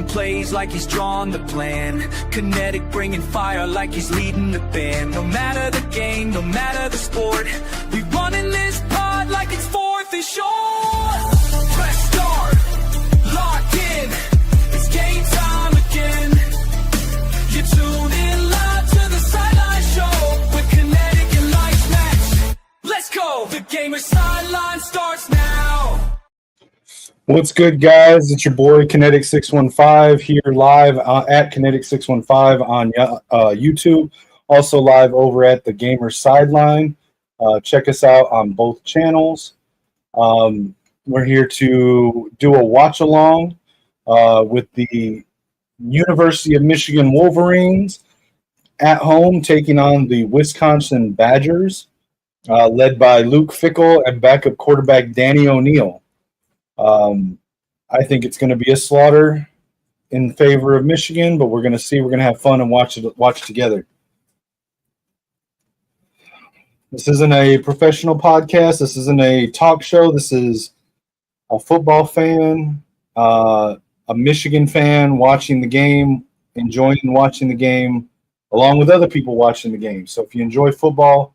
plays like he's drawn the plan. Kinetic, bringing fire like he's leading the band. No matter the game, no matter the sport, we running this pod like it's fourth and short. Press start, locked in, it's game time again. You tune in live to the Sideline Show with Kinetic and Lights Match. Let's go, the Gamer Sideline starts now. What's good, guys? It's your boy Kinetic 615 here live at Kinetic 615 on YouTube. Also live over at the Gamer Sideline. Check us out on both channels. We're here to do a watch along with the University of Michigan Wolverines at home taking on the Wisconsin Badgers, led by Luke Fickell and backup quarterback Danny O'Neal. I think it's going to be a slaughter in favor of Michigan, but we're going to see. We're going to have fun and watch together. This isn't a professional podcast. This isn't a talk show. This is a football fan, a Michigan fan watching the game, enjoying watching the game, along with other people watching the game. So if you enjoy football,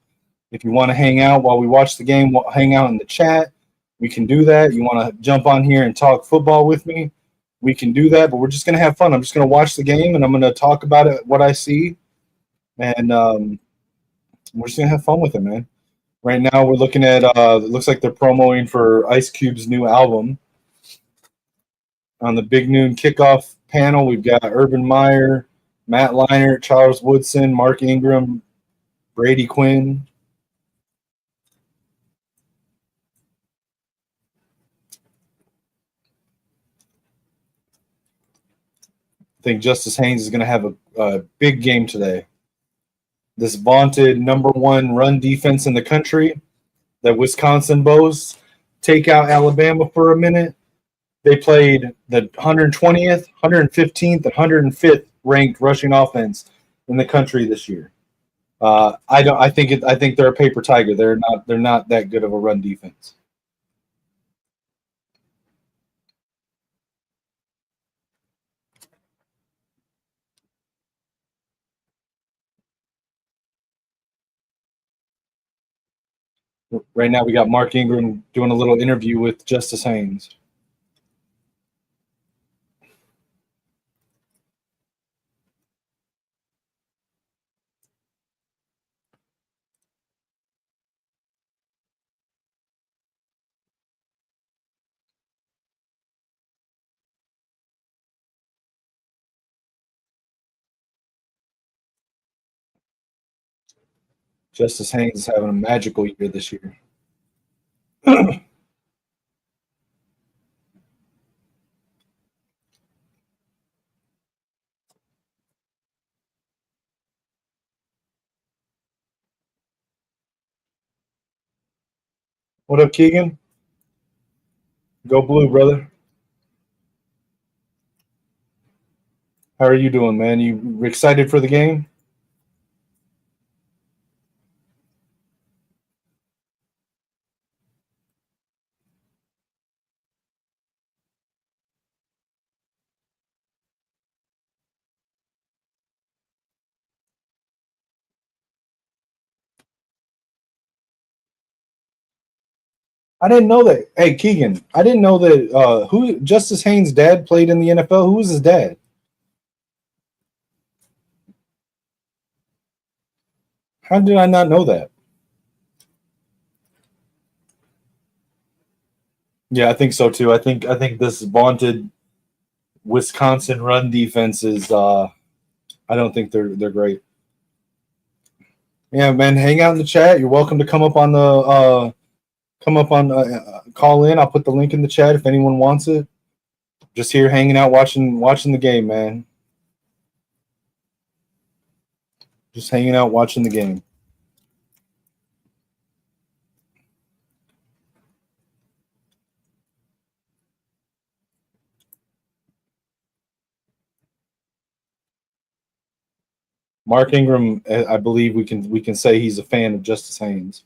if you want to hang out while we watch the game, hang out in the chat, we can do that. You want to jump on here and talk football with me, we can do that, but we're just going to have fun. I'm just going to watch the game, and I'm going to talk about it, what I see, and we're just going to have fun with it, man. Right now we're looking at it looks like they're promoting for Ice Cube's new album. On the Big Noon kickoff panel, we've got Urban Meyer, Matt Leinart, Charles Woodson, Mark Ingram, Brady Quinn. I think Justice Haynes is going to have a big game today. This vaunted #1 run defense in the country that Wisconsin boasts. Take out Alabama for a minute. They played the 120th, 115th, and 105th ranked rushing offense in the country this year. I think they're a paper tiger. They're not that good of a run defense. Right now, we got Mark Ingram doing a little interview with Justice Haynes. Justice Haynes is having a magical year this year. What up, Keegan? Go blue, brother. How are you doing, man? You excited for the game? I didn't know that. Hey, Keegan, I didn't know that who Justice Haynes' dad played in the NFL. Who was his dad? How did I not know that? Yeah, I think so too. I think this vaunted Wisconsin run defense is I don't think they're great. Yeah, man, hang out in the chat. You're welcome to come up on call in. I'll put the link in the chat if anyone wants it. Just here hanging out watching the game, man. Just hanging out watching the game. Mark Ingram, I believe we can say he's a fan of Justice Haynes.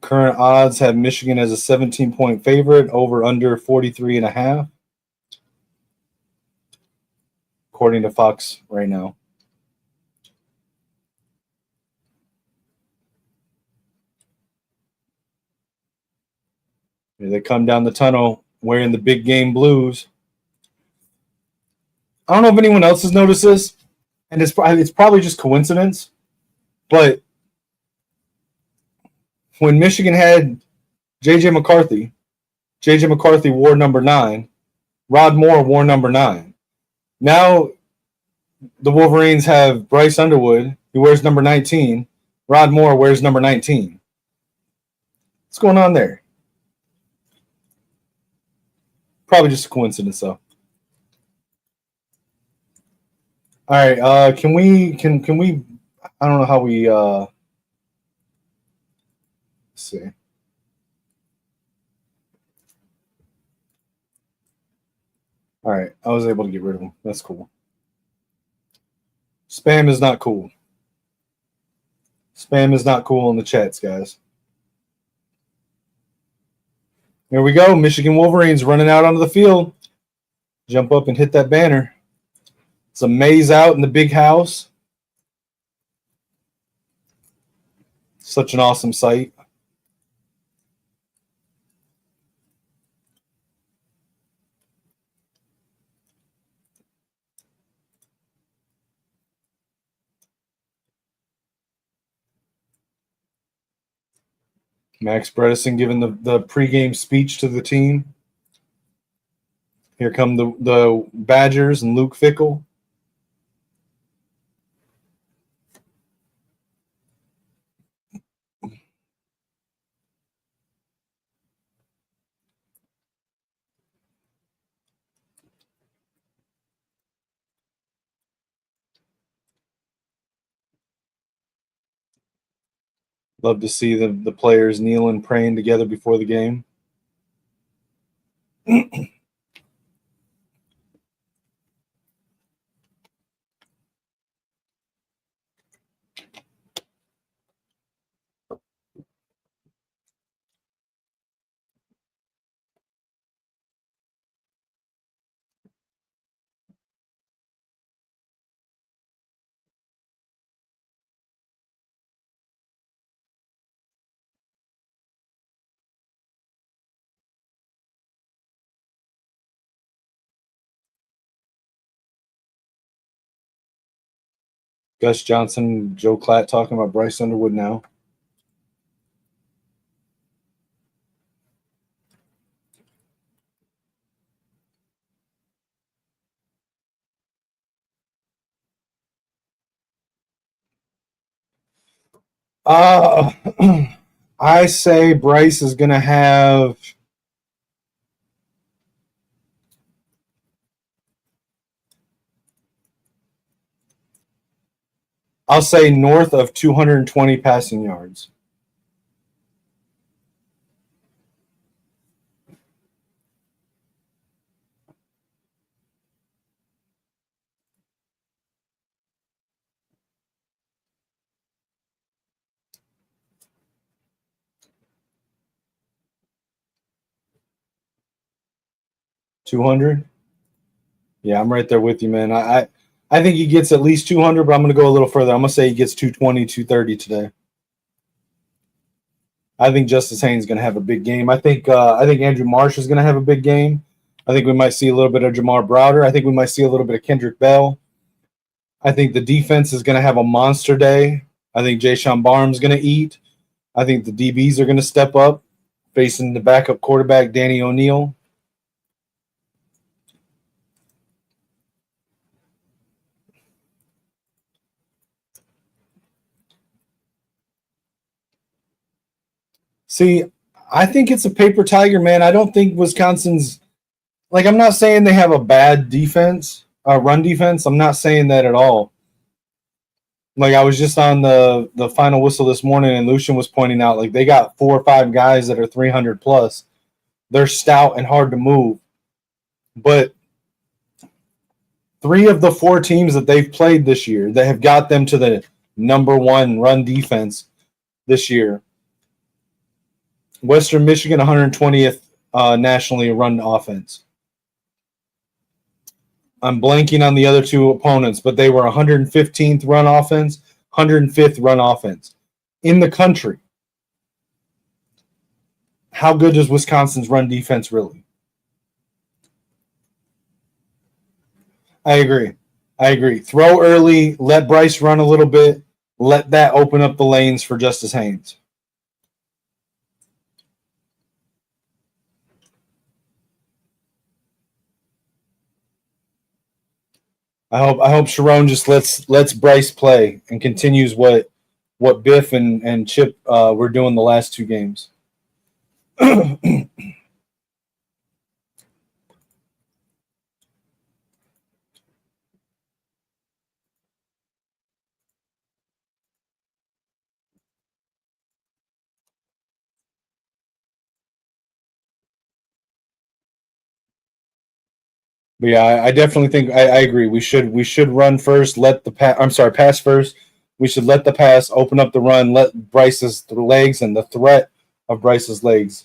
current odds have Michigan as a 17-point favorite, over under 43.5, according to Fox right now. Here they come down the tunnel wearing the big game blues. I don't know if anyone else has noticed this, and it's probably just coincidence, but when Michigan had J.J. McCarthy wore number 9. Rod Moore wore number 9. Now the Wolverines have Bryce Underwood, who wears number 19. Rod Moore wears number 19. What's going on there? Probably just a coincidence, though. All right, can we? I don't know how we. Let's see. All right, I was able to get rid of them. That's cool. Spam is not cool. Spam is not cool in the chats, guys. Here we go. Michigan Wolverines running out onto the field. Jump up and hit that banner. It's a maze out in the big house. Such an awesome sight. Max Bredesen giving the pregame speech to the team. Here come the Badgers and Luke Fickell. Love to see the players kneeling, praying together before the game. Gus Johnson, Joe Klatt talking about Bryce Underwood now. I say Bryce is going to have I'll say north of 220 passing yards. $200. Yeah, I'm right there with you, man. I think he gets at least 200, but I'm going to go a little further. I'm going to say he gets 220, 230 today. I think Justice Haynes is going to have a big game. I think Andrew Marsh is going to have a big game. I think we might see a little bit of Jamar Browder. I think we might see a little bit of Kendrick Bell. I think the defense is going to have a monster day. I think Jayshon Barham's going to eat. I think the DBs are going to step up, facing the backup quarterback, Danny O'Neal. See, I think it's a paper tiger, man. I don't think Wisconsin's – like, I'm not saying they have a bad defense, run defense. I'm not saying that at all. Like, I was just on the final whistle this morning, and Lucian was pointing out, like, they got 4 or 5 guys that are 300+. They're stout and hard to move. But 3 of the 4 teams that they've played this year that have got them to the number 1 run defense this year Western Michigan, 120th nationally run offense. I'm blanking on the other two opponents, but they were 115th run offense, 105th run offense in the country. How good is Wisconsin's run defense really? I agree. Throw early, let Bryce run a little bit, let that open up the lanes for Justice Haynes. I hope Sharon just lets Bryce play and continues what Biff and Chip were doing the last two games. But yeah, I definitely think I agree. We should run first. Let the pass. I'm sorry, pass first. We should let the pass open up the run. Let Bryce's legs and the threat of Bryce's legs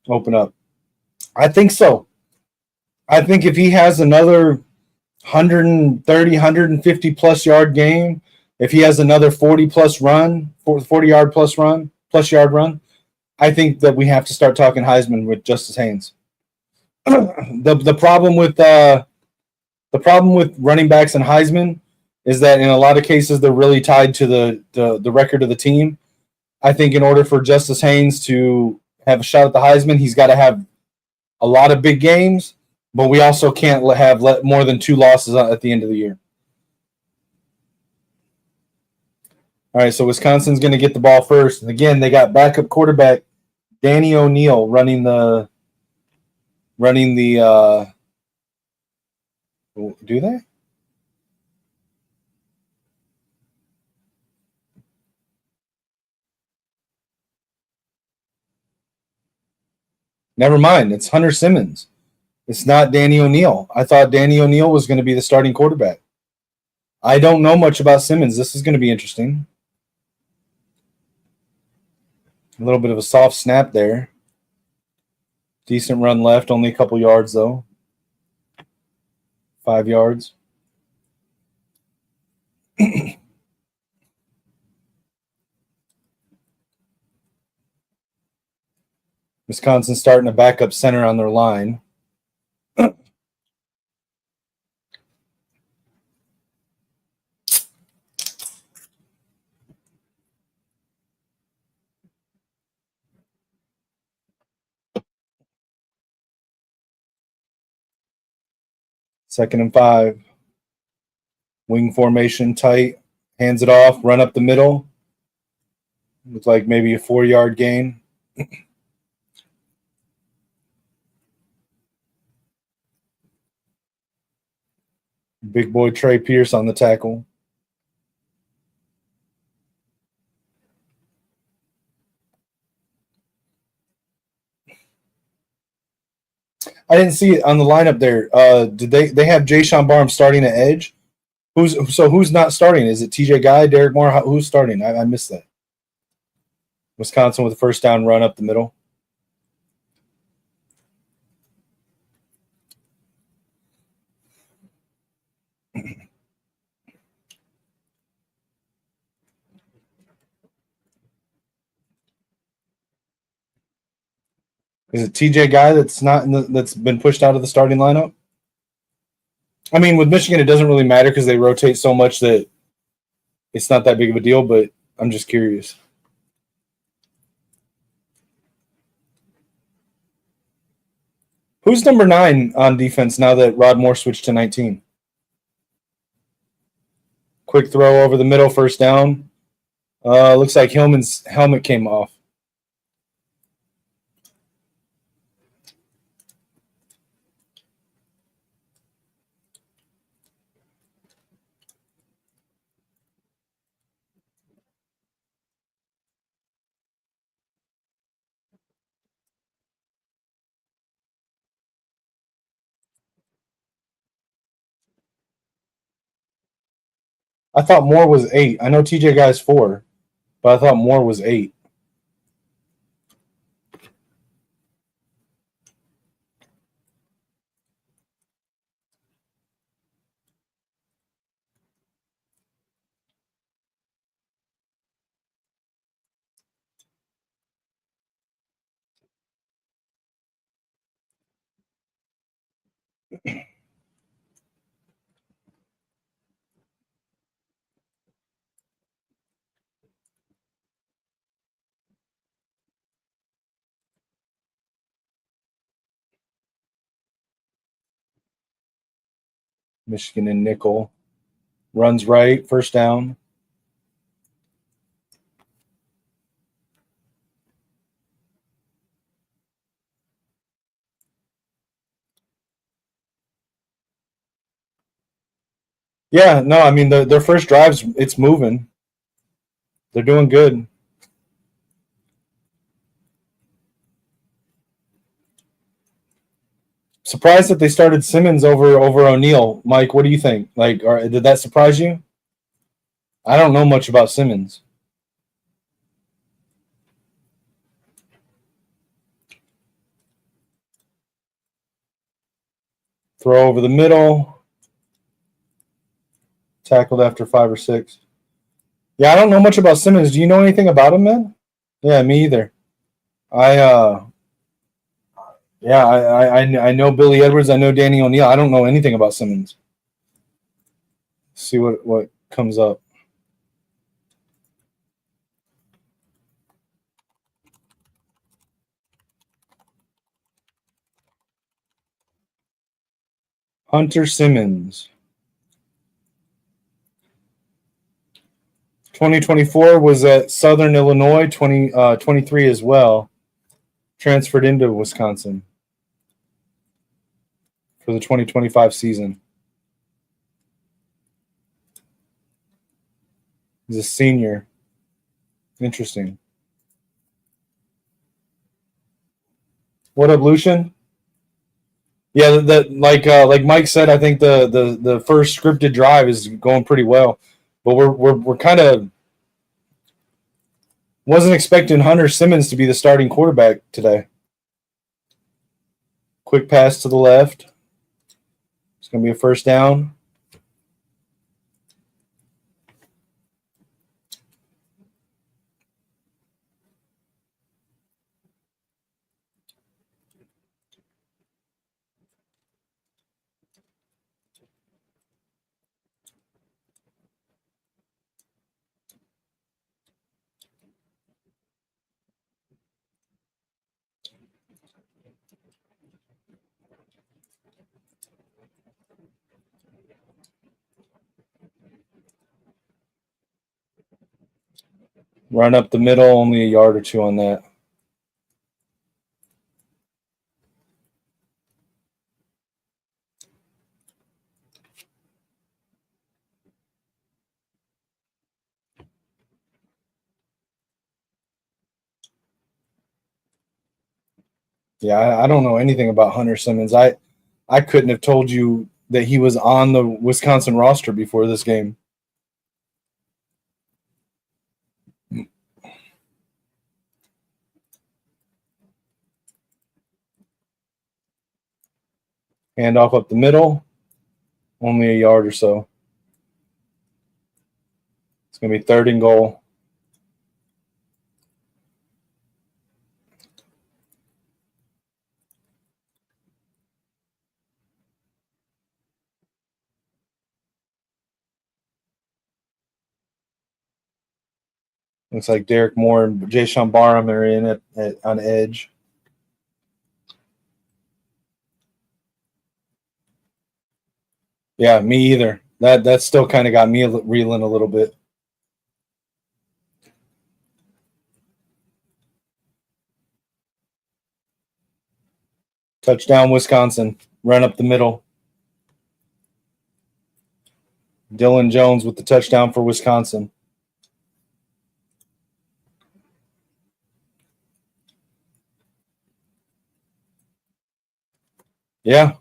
open up. I think so. I think if he has another 130, 150 plus yard game, if he has another 40 plus run, 40 yard plus yard run, I think that we have to start talking Heisman with Justice Haynes. The problem with running backs and Heisman is that in a lot of cases they're really tied to the record of the team. I think in order for Justice Haynes to have a shot at the Heisman, he's got to have a lot of big games, but we also can't have more than 2 losses at the end of the year. All right, so Wisconsin's going to get the ball first, and again they got backup quarterback Danny O'Neill running the. Do they? Never mind. It's Hunter Simmons. It's not Danny O'Neill. I thought Danny O'Neill was going to be the starting quarterback. I don't know much about Simmons. This is going to be interesting. A little bit of a soft snap there. Decent run left. Only a couple yards, though. 5 yards. Wisconsin starting a backup center on their line. Second and 5. Wing formation tight. Hands it off. Run up the middle. Looks like maybe a 4-yard gain. Big boy Trey Pierce on the tackle. I didn't see it on the lineup there. Did they have Jayshon Barnes starting at edge? Who's not starting? Is it TJ Guy, Derek Moore? Who's starting? I missed that. Wisconsin with a first down run up the middle. Is it TJ Guy that's been pushed out of the starting lineup? I mean, with Michigan, it doesn't really matter because they rotate so much that it's not that big of a deal, but I'm just curious. Who's number 9 on defense now that Rod Moore switched to 19? Quick throw over the middle, first down. Looks like Hillman's helmet came off. I thought Moore was 8. I know TJ Guy's 4, but I thought Moore was 8. Michigan in nickel. Runs right, first down. Yeah, no, I mean their first drives, it's moving. They're doing good. Surprised that they started Simmons over O'Neal. Mike, what do you think? Like, did that surprise you? I don't know much about Simmons. Throw over the middle. Tackled after 5 or 6. Yeah, I don't know much about Simmons. Do you know anything about him, man? Yeah, me either. I yeah, I know Billy Edwards. I know Danny O'Neal. I don't know anything about Simmons. See what comes up. Hunter Simmons. 2024 was at Southern Illinois, 23 as well. Transferred into Wisconsin for the 2025 season. He's a senior. Interesting. What up, Lucian? Yeah, that like Mike said, I think the first scripted drive is going pretty well, but we're kind of wasn't expecting Hunter Simmons to be the starting quarterback today. Quick pass to the left. It's going to be a first down. Run up the middle, only a yard or two on that. Yeah, I don't know anything about Hunter Simmons. I couldn't have told you that he was on the Wisconsin roster before this game. Handoff up the middle, only a yard or so. It's going to be 3rd and goal. Looks like Derek Moore and Jayshon Barham are in on edge. Yeah, me either. That still kind of got me reeling a little bit. Touchdown, Wisconsin. Run up the middle. Dylan Jones with the touchdown for Wisconsin. Yeah.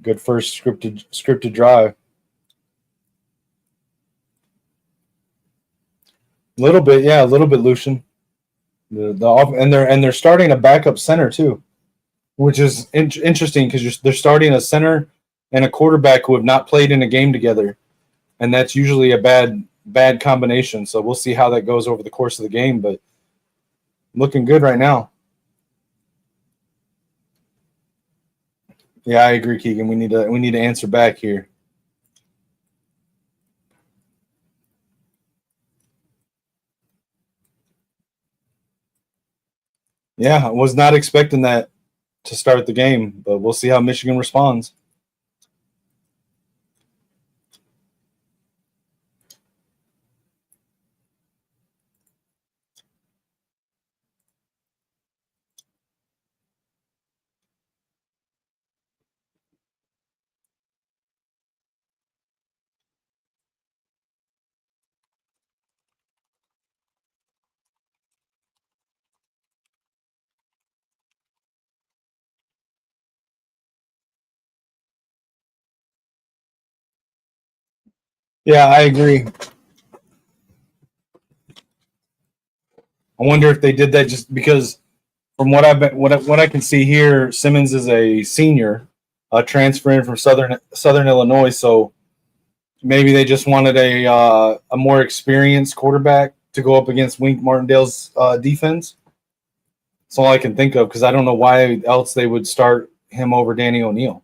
Good first scripted drive. A little bit, Lucian. And they're starting a backup center too, which is interesting because they're starting a center and a quarterback who have not played in a game together, and that's usually a bad combination. So we'll see how that goes over the course of the game, but looking good right now. Yeah, I agree, Keegan. We need to answer back here. Yeah, I was not expecting that to start the game, but we'll see how Michigan responds. Yeah, I agree. I wonder if they did that just because, from what I can see here, Simmons is a senior, transferring from Southern Illinois. So maybe they just wanted a more experienced quarterback to go up against Wink Martindale's defense. That's all I can think of because I don't know why else they would start him over Danny O'Neal.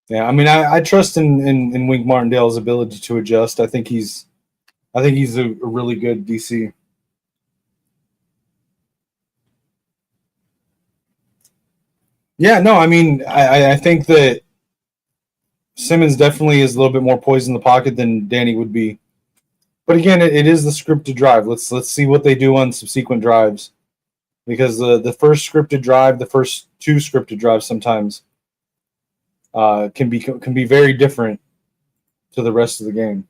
Yeah, I mean, I trust in Wink Martindale's ability to adjust. I think he's a really good DC. Yeah, no, I mean, I think that Simmons definitely is a little bit more poised in the pocket than Danny would be. But again, it is the scripted drive. Let's see what they do on subsequent drives because the first scripted drive, the first two scripted drives sometimes can be very different to the rest of the game.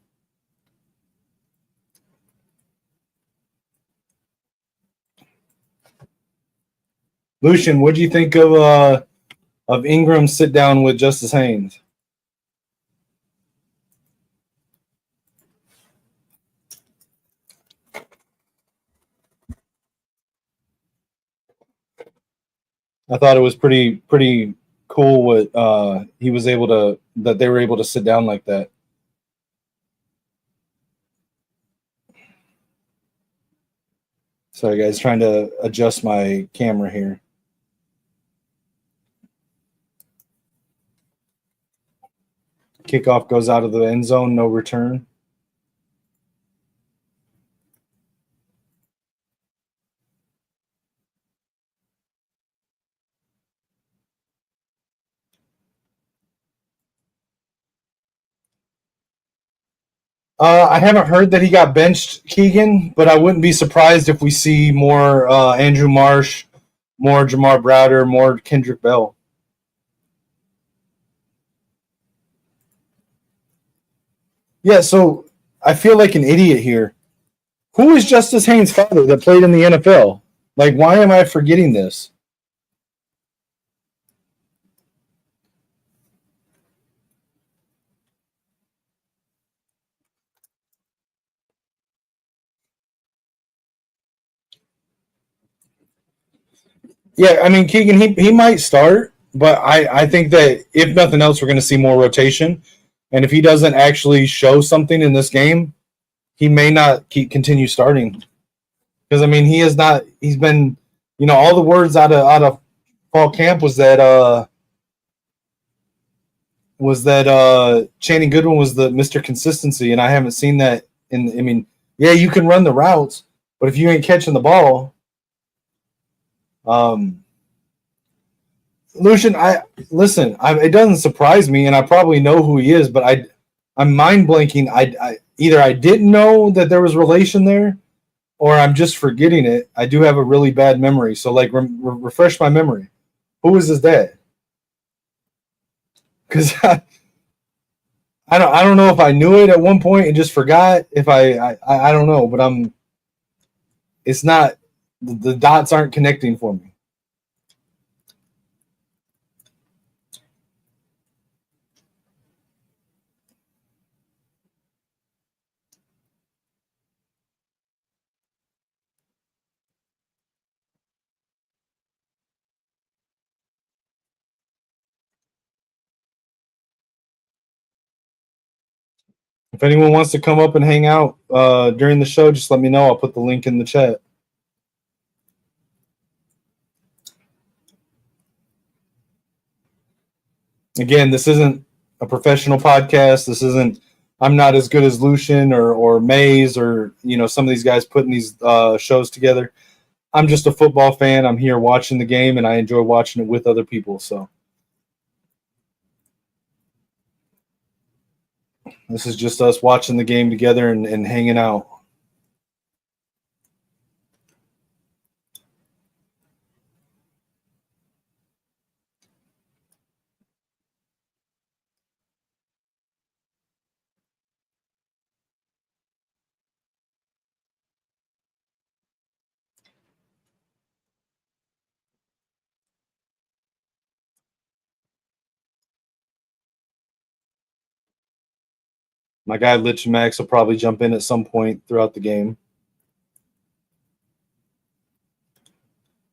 Lucian, what do you think of Ingram's sit down with Justice Haynes? I thought it was pretty cool what he was able to that they were able to sit down like that. Sorry guys, trying to adjust my camera here. Kickoff goes out of the end zone, no return. I haven't heard that he got benched, Keegan, but I wouldn't be surprised if we see more Andrew Marsh, more Jamar Browder, more Kendrick Bell. Yeah, so I feel like an idiot here. Who is Justice Haynes' father that played in the NFL? Like, why am I forgetting this? Yeah, I mean, Keegan, he might start, but I think that if nothing else, we're going to see more rotation. And if he doesn't actually show something in this game, he may not continue starting. Because I mean, he is not. He's been, all the words out of fall camp was that Channing Goodwin was the Mr. Consistency, and I haven't seen that. I mean, yeah, you can run the routes, but if you ain't catching the ball, um, Lucian, it doesn't surprise me, and I probably know who he is, but I'm mind blanking. Either I didn't know that there was relation there, or I'm just forgetting it. I do have a really bad memory, so like refresh my memory. Who was his dad? Because I don't know if I knew it at one point and just forgot. If I don't know, but it's not the dots aren't connecting for me. If anyone wants to come up and hang out during the show, just let me know. I'll put the link in the chat. Again, this isn't a professional podcast. This isn't. I'm not as good as Lucian or Mays or some of these guys putting these shows together. I'm just a football fan. I'm here watching the game, and I enjoy watching it with other people. So this is just us watching the game together and hanging out. My guy Lich Max will probably jump in at some point throughout the game.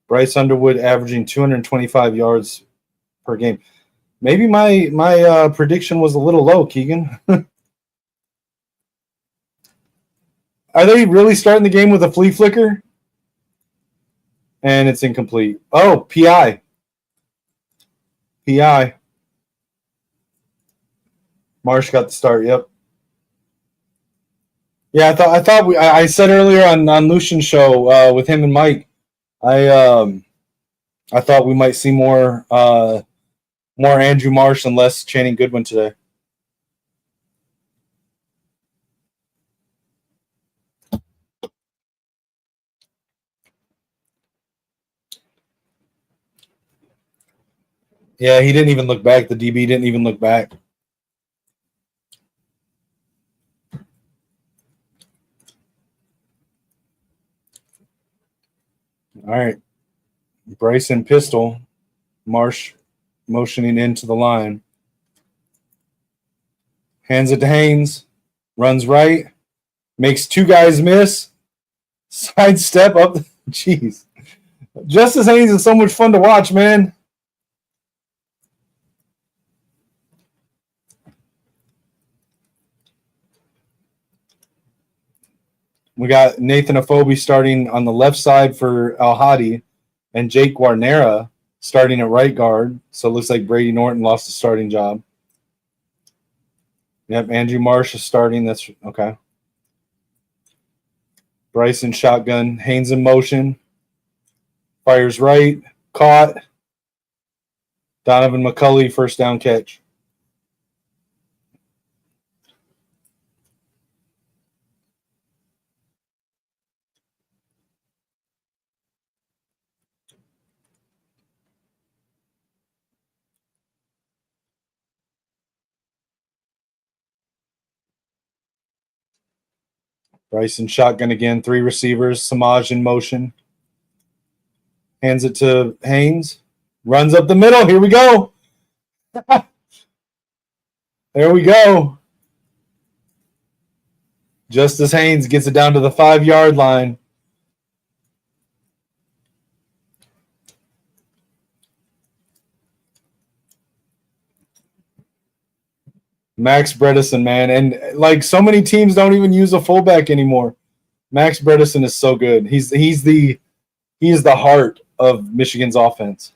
Bryce Underwood averaging 225 yards per game. Maybe my prediction was a little low, Keegan. Are they really starting the game with a flea flicker? And it's incomplete. Oh, PI. PI. Marsh got the start. Yep. Yeah, I said earlier on Lucian's show with him and Mike, I thought we might see more Andrew Marsh and less Channing Goodwin today. Yeah, he didn't even look back. The DB didn't even look back. All right. Bryson pistol. Marsh motioning into the line. Hands it to Haynes. Runs right. Makes two guys miss. Sidestep up. Jeez. Justice Haynes is so much fun to watch, man. We got Nathan Afobe starting on the left side for Al Hadi and Jake Guarnera starting at right guard. So it looks like Brady Norton lost the starting job. Yep, Andrew Marsh is starting. That's okay. Bryson shotgun. Haynes in motion. Fires right. Caught. Donovan McCulley first down catch. Bryson shotgun again. Three receivers. Samaj in motion. Hands it to Haynes. Runs up the middle. Here we go. There we go. Justice Haynes gets it down to the 5-yard line. Max Bredesen, man. And like so many teams don't even use a fullback anymore. Max Bredesen is so good. He is the heart of Michigan's offense.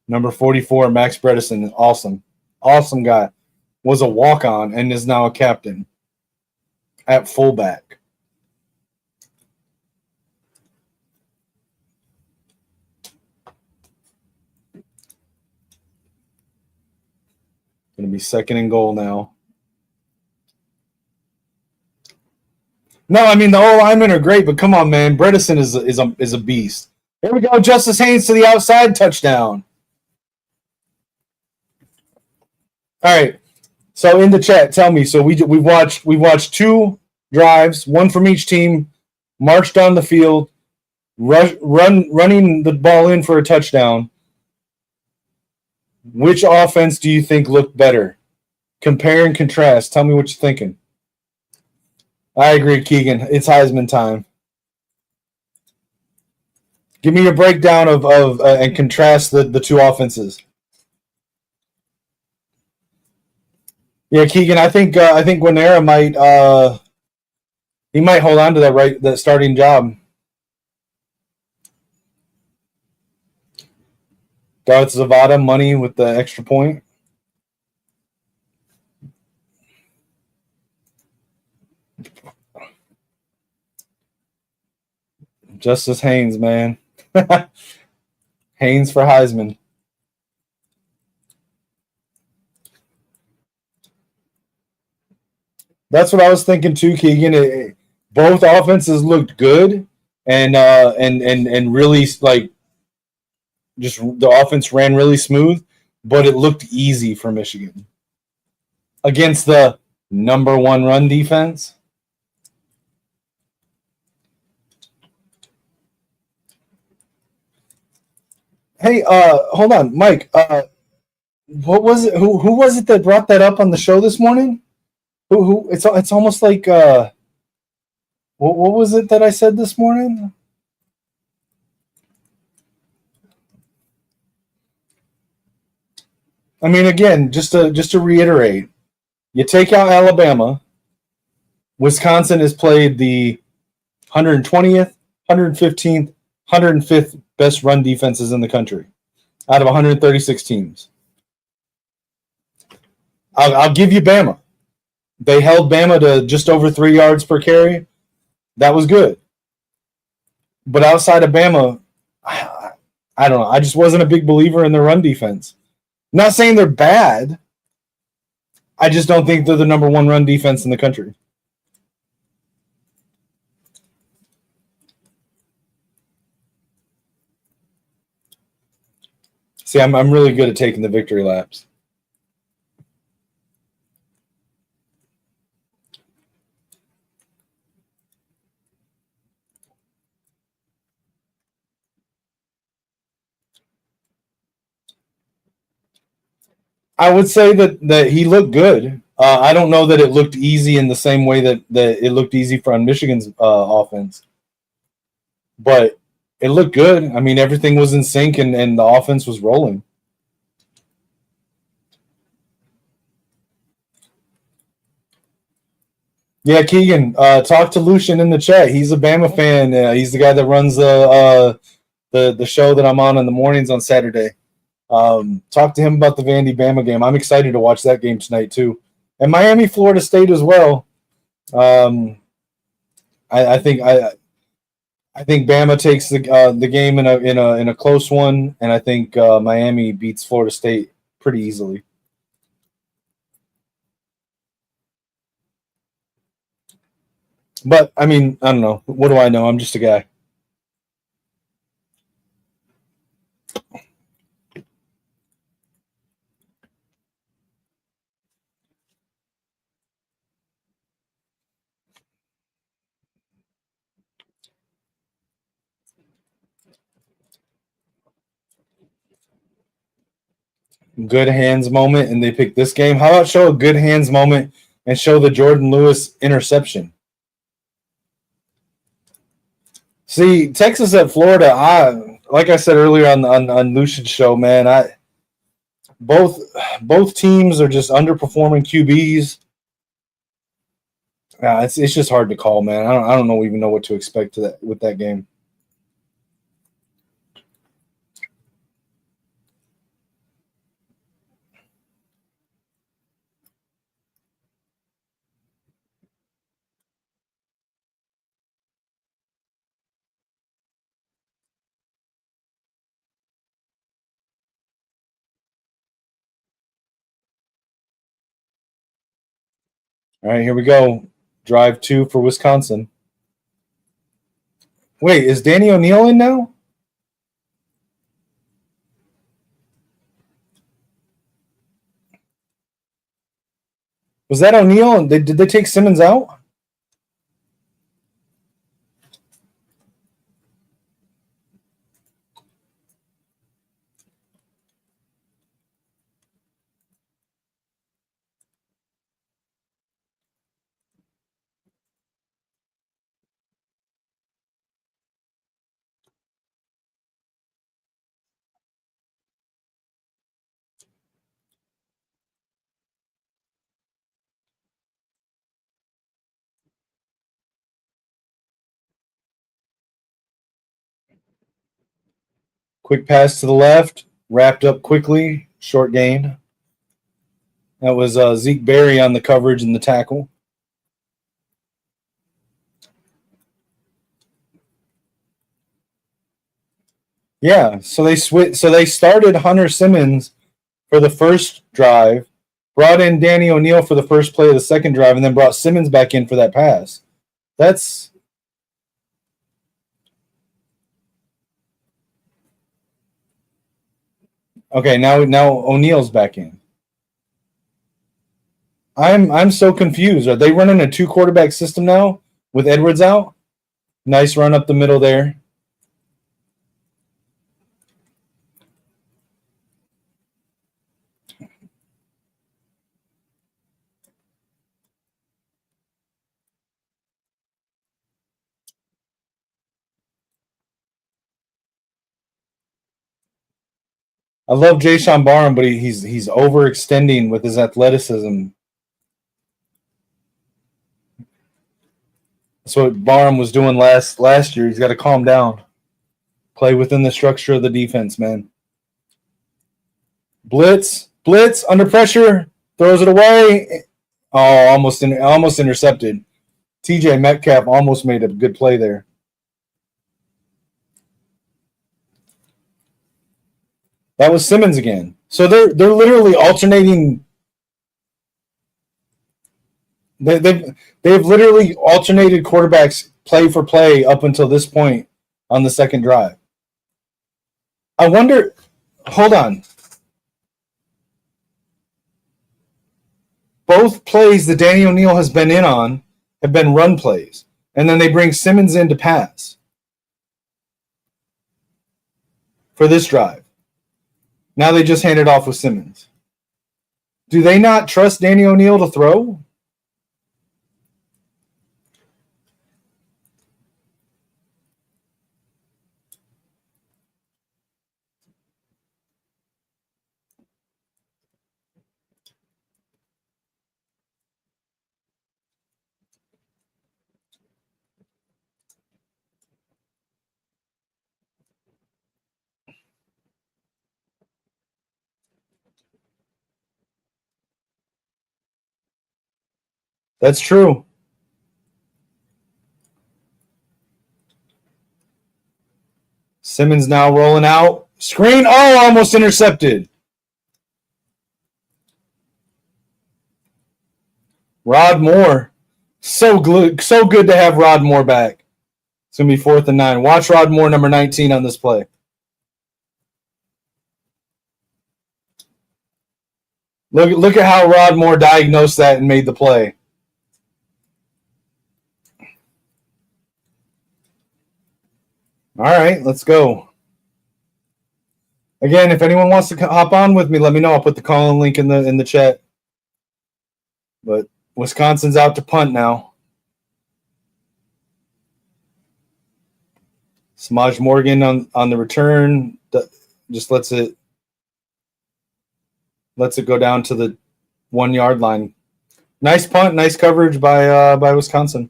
Number 44, Max Bredesen. Awesome. Awesome guy. Was a walk-on and is now a captain at fullback. Going to be second and goal now. No, I mean, the O-linemen are great, but come on, man. Bredesen is a beast. Here we go. Justice Haynes to the outside, touchdown. All right. So in the chat, tell me. So we watched two drives, one from each team, march down the field, running the ball in for a touchdown. Which offense do you think looked better? Compare and contrast. Tell me what you're thinking. I agree, Keegan. It's Heisman time. Give me your breakdown of and contrast the two offenses. Yeah, Keegan. I think Guanera might he might hold on to that starting job. Gareth Zavada money with the extra point. Justice Haynes, man. Haynes for Heisman. That's what I was thinking too, Keegan. Both offenses looked good, and really like just the offense ran really smooth, but it looked easy for Michigan against the number one run defense. Hey, hold on, Mike. What was it? Who was it that brought that up on the show this morning? Who? It's almost like what was it that I said this morning? I mean, again, just to reiterate, you take out Alabama, Wisconsin has played the 120th, 115th, 105th best run defenses in the country out of 136 teams. I'll give you Bama. They held Bama to just over 3 yards per carry. That was good. But outside of Bama, I don't know. I just wasn't a big believer in their run defense. Not saying they're bad. I just don't think they're the number one run defense in the country. See, I'm really good at taking the victory laps. I would say that he looked good. I don't know that it looked easy in the same way that it looked easy for Michigan's offense, but it looked good. I mean, everything was in sync and the offense was rolling. Yeah, Keegan, talk to Lucian in the chat. He's a Bama fan. He's the guy that runs the show that I'm on in the mornings on Saturday. Talk to him about the Vandy Bama game. I'm excited to watch that game tonight too, and Miami Florida State as well. Um, I think I think Bama takes the game in a close one, and I think Miami beats Florida State pretty easily. But I mean, I don't know. What do I know? I'm just a guy. Good hands moment, and they pick this game. How about show a good hands moment and show the Jordan Lewis interception? See, Texas at Florida. Like I said earlier on Lucian's show, man. Both both teams are just underperforming QBs. It's just hard to call, man. I don't know even know what to expect with that game. All right, here we go. Drive 2 for Wisconsin. Wait, is Danny O'Neal in now? Was that O'Neal? Did they take Simmons out? Quick pass to the left, wrapped up quickly, short gain. That was Zeke Berry on the coverage and the tackle. Yeah, so they started Hunter Simmons for the first drive, brought in Danny O'Neal for the first play of the second drive, and then brought Simmons back in for that pass. That's okay. Now O'Neal's back in. I'm so confused. Are they running a 2-quarterback system now with Edwards out? Nice run up the middle there. I love Jayshon Barham, but he's overextending with his athleticism. That's what Barham was doing last year. He's got to calm down. Play within the structure of the defense, man. Blitz, under pressure, throws it away. Oh, almost intercepted. TJ Metcalf almost made a good play there. That was Simmons again. So they're literally alternating. They've literally alternated quarterbacks play for play up until this point on the second drive. I wonder. Hold on. Both plays that Danny O'Neal has been in on have been run plays, and then they bring Simmons in to pass for this drive. Now they just hand it off with Simmons. Do they not trust Danny O'Neal to throw? That's true. Simmons now rolling out. Screen. Oh, almost intercepted. Rod Moore. So good to have Rod Moore back. It's going to be 4th and 9. Watch Rod Moore, number 19, on this play. Look at how Rod Moore diagnosed that and made the play. All right, let's go. Again, if anyone wants to hop on with me, let me know. I'll put the call-in link in the chat. But Wisconsin's out to punt now. Samaj Morgan on the return just lets it go down to the 1-yard line. Nice punt, nice coverage by Wisconsin.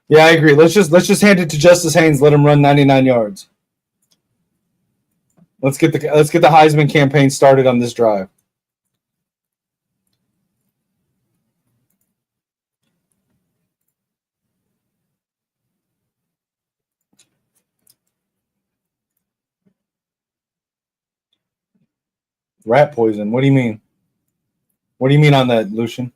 Yeah, I agree. Let's just hand it to Justice Haynes. Let him run 99 yards. Let's get the Heisman campaign started on this drive. Rat poison. What do you mean? What do you mean on that, Lucian?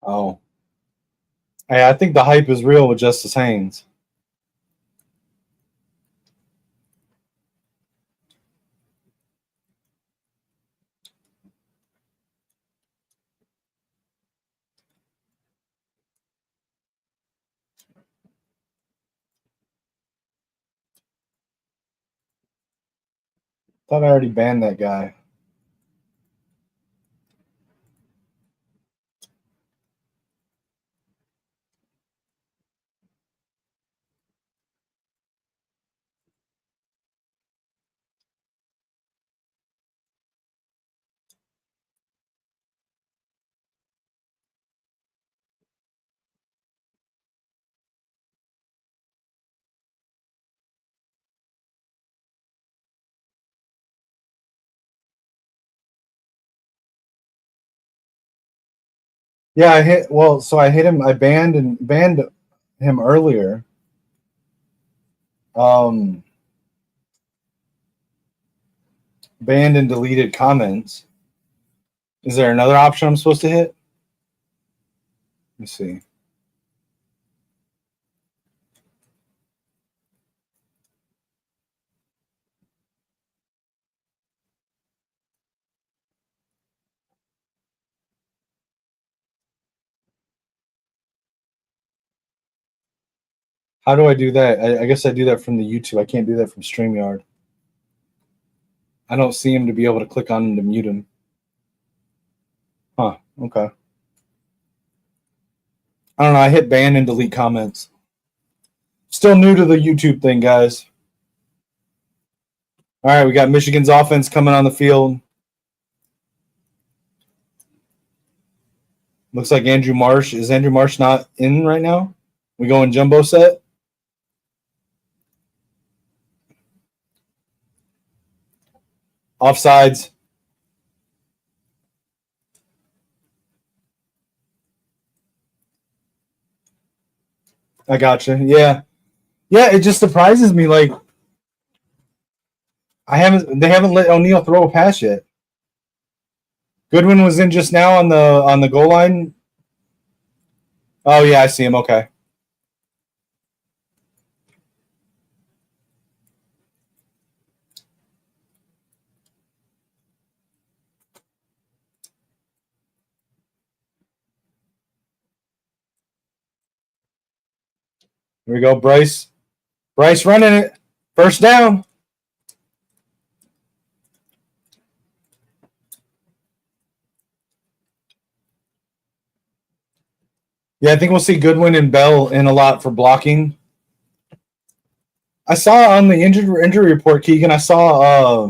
Oh. Hey, I think the hype is real with Justice Haynes. Thought I already banned that guy. Yeah, I hit. Well, so I hit him. I banned him earlier. Banned and deleted comments. Is there another option I'm supposed to hit? Let me see. How do I do that? I guess I do that from the YouTube. I can't do that from StreamYard. I don't see him to be able to click on him to mute him. Huh. Okay. I don't know. I hit ban and delete comments. Still new to the YouTube thing, guys. All right, we got Michigan's offense coming on the field. Looks like Andrew Marsh. Is Andrew Marsh not in right now? We going jumbo set? Offsides. I gotcha. Yeah. Yeah, it just surprises me. Like they haven't let O'Neal throw a pass yet. Goodwin was in just now on the goal line. Oh yeah, I see him. Okay. Here we go, Bryce. Bryce running it. First down. Yeah, I think we'll see Goodwin and Bell in a lot for blocking. I saw on the injury report, Keegan, I saw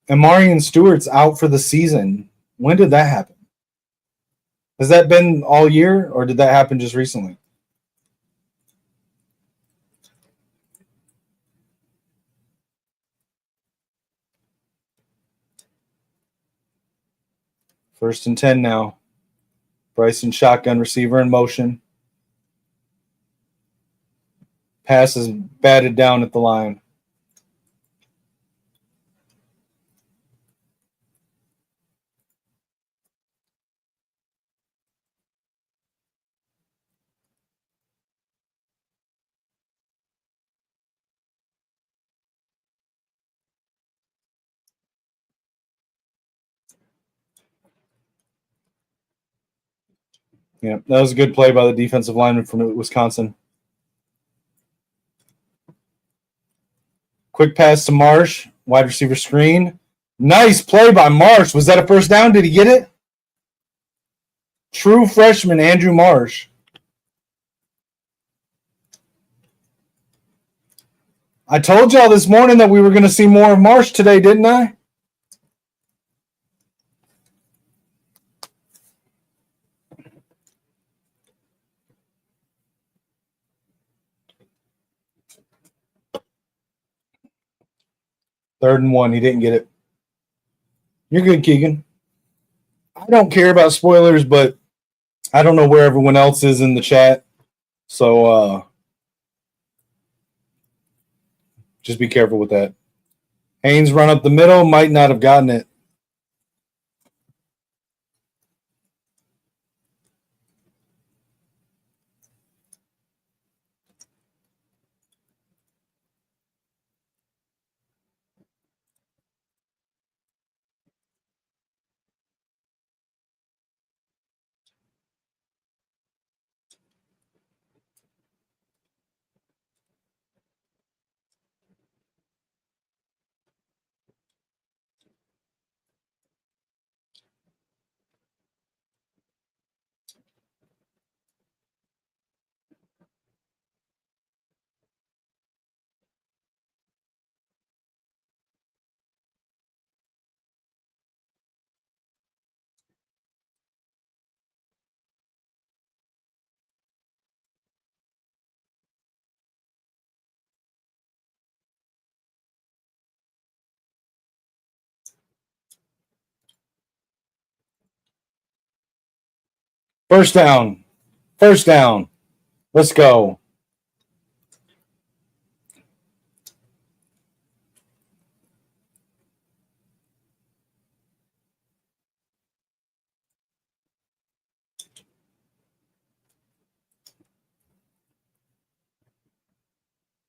Amarian Stewart's out for the season. When did that happen? Has that been all year, or did that happen just recently? First and 10 now. Bryson shotgun receiver in motion. Pass is batted down at the line. Yeah, that was a good play by the defensive lineman from Wisconsin. Quick pass to Marsh. Wide receiver screen. Nice play by Marsh. Was that a first down? Did he get it? True freshman Andrew Marsh. I told y'all this morning that we were going to see more of Marsh today, didn't I? Third and 1. He didn't get it. You're good, Keegan. I don't care about spoilers, but I don't know where everyone else is in the chat. So just be careful with that. Haynes run up the middle. Might not have gotten it. First down. First down. Let's go.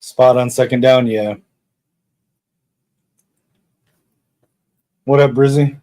Spot on second down, yeah. What up, Brizzy?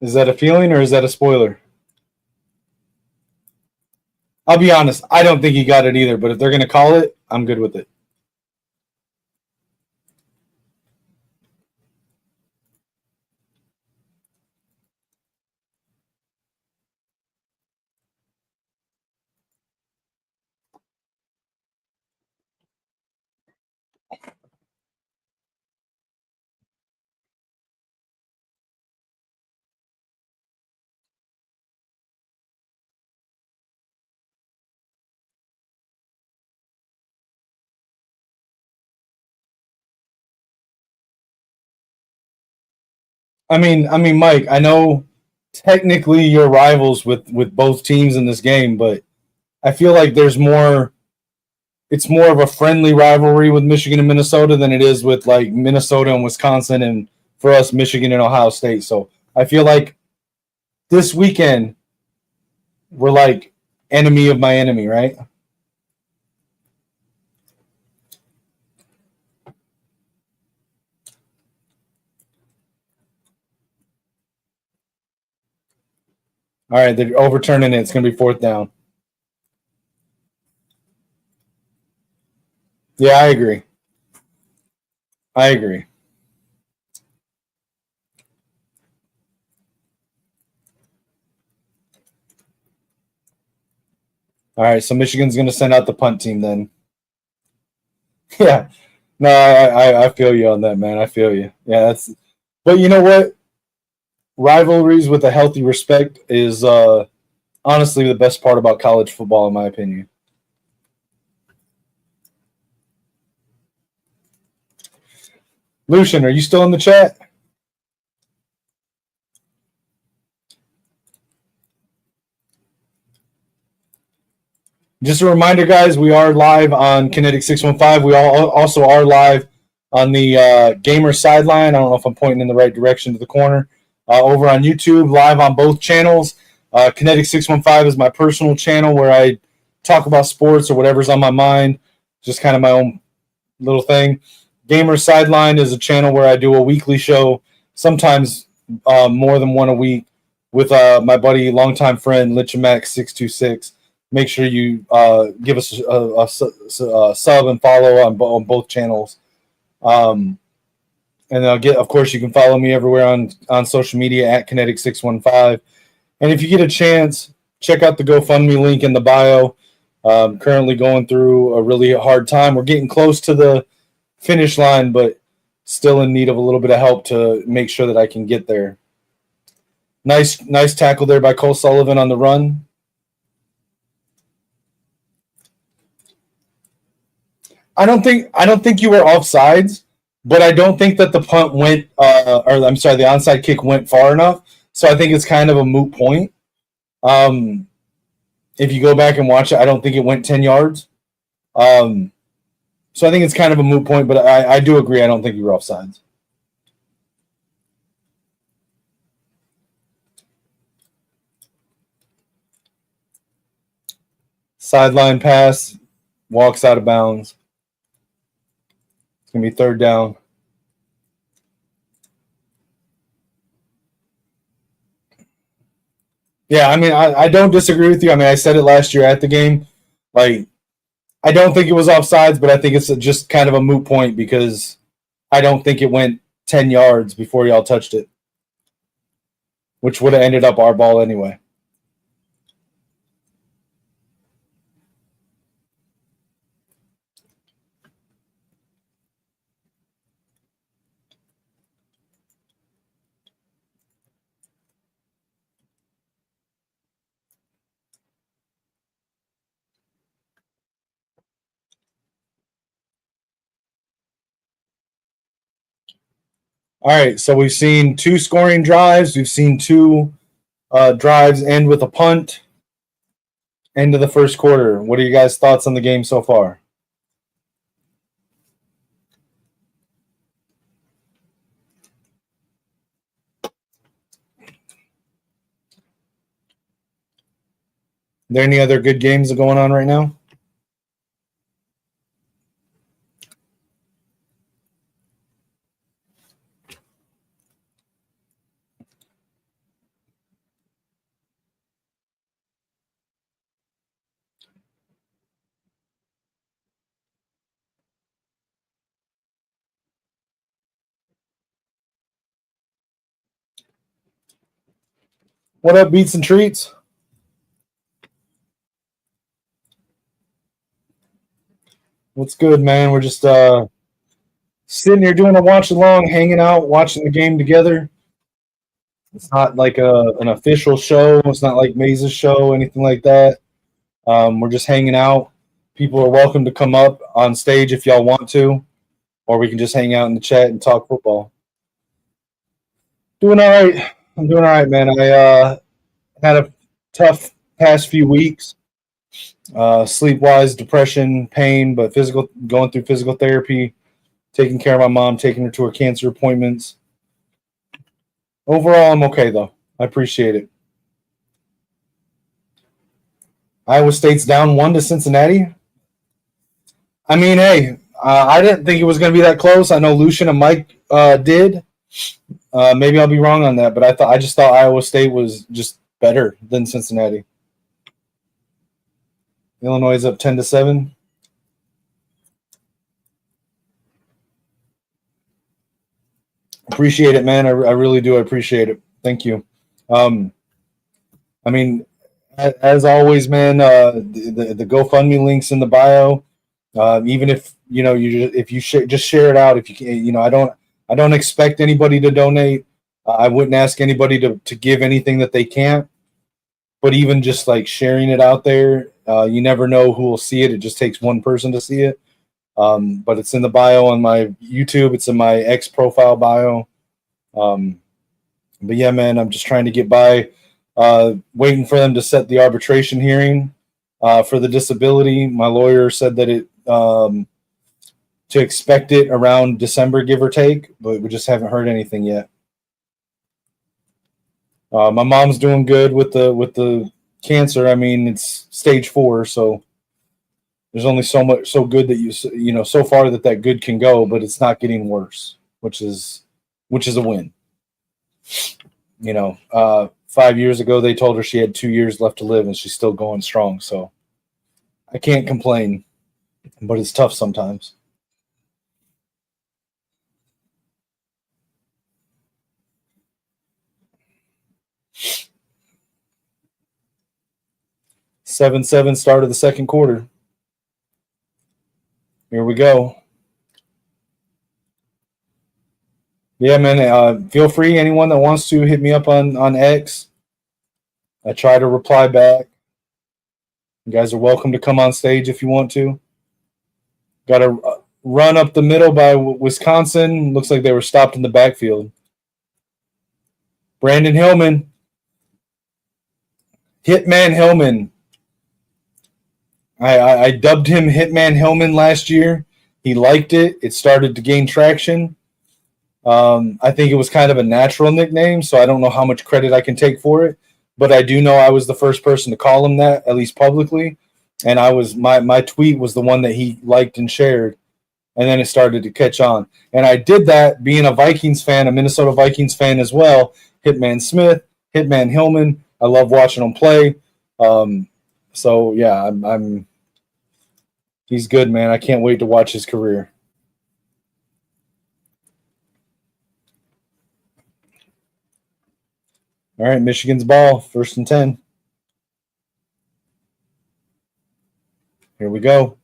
Is that a feeling or is that a spoiler? I'll be honest. I don't think he got it either, but if they're going to call it, I'm good with it. I mean, Mike. I know technically you're rivals with both teams in this game, but I feel like there's more. It's more of a friendly rivalry with Michigan and Minnesota than it is with like Minnesota and Wisconsin, and for us, Michigan and Ohio State. So I feel like this weekend we're like enemy of my enemy, right? All right, they're overturning it. It's going to be fourth down. Yeah, I agree. I agree. All right, so Michigan's going to send out the punt team then. Yeah, no, I feel you on that, man. I feel you. Yeah, that's. But you know what? Rivalries with a healthy respect is honestly the best part about college football, in my opinion. Lucian, are you still in the chat? Just a reminder, guys, we are live on Kinetic 615. We also are live on the Gamer Sideline. I don't know if I'm pointing in the right direction to the corner. Over on YouTube, live on both channels. Kinetic 615 is my personal channel where I talk about sports or whatever's on my mind, just kind of my own little thing. Gamer Sideline is a channel where I do a weekly show, sometimes more than one a week, with my buddy, longtime friend, Lichamax626. Make sure you give us a sub and follow on both channels. And of course, you can follow me everywhere on social media at Kinetic615. And if you get a chance, check out the GoFundMe link in the bio. Currently going through a really hard time. We're getting close to the finish line, but still in need of a little bit of help to make sure that I can get there. Nice tackle there by Cole Sullivan on the run. I don't think you were offsides, but I don't think that the punt went, or I'm sorry, the onside kick went far enough. So I think it's kind of a moot point. If you go back and watch it, I don't think it went 10 yards. So I think it's kind of a moot point, but I do agree. I don't think you were offsides. Sideline pass, walks out of bounds. It's going to be third down. Yeah, I mean, I don't disagree with you. I mean, I said it last year at the game. Like, I don't think it was offsides, but I think it's just kind of a moot point because I don't think it went 10 yards before y'all touched it, which would have ended up our ball anyway. All right, so we've seen 2 scoring drives. We've seen 2 drives end with a punt. End of the first quarter. What are you guys' thoughts on the game so far? Are there any other good games going on right now? What up, Beats and Treats? What's good, man? We're just sitting here doing a watch along, hanging out, watching the game together. It's not like an official show. It's not like Maze's show, anything like that. We're just hanging out. People are welcome to come up on stage if y'all want to, or we can just hang out in the chat and talk football. Doing all right. I'm doing all right, man. I had a tough past few weeks. Sleep-wise, depression, pain, but going through physical therapy, taking care of my mom, taking her to her cancer appointments. Overall, I'm okay, though. I appreciate it. Iowa State's down 1 to Cincinnati. I mean, hey, I didn't think it was going to be that close. I know Lucian and Mike did. Maybe I'll be wrong on that, but I just thought Iowa State was just better than Cincinnati. Illinois is up 10 to 7. Appreciate it, man. I really do. I appreciate it. Thank you. I mean, as always, man, the GoFundMe links in the bio. Even if if you just share it out, if you can, I don't expect anybody to donate. I wouldn't ask anybody to give anything that they can't. But even just like sharing it out there, you never know who will see it. It just takes one person to see it. But it's in the bio on my YouTube. It's in my X profile bio. But yeah, man, I'm just trying to get by, waiting for them to set the arbitration hearing for the disability. My lawyer said that to expect it around December, give or take, but we just haven't heard anything yet. My mom's doing good with the cancer. I mean, it's stage 4, so there's only so good that so far that good can go, but it's not getting worse, which is a win. 5 years ago they told her she had 2 years left to live, and she's still going strong. So I can't complain, but it's tough sometimes. Seven start of the second quarter. Here we go. Yeah, man. Feel free. Anyone that wants to hit me up on X. I try to reply back. You guys are welcome to come on stage if you want to. Got a run up the middle by Wisconsin. Looks like they were stopped in the backfield. Brandon Hillman. Hitman Hillman. I dubbed him Hitman Hillman last year. He liked it. It started to gain traction. I think it was kind of a natural nickname, so I don't know how much credit I can take for it. But I do know I was the first person to call him that, at least publicly. And my tweet was the one that he liked and shared. And then it started to catch on. And I did that being a Vikings fan, a Minnesota Vikings fan as well. Hitman Smith, Hitman Hillman. I love watching them play. So yeah, I'm He's good, man. I can't wait to watch his career. All right, Michigan's ball, 1st and 10. Here we go.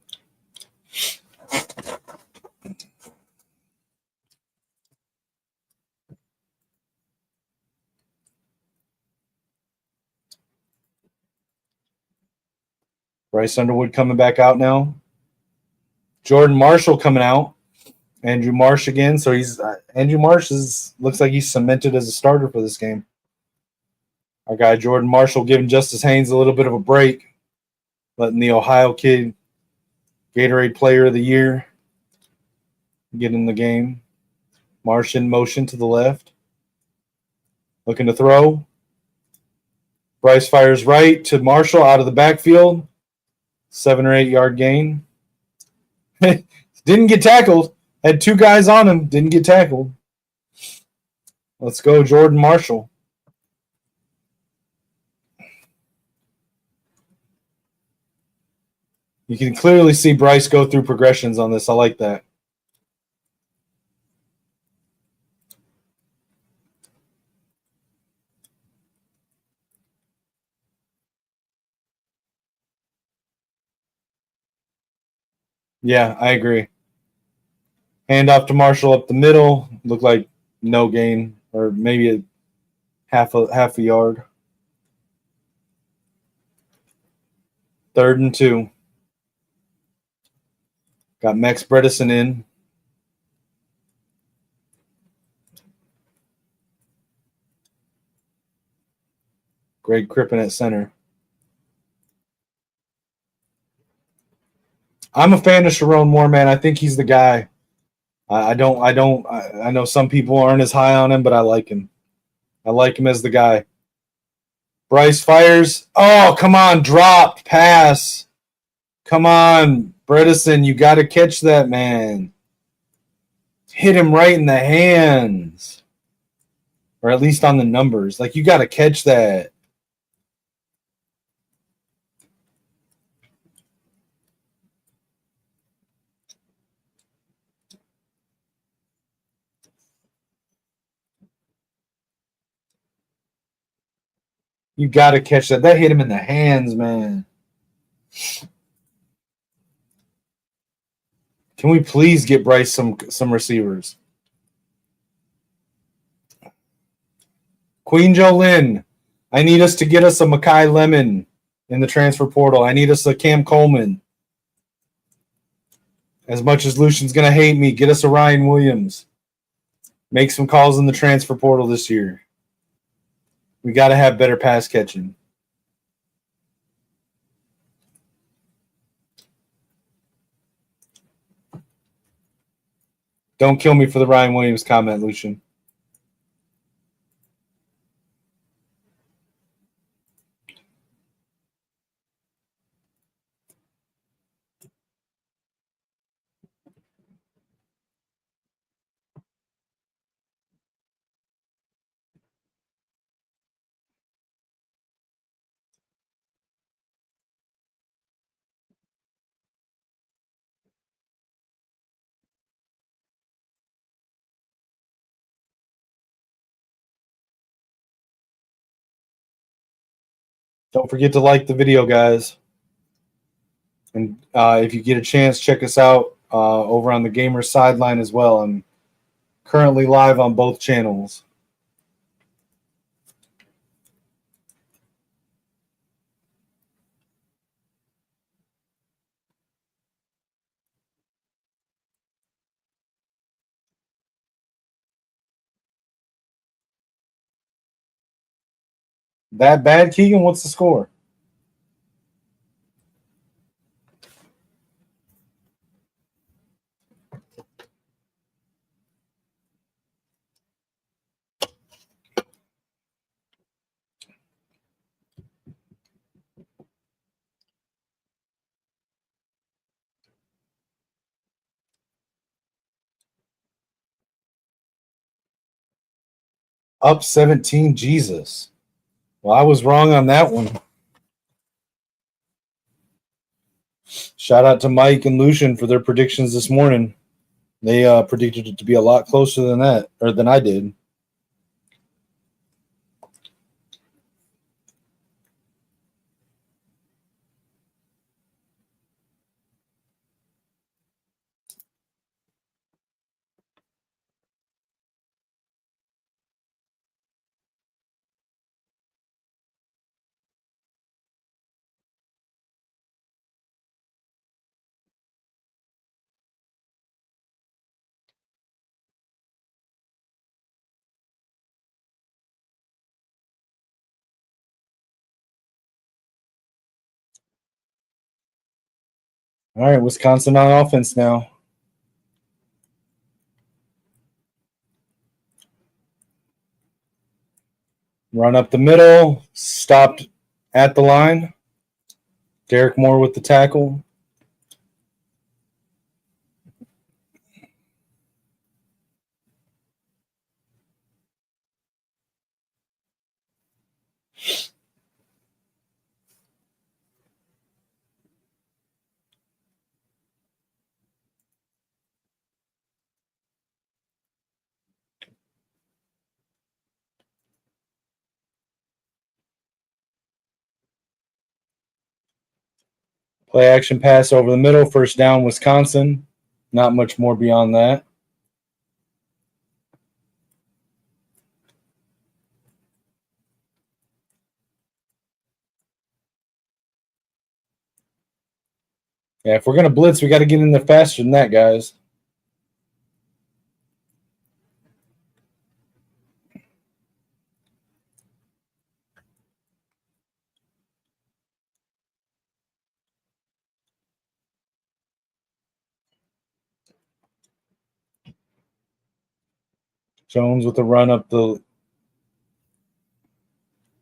Bryce Underwood coming back out now. Jordan Marshall coming out. Andrew Marsh again. So he's Andrew Marsh looks like he's cemented as a starter for this game. Our guy Jordan Marshall giving Justice Haynes a little bit of a break, letting the Ohio kid, Gatorade Player of the Year, get in the game. Marsh in motion to the left, looking to throw. Bryce fires right to Marshall out of the backfield. 7 or 8 yard gain. Didn't get tackled. Had 2 guys on him. Didn't get tackled. Let's go, Jordan Marshall. You can clearly see Bryce go through progressions on this. I like that. Yeah, I agree. Hand off to Marshall up the middle. Looked like no gain, or maybe a half a yard. 3rd and 2. Got Max Bredesen in. Greg Crippen at center. I'm a fan of Sharon Moore, man. I think he's the guy. I know some people aren't as high on him, but I like him. I like him as the guy. Bryce fires. Oh, come on. Dropped. Pass. Come on. Bredesen, you got to catch that, man. Hit him right in the hands. Or at least on the numbers. Like, you got to catch that. You got to catch that. That hit him in the hands, man. Can we please get Bryce some receivers? Queen Jolynn, I need us to get us a Makai Lemon in the transfer portal. I need us a Cam Coleman. As much as Lucian's going to hate me, get us a Ryan Williams. Make some calls in the transfer portal this year. We got to have better pass catching. Don't kill me for the Ryan Williams comment, Lucian. Don't forget to like the video, guys. And if you get a chance, check us out over on the Gamer Sideline as well. I'm currently live on both channels. That bad, Keegan? What's the score? Up 17, Jesus. Well, I was wrong on that one. Shout out to Mike and Lucian for their predictions this morning. They predicted it to be a lot closer than that, or than I did. All right, Wisconsin on offense now. Run up the middle, stopped at the line. Derek Moore with the tackle. Play action pass over the middle, first down, Wisconsin. Not much more beyond that. Yeah, if we're going to blitz, we got to get in there faster than that, guys. Jones with the run up the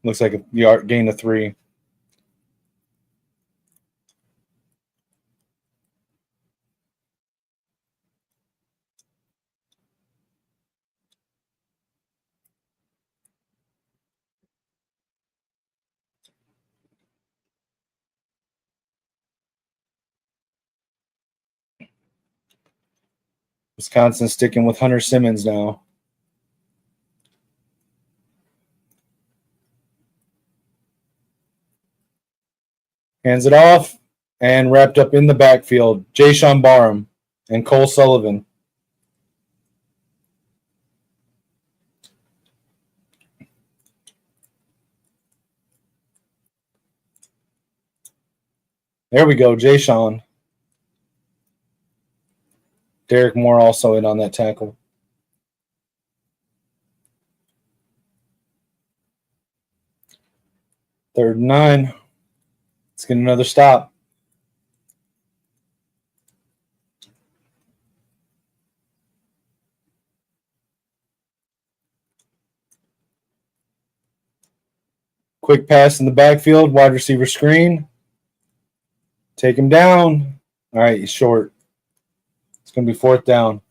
looks like a yard gain of 3. Wisconsin sticking with Hunter Simmons now. Hands it off and wrapped up in the backfield. Jayshon Barham and Cole Sullivan. There we go, Jayshon. Derek Moore also in on that tackle. Third and 9. Let's get another stop. Quick pass in the backfield, wide receiver screen. Take him down. All right, he's short. It's going to be 4th down.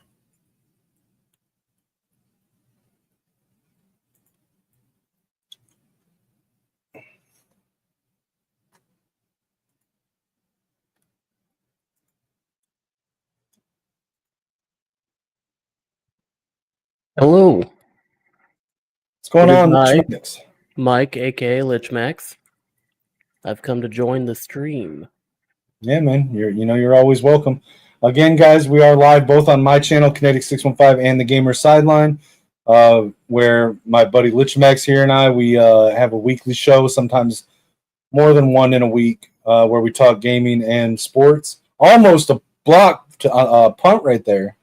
Hello, What's going It is on, Mike. Mix? Mike, aka Lichmax. I've come to join the stream. Yeah, man. You're always welcome. Again, guys, we are live both on my channel, Kinetic 615, and the Gamer Sideline, where my buddy Lichmax here and I we have a weekly show, sometimes more than one in a week, where we talk gaming and sports. Almost a block to punt right there.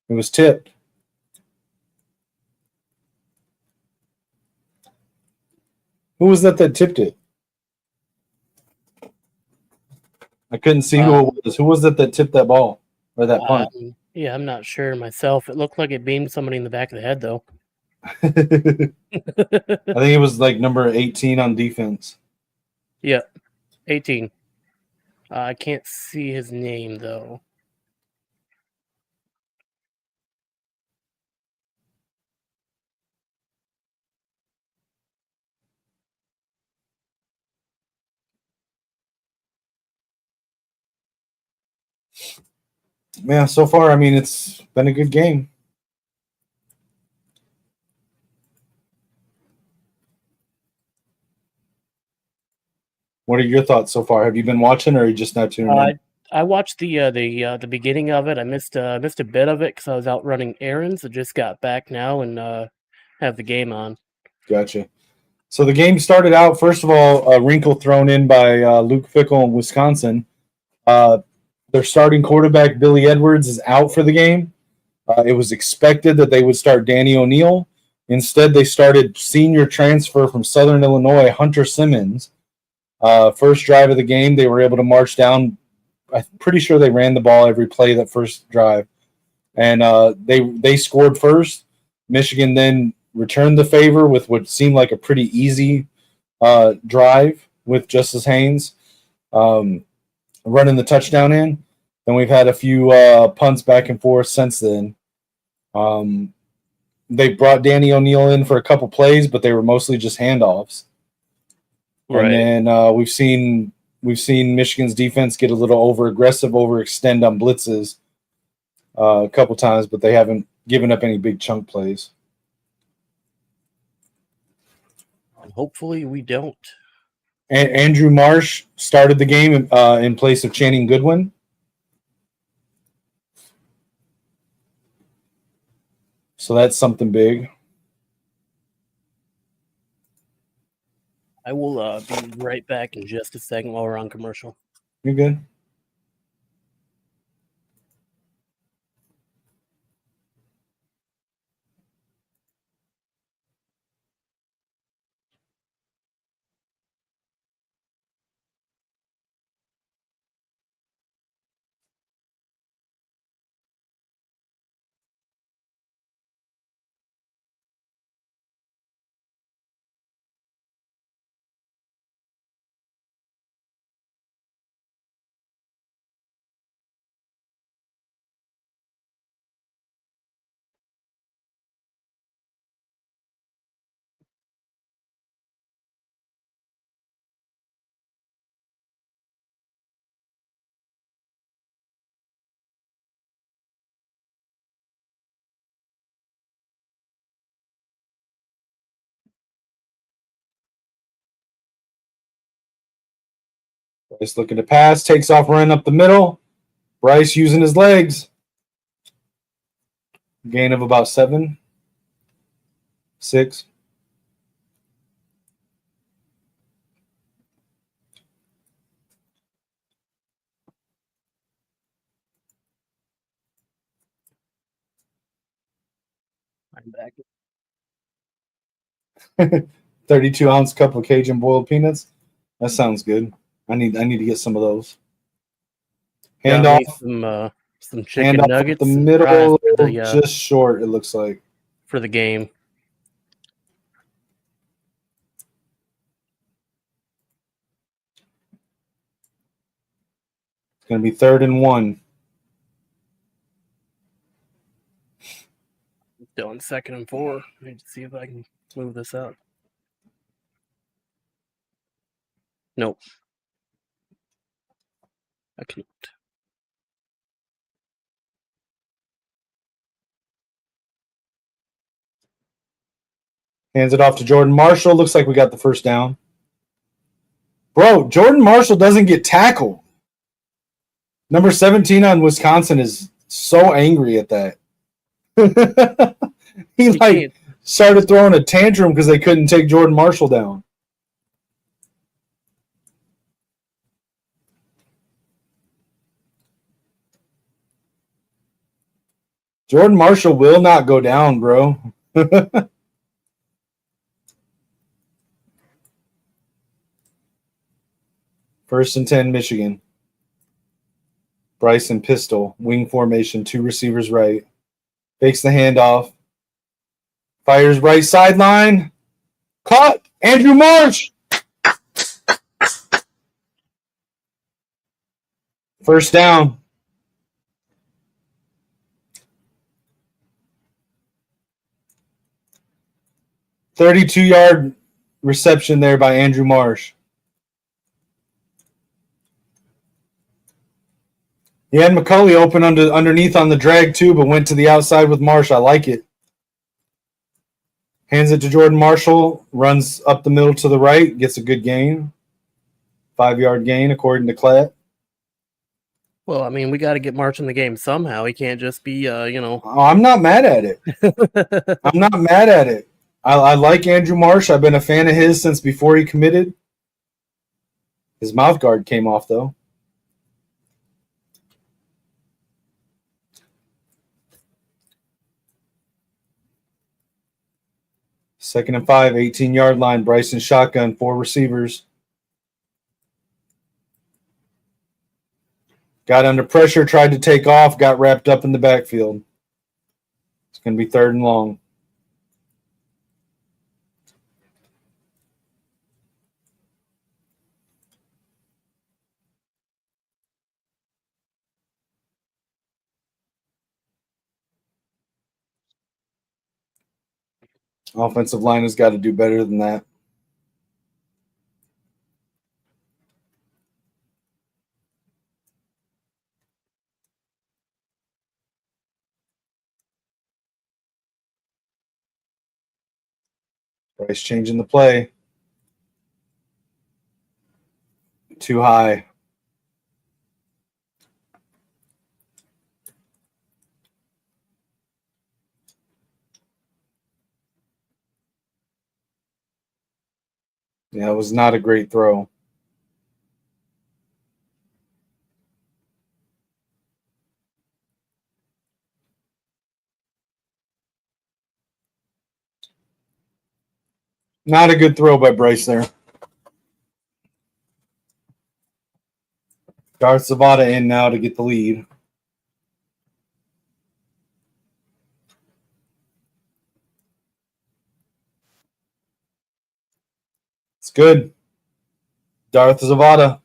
It was tipped. Who was that tipped it? I couldn't see who it was. Who was it that tipped that ball or that punt? Yeah, I'm not sure myself. It looked like it beamed somebody in the back of the head, though. I think it was like number 18 on defense. Yeah, 18. I can't see his name, though. Yeah, so far, I mean, it's been a good game. What are your thoughts so far? Have you been watching, or are you just not tuning in? I watched the beginning of it. I missed a bit of it because I was out running errands. I just got back now and have the game on. Gotcha. So the game started out, first of all, a wrinkle thrown in by Luke Fickell in Wisconsin. Their starting quarterback, Billy Edwards, is out for the game. It was expected that they would start Danny O'Neil. Instead, they started senior transfer from Southern Illinois, Hunter Simmons. First drive of the game, they were able to march down. I'm pretty sure they ran the ball every play that first drive. And they scored first. Michigan then returned the favor with what seemed like a pretty easy drive with Justice Haynes running the touchdown in. Then we've had a few punts back and forth since then. They brought Danny O'Neil in for a couple plays, but they were mostly just handoffs. Right. And then we've seen Michigan's defense get a little over aggressive, overextend on blitzes a couple times, but they haven't given up any big chunk plays. Hopefully we don't. Andrew Marsh started the game in place of Channing Goodwin. So that's something big. I will be right back in just a second while we're on commercial. You're good. Bryce looking to pass, takes off running up the middle. Bryce using his legs. Gain of about 7, 6. I'm back. 32-ounce cup of Cajun boiled peanuts. That sounds good. I need to get some of those. Hand Got off. me some Hand chicken off nuggets. the and middle, fries just short, it looks like. for the game. It's going to be 3rd and 1. Still in 2nd and 4. I need to see if I can move this up. Nope. I can't. Hands it off to Jordan Marshall. Looks like we got the first down. Bro, Jordan Marshall doesn't get tackled. Number 17 on Wisconsin is so angry at that. he started throwing a tantrum because they couldn't take Jordan Marshall down. Jordan Marshall will not go down, bro. 1st and 10, Michigan. Bryson pistol, wing formation, 2 receivers right. Fakes the handoff. Fires right sideline. Caught. Andrew Marsh. First down. "32-yard reception there by Andrew Marsh. He had McCulley open underneath on the drag too, but went to the outside with Marsh. I like it. Hands it to Jordan Marshall, runs up the middle to the right, gets a good gain. 5-yard gain, according to Klatt. Well, I mean, we got to get March in the game somehow. He can't just be, Oh, I'm not mad at it. I'm not mad at it. I like Andrew Marsh. I've been a fan of his since before he committed. His mouth guard came off, though. Second and 5, 18-yard line. Bryson shotgun, 4 receivers. Got under pressure, tried to take off, got wrapped up in the backfield. It's going to be 3rd and long. Offensive line has got to do better than that. Bryce changing the play. Too high. Yeah, it was not a great throw. Not a good throw by Bryce there. Darth Zavada in now to get the lead. It's good. Darth Zavada.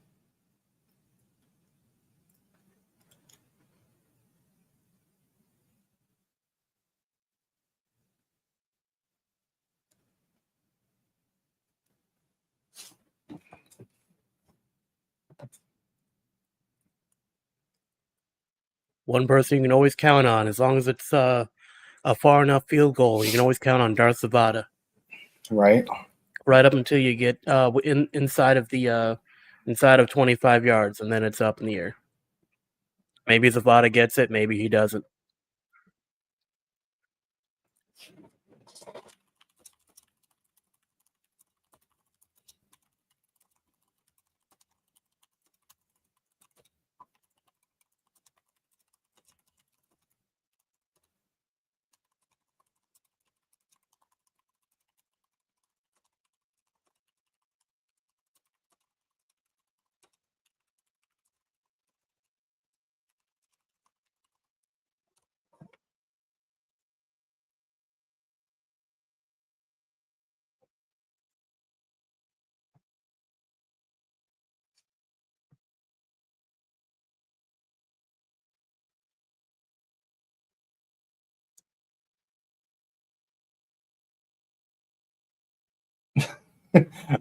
one person you can always count on, as long as it's a far enough field goal, you can always count on Darth Zavada. Right. Right up until you get inside of 25 yards, and then it's up in the air. Maybe Zavada gets it, maybe he doesn't.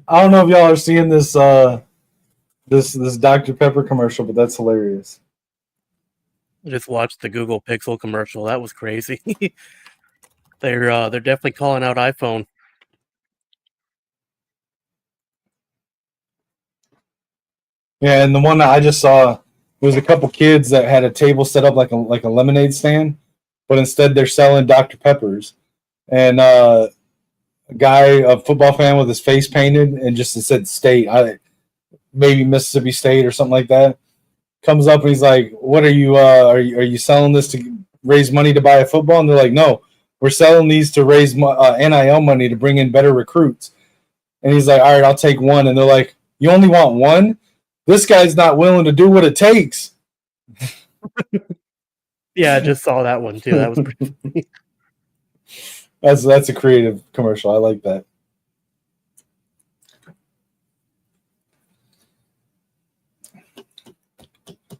I don't know if y'all are seeing this this Dr. Pepper commercial, but that's hilarious. I just watched the Google Pixel commercial. That was crazy. They're definitely calling out iPhone. Yeah, and the one that I just saw was a couple kids that had a table set up like a lemonade stand, but instead they're selling Dr. Peppers. And a guy, a football fan with his face painted and just said state, maybe Mississippi State or something like that, comes up and he's like, "What are you selling this to raise money to buy a football?" And they're like, "No, we're selling these to raise NIL money to bring in better recruits." And he's like, "All right, I'll take one." And they're like, "You only want one? This guy's not willing to do what it takes." Yeah, I just saw that one too. That was pretty funny. That's a creative commercial. I like that.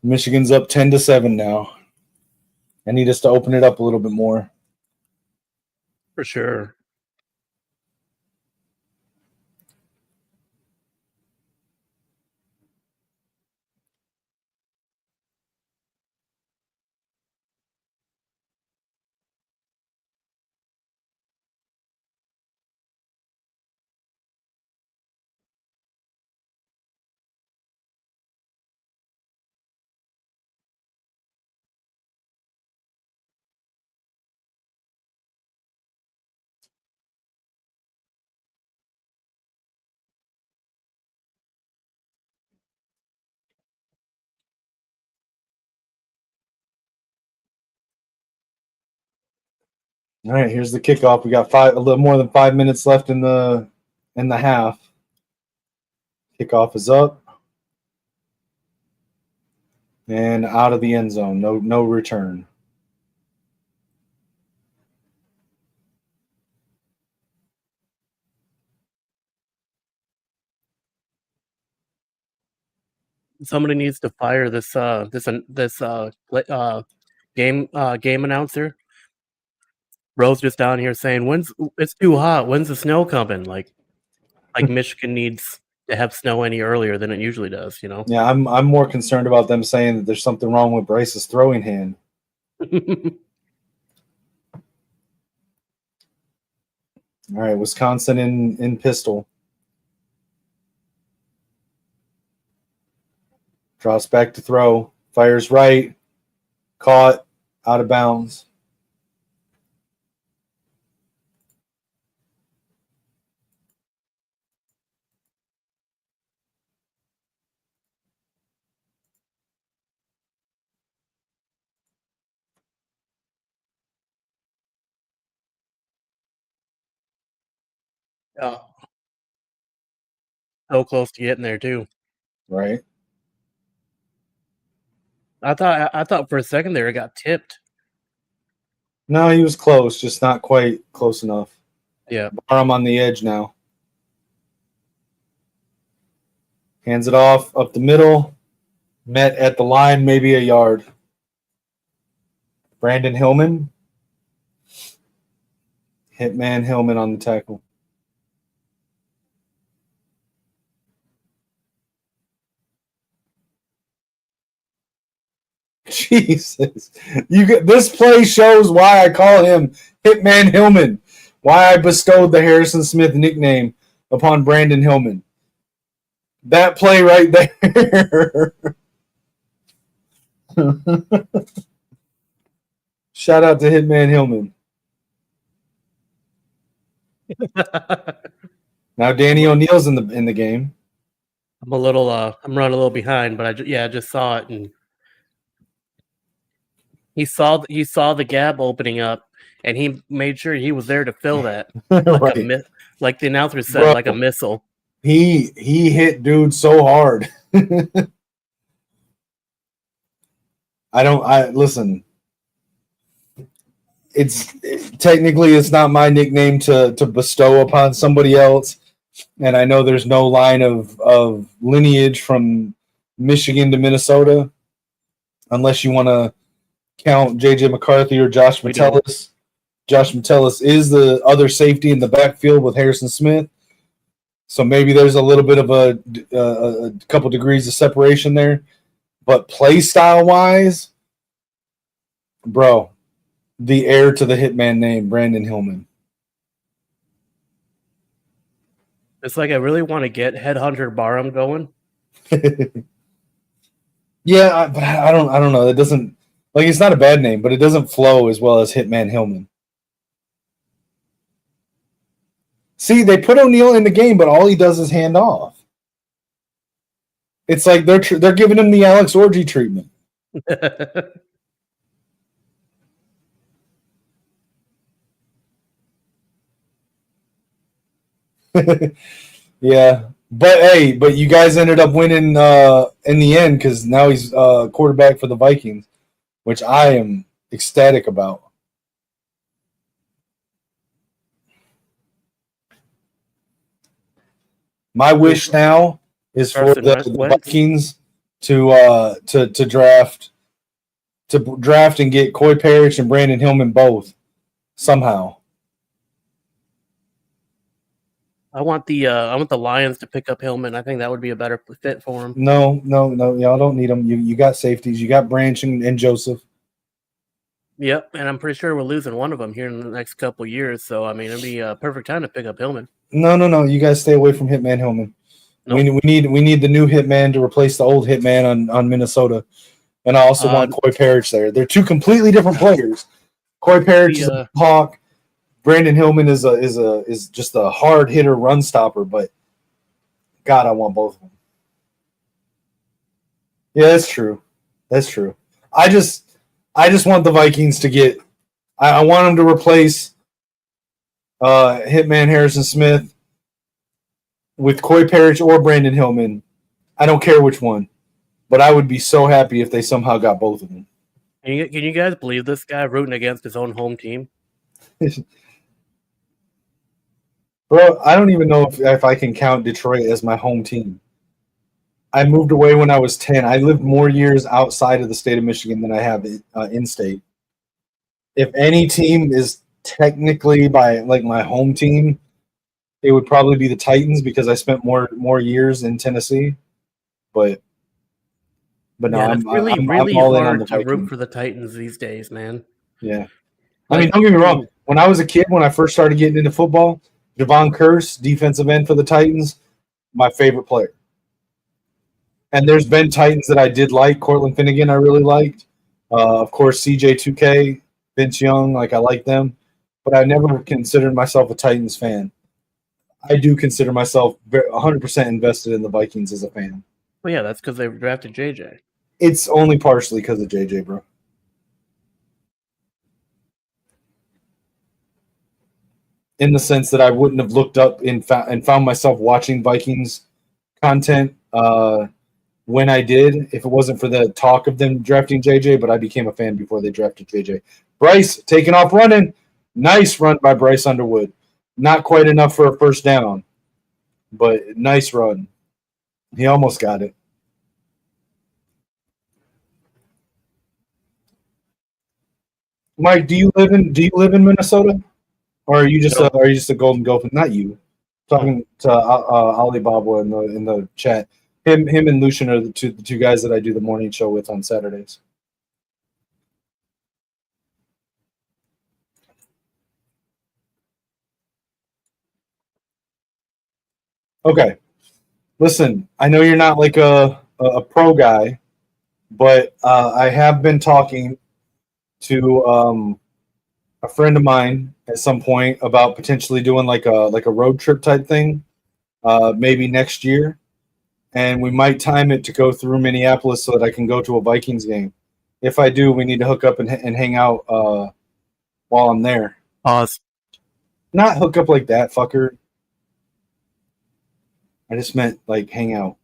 Michigan's up 10-7 now. I need us to open it up a little bit more. For sure. All right, here's the kickoff. We got a little more than 5 minutes left in the half. Kickoff is up and out of the end zone. No return. Somebody needs to fire this game announcer. Rose just down here saying, it's too hot. When's the snow coming? Like Michigan needs to have snow any earlier than it usually does, you know? Yeah, I'm more concerned about them saying that there's something wrong with Bryce's throwing hand. All right, Wisconsin in pistol. Drops back to throw. Fires right. Caught. Out of bounds. Oh. So close to getting there too. Right. I thought for a second there it got tipped. No, he was close, just not quite close enough. Yeah. Barham on the edge now. Hands it off up the middle. Met at the line, maybe a yard. Brandon Hillman. Hitman Hillman on the tackle. Jesus. This play shows why I call him Hitman Hillman. Why I bestowed the Harrison Smith nickname upon Brandon Hillman. That play right there. Shout out to Hitman Hillman. Now Danny O'Neal's in the game. I'm running a little behind, but I just saw it, and he saw the gap opening up, and he made sure he was there to fill that, Right. like the announcer said, Bro, like a missile. He hit dude so hard. Listen. It's not my nickname to bestow upon somebody else, and I know there's no line of lineage from Michigan to Minnesota, unless you want to count JJ McCarthy or Josh Metellus. Josh Metellus is the other safety in the backfield with Harrison Smith, so maybe there's a little bit of a couple degrees of separation there, but play style wise, bro. The heir to the Hitman name, Brandon Hillman. It's like I really want to get Headhunter Barham going. Yeah, but I don't know. It doesn't, like, it's not a bad name, but it doesn't flow as well as Hitman Hillman. See, they put O'Neal in the game, but all he does is hand off. It's like they're giving him the Alex Orgy treatment. Yeah, but you guys ended up winning in the end because now he's quarterback for the Vikings, which I am ecstatic about. My wish now is for the Vikings to draft and get Coy Parrish and Brandon Hillman both somehow. I want the Lions to pick up Hillman. I think that would be a better fit for him. No, y'all don't need them. You got safeties. You got Branch and Joseph. Yep, and I'm pretty sure we're losing one of them here in the next couple years. So I mean, it'd be a perfect time to pick up Hillman. No. You guys stay away from Hitman Hillman. Nope. We need the new Hitman to replace the old Hitman on Minnesota. And I also want Coy Parrish there. They're two completely different players. Coy Parrish is a hawk. Brandon Hillman is just a hard hitter, run stopper. But God, I want both of them. Yeah, that's true. That's true. I just want the Vikings to get. I want them to replace Hitman Harrison Smith with Coy Parrish or Brandon Hillman. I don't care which one. But I would be so happy if they somehow got both of them. Can you guys believe this guy rooting against his own home team? Bro, I don't even know if I can count Detroit as my home team. I moved away when I was 10. I lived more years outside of the state of Michigan than I have in state. If any team is technically my home team, it would probably be the Titans because I spent more years in Tennessee. But no, yeah, I'm really all in on hard the to Vikings. root for the Titans these days, man. Yeah. I mean, don't get me wrong. When I was a kid, when I first started getting into football, Javon Curse, defensive end for the Titans, my favorite player. And there's been Titans that I did like. Cortland Finnegan I really liked. Of course, CJ2K, Vince Young, I like them. But I never considered myself a Titans fan. I do consider myself 100% invested in the Vikings as a fan. Well, yeah, that's because they drafted JJ. It's only partially because of JJ, bro. In the sense that I wouldn't have looked up and found myself watching Vikings content when I did if it wasn't for the talk of them drafting JJ, but I became a fan before they drafted JJ. Bryce taking off running. Nice run by Bryce Underwood. Not quite enough for a first down, but nice run. He almost got it. Mike, do you live in Minnesota, or are you just a Golden Gopher? Not you. Talking to Alibaba in the chat. Him and Lucian are the two guys that I do the morning show with on Saturdays. Okay. Listen, I know you're not like a pro guy, but I have been talking to a friend of mine at some point about potentially doing like a road trip type thing, maybe next year, and we might time it to go through Minneapolis so that I can go to a Vikings game. If I do, we need to hook up and hang out while I'm there. Pause. Not hook up like that, fucker. I just meant hang out.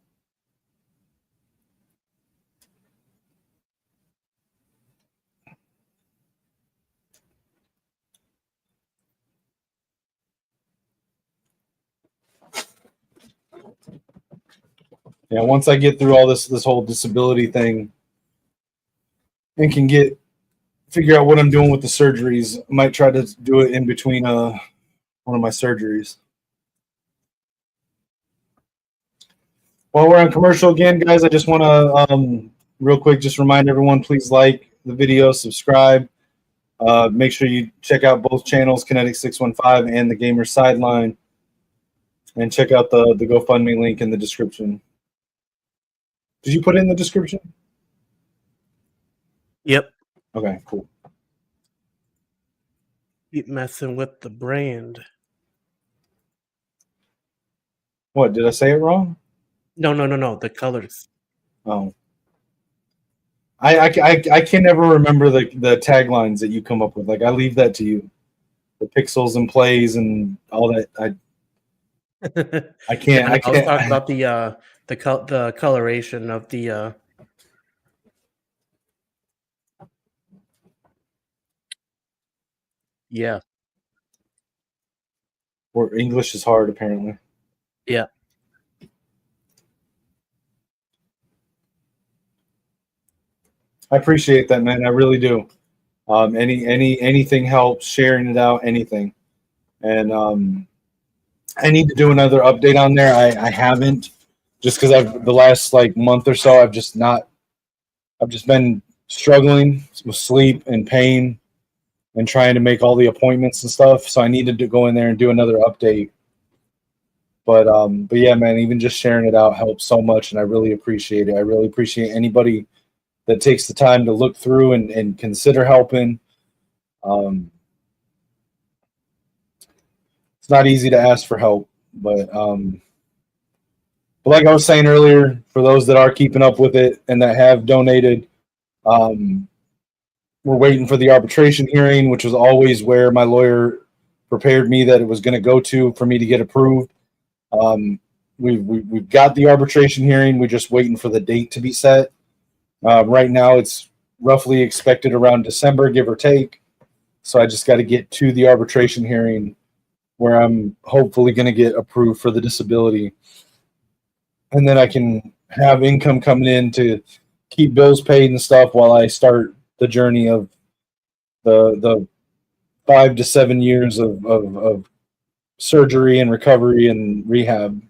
Yeah, once I get through all this whole disability thing and can figure out what I'm doing with the surgeries, I might try to do it in between one of my surgeries. While we're on commercial again, guys, I just want to real quick just remind everyone, please like the video, subscribe. Make sure you check out both channels, Kinetic 615 and the Gamer Sideline, and check out the GoFundMe link in the description. Did you put it in the description? Yep. Okay, cool. Keep messing with the brand. What, did I say it wrong? No. The colors. Oh. I can never remember the taglines that you come up with. I leave that to you. The pixels and plays and all that. I can't. I was talking about the coloration of the. Yeah. Or English is hard, apparently. Yeah. I appreciate that, man. I really do. Anything helps. Sharing it out, anything. And I need to do another update on there. I haven't, just because I've the last like month or so I've just not. I've just been struggling with sleep and pain and trying to make all the appointments and stuff. So I needed to go in there and do another update. But yeah, man, even just sharing it out helps so much, and I really appreciate it. I really appreciate anybody that takes the time to look through and consider helping. Um, it's not easy to ask for help, but like I was saying earlier, for those that are keeping up with it and that have donated, um, we're waiting for the arbitration hearing, which was always where my lawyer prepared me that it was going to go to for me to get approved. Um, we've got the arbitration hearing. We're just waiting for the date to be set. Right now, it's roughly expected around December, give or take. So I just got to get to the arbitration hearing where I'm hopefully going to get approved for the disability. And then I can have income coming in to keep bills paid and stuff while I start the journey of the 5 to 7 years of surgery and recovery and rehab.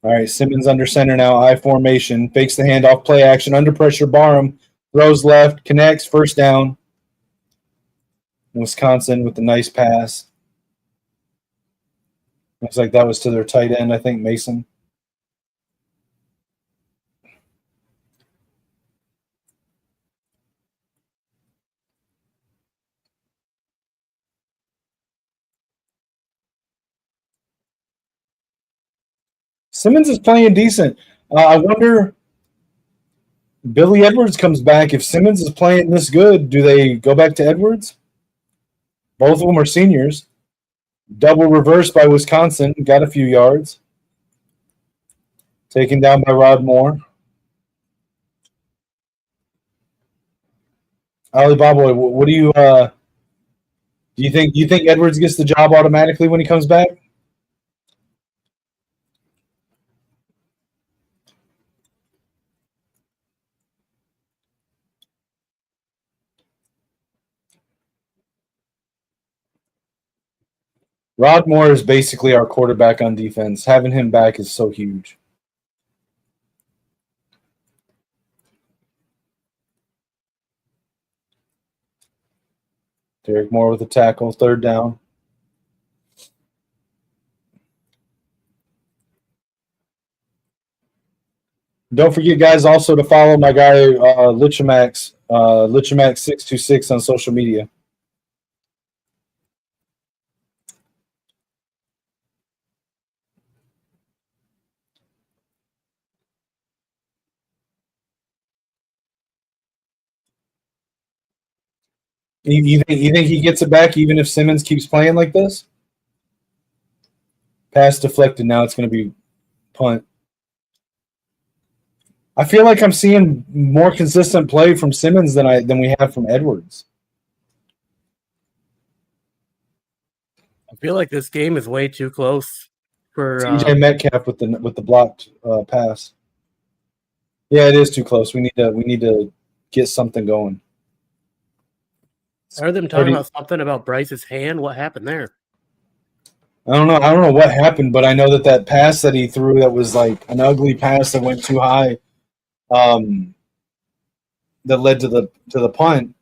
All right, Simmons under center now, I formation, fakes the handoff, play action, under pressure, Barham, throws left, connects, first down. Wisconsin with the nice pass. Looks like that was to their tight end, I think, Mason. Simmons is playing decent. I wonder, Billy Edwards comes back. If Simmons is playing this good, do they go back to Edwards? Both of them are seniors. Double reverse by Wisconsin. Got a few yards. Taken down by Rod Moore. Ali Baboy, what do you think? Do you think Edwards gets the job automatically when he comes back? Rod Moore is basically our quarterback on defense. Having him back is so huge. Derek Moore with a tackle, third down. Don't forget, guys, also to follow my guy Lichamax, Lichamax626 on social media. You think he gets it back even if Simmons keeps playing like this? Pass deflected. Now it's going to be punt. I feel like I'm seeing more consistent play from Simmons than we have from Edwards. I feel like this game is way too close for TJ Metcalf with the blocked pass. Yeah, it is too close. We need to get something going. I heard them talking about something about Bryce's hand. What happened there? I don't know what happened, but I know that pass that he threw that was like an ugly pass that went too high, that led to the punt.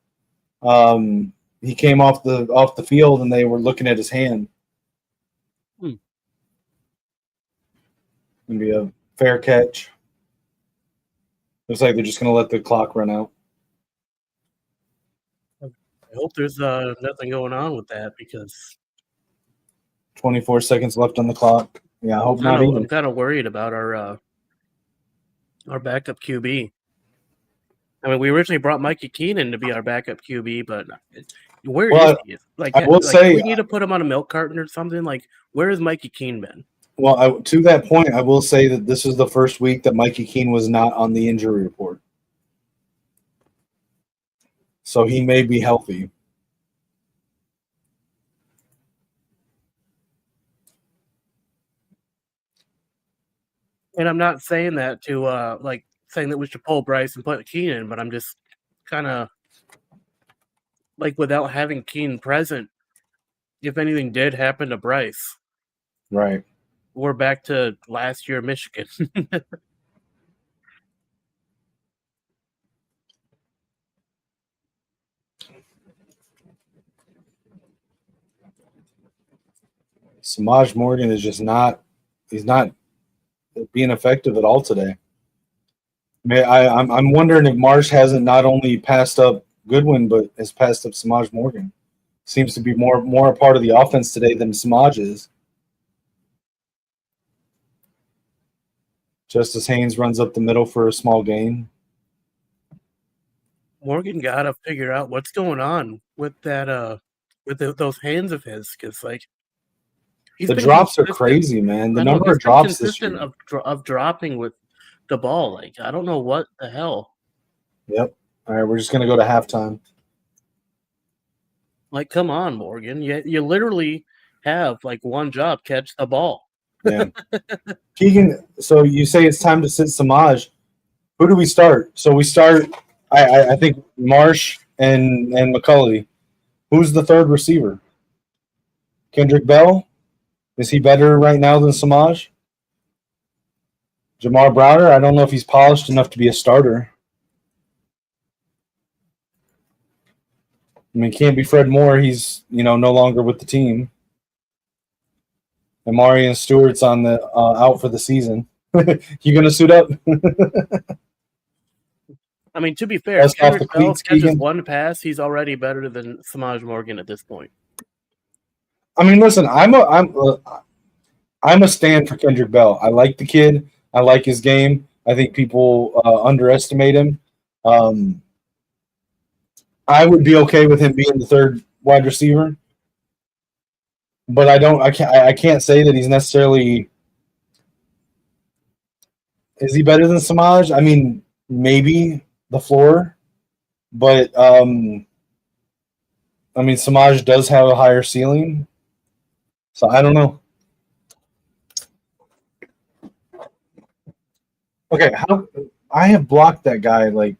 He came off the field and they were looking at his hand. Gonna be a fair catch. Looks like they're just gonna let the clock run out. I hope there's nothing going on with that because 24 seconds left on the clock. Yeah, I hope not. I'm kind of worried about our backup QB. I mean, we originally brought Mikey Keenan to be our backup QB, but where is he? I will say we need to put him on a milk carton or something. Like, where has Mikey Keen been? Well, to that point, I will say that this is the first week that Mikey Keen was not on the injury report. So he may be healthy. And I'm not saying that to like saying that we should pull Bryce and put Keenan, but I'm just kind of like without having Keenan present, if anything did happen to Bryce, Right. we're back to last year Michigan. Samaj Morgan is just not. He's not being effective at all today. I'm wondering if Marsh hasn't not only passed up Goodwin but has passed up Samaj Morgan. Seems to be more a part of the offense today than Samaj is. Justice Haynes runs up the middle for a small gain. Morgan got to figure out what's going on with that with those hands of his, because like The drops are crazy, man. The number of drops this year. of dropping with the ball. Like I don't know what the hell. Yep. All right, we're just gonna go to halftime. Like, come on, Morgan. You literally have like one job: catch the ball. Yeah. Keegan, so you say it's time to sit Samaj. Who do we start? So we start. I think Marsh and McCulley. Who's the third receiver? Kendrick Bell. Is he better right now than Samaj? Jamar Browder. I don't know if he's polished enough to be a starter. I mean, can't be Fred Moore. He's no longer with the team. And Marion Stewart's on the out for the season. You gonna suit up? I mean, to be fair, if Kendrick Bell catches one pass, he's already better than Samaj Morgan at this point. I mean, listen, I'm a stand for Kendrick Bell. I like the kid. I like his game. I think people underestimate him. I would be okay with him being the third wide receiver, but I can't say that he's necessarily. Is he better than Samaj? I mean, maybe the floor, but I mean, Samaj does have a higher ceiling, so I don't know. Okay, I have blocked that guy like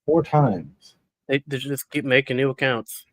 4 times. They just keep making new accounts.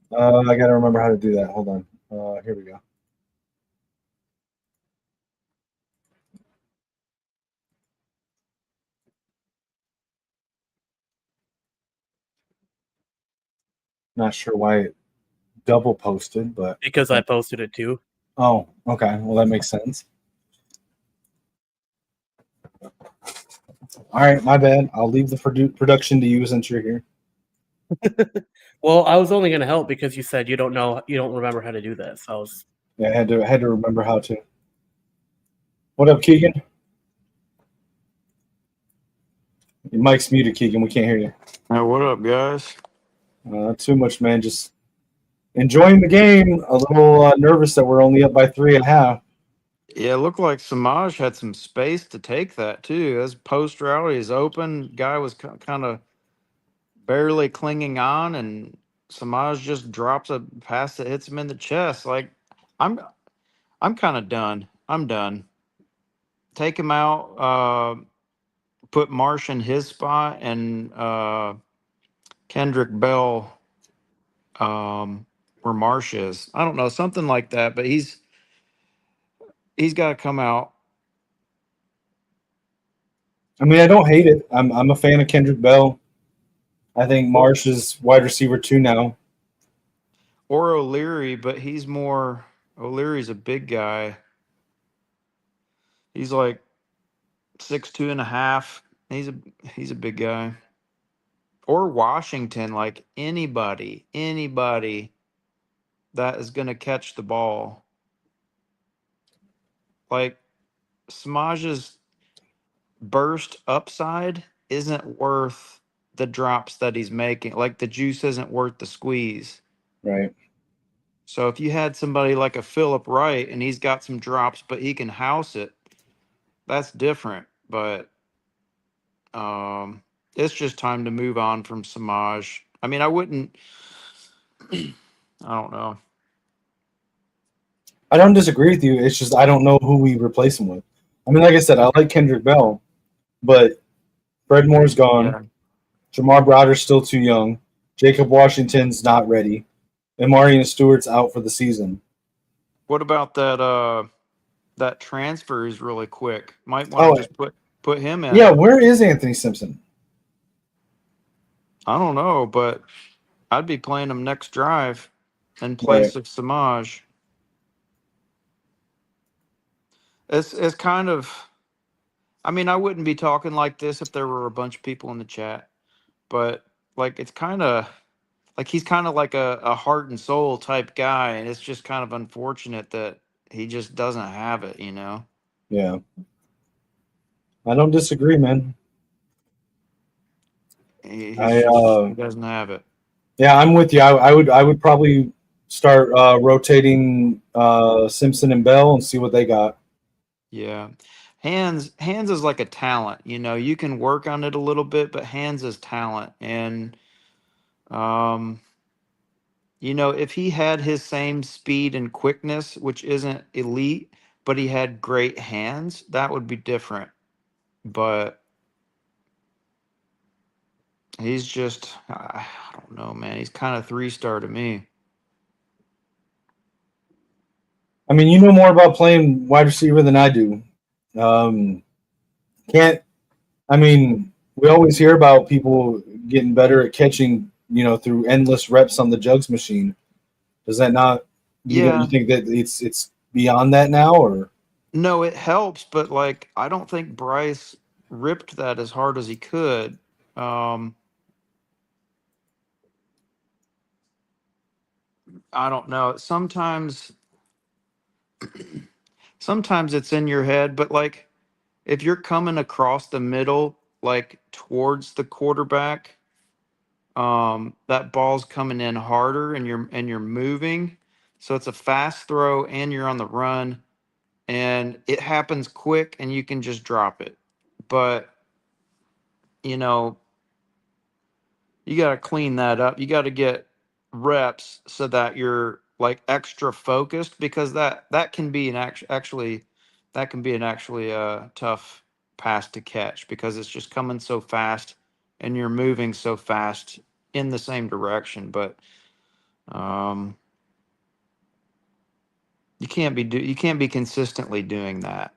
I got to remember how to do that. Hold on. Here we go. Not sure why it double posted, but because I posted it too. Oh, okay. Well, that makes sense. All right, my bad. I'll leave the production to you since you're here. Well, I was only going to help because you said you don't remember how to do that. So I was. Yeah, I had to remember how to. What up, Keegan? Your mic's muted, Keegan. We can't hear you. What up, guys? Not too much, man. Just enjoying the game. A little nervous that we're only up by 3.5. Yeah, it looked like Samaj had some space to take that too. As post route is open, guy was kind of barely clinging on, and Samaj just drops a pass that hits him in the chest. Like, I'm kind of done. I'm done. Take him out. Put Marsh in his spot, and Kendrick Bell where Marsh is. I don't know, something like that. But he's got to come out. I mean, I don't hate it. I'm a fan of Kendrick Bell. I think Marsh is wide receiver 2 now. Or O'Leary, but O'Leary's a big guy. He's like 6'2.5". He's a big guy. or Washington, like anybody that is going to catch the ball. Like Samaj's burst upside isn't worth the drops that he's making. Like the juice isn't worth the squeeze. Right. So if you had somebody like a Phillip Wright and he's got some drops, but he can house it, that's different. But it's just time to move on from Samaj. I mean, I wouldn't. I don't know. I don't disagree with you. It's just I don't know who we replace him with. I mean, like I said, I like Kendrick Bell, but Fred Moore's gone. Yeah. Jamar Browder's still too young. Jacob Washington's not ready. And Marion Stewart's out for the season. What about that transfer is really quick? Might want to just put him in. Yeah, where is Anthony Simpson? I don't know, but I'd be playing him next drive in place of Samaj. It's kind of, I mean, I wouldn't be talking like this if there were a bunch of people in the chat, but like it's kind of like he's kind of like a heart and soul type guy, and it's just kind of unfortunate that he just doesn't have it, you know? Yeah. I don't disagree, man. He doesn't have it. Yeah, I'm with you. I would probably start rotating Simpson and Bell and see what they got. Yeah. Hands is like a talent, you know, you can work on it a little bit, but hands is talent. And you know, if he had his same speed and quickness, which isn't elite, but he had great hands, that would be different. But he's just, I don't know, man. He's kind of 3-star to me. I mean, you know more about playing wide receiver than I do. We always hear about people getting better at catching, you know, through endless reps on the jugs machine. Does that not? Yeah. You think that it's beyond that now, or? No, it helps, but like I don't think Bryce ripped that as hard as he could. I don't know. Sometimes it's in your head, but like if you're coming across the middle, like towards the quarterback, that ball's coming in harder and you're moving. So it's a fast throw and you're on the run and it happens quick and you can just drop it. But you know, you got to clean that up. You got to get reps so that you're like extra focused because that can be actually tough pass to catch because it's just coming so fast and you're moving so fast in the same direction. But you can't be consistently doing that.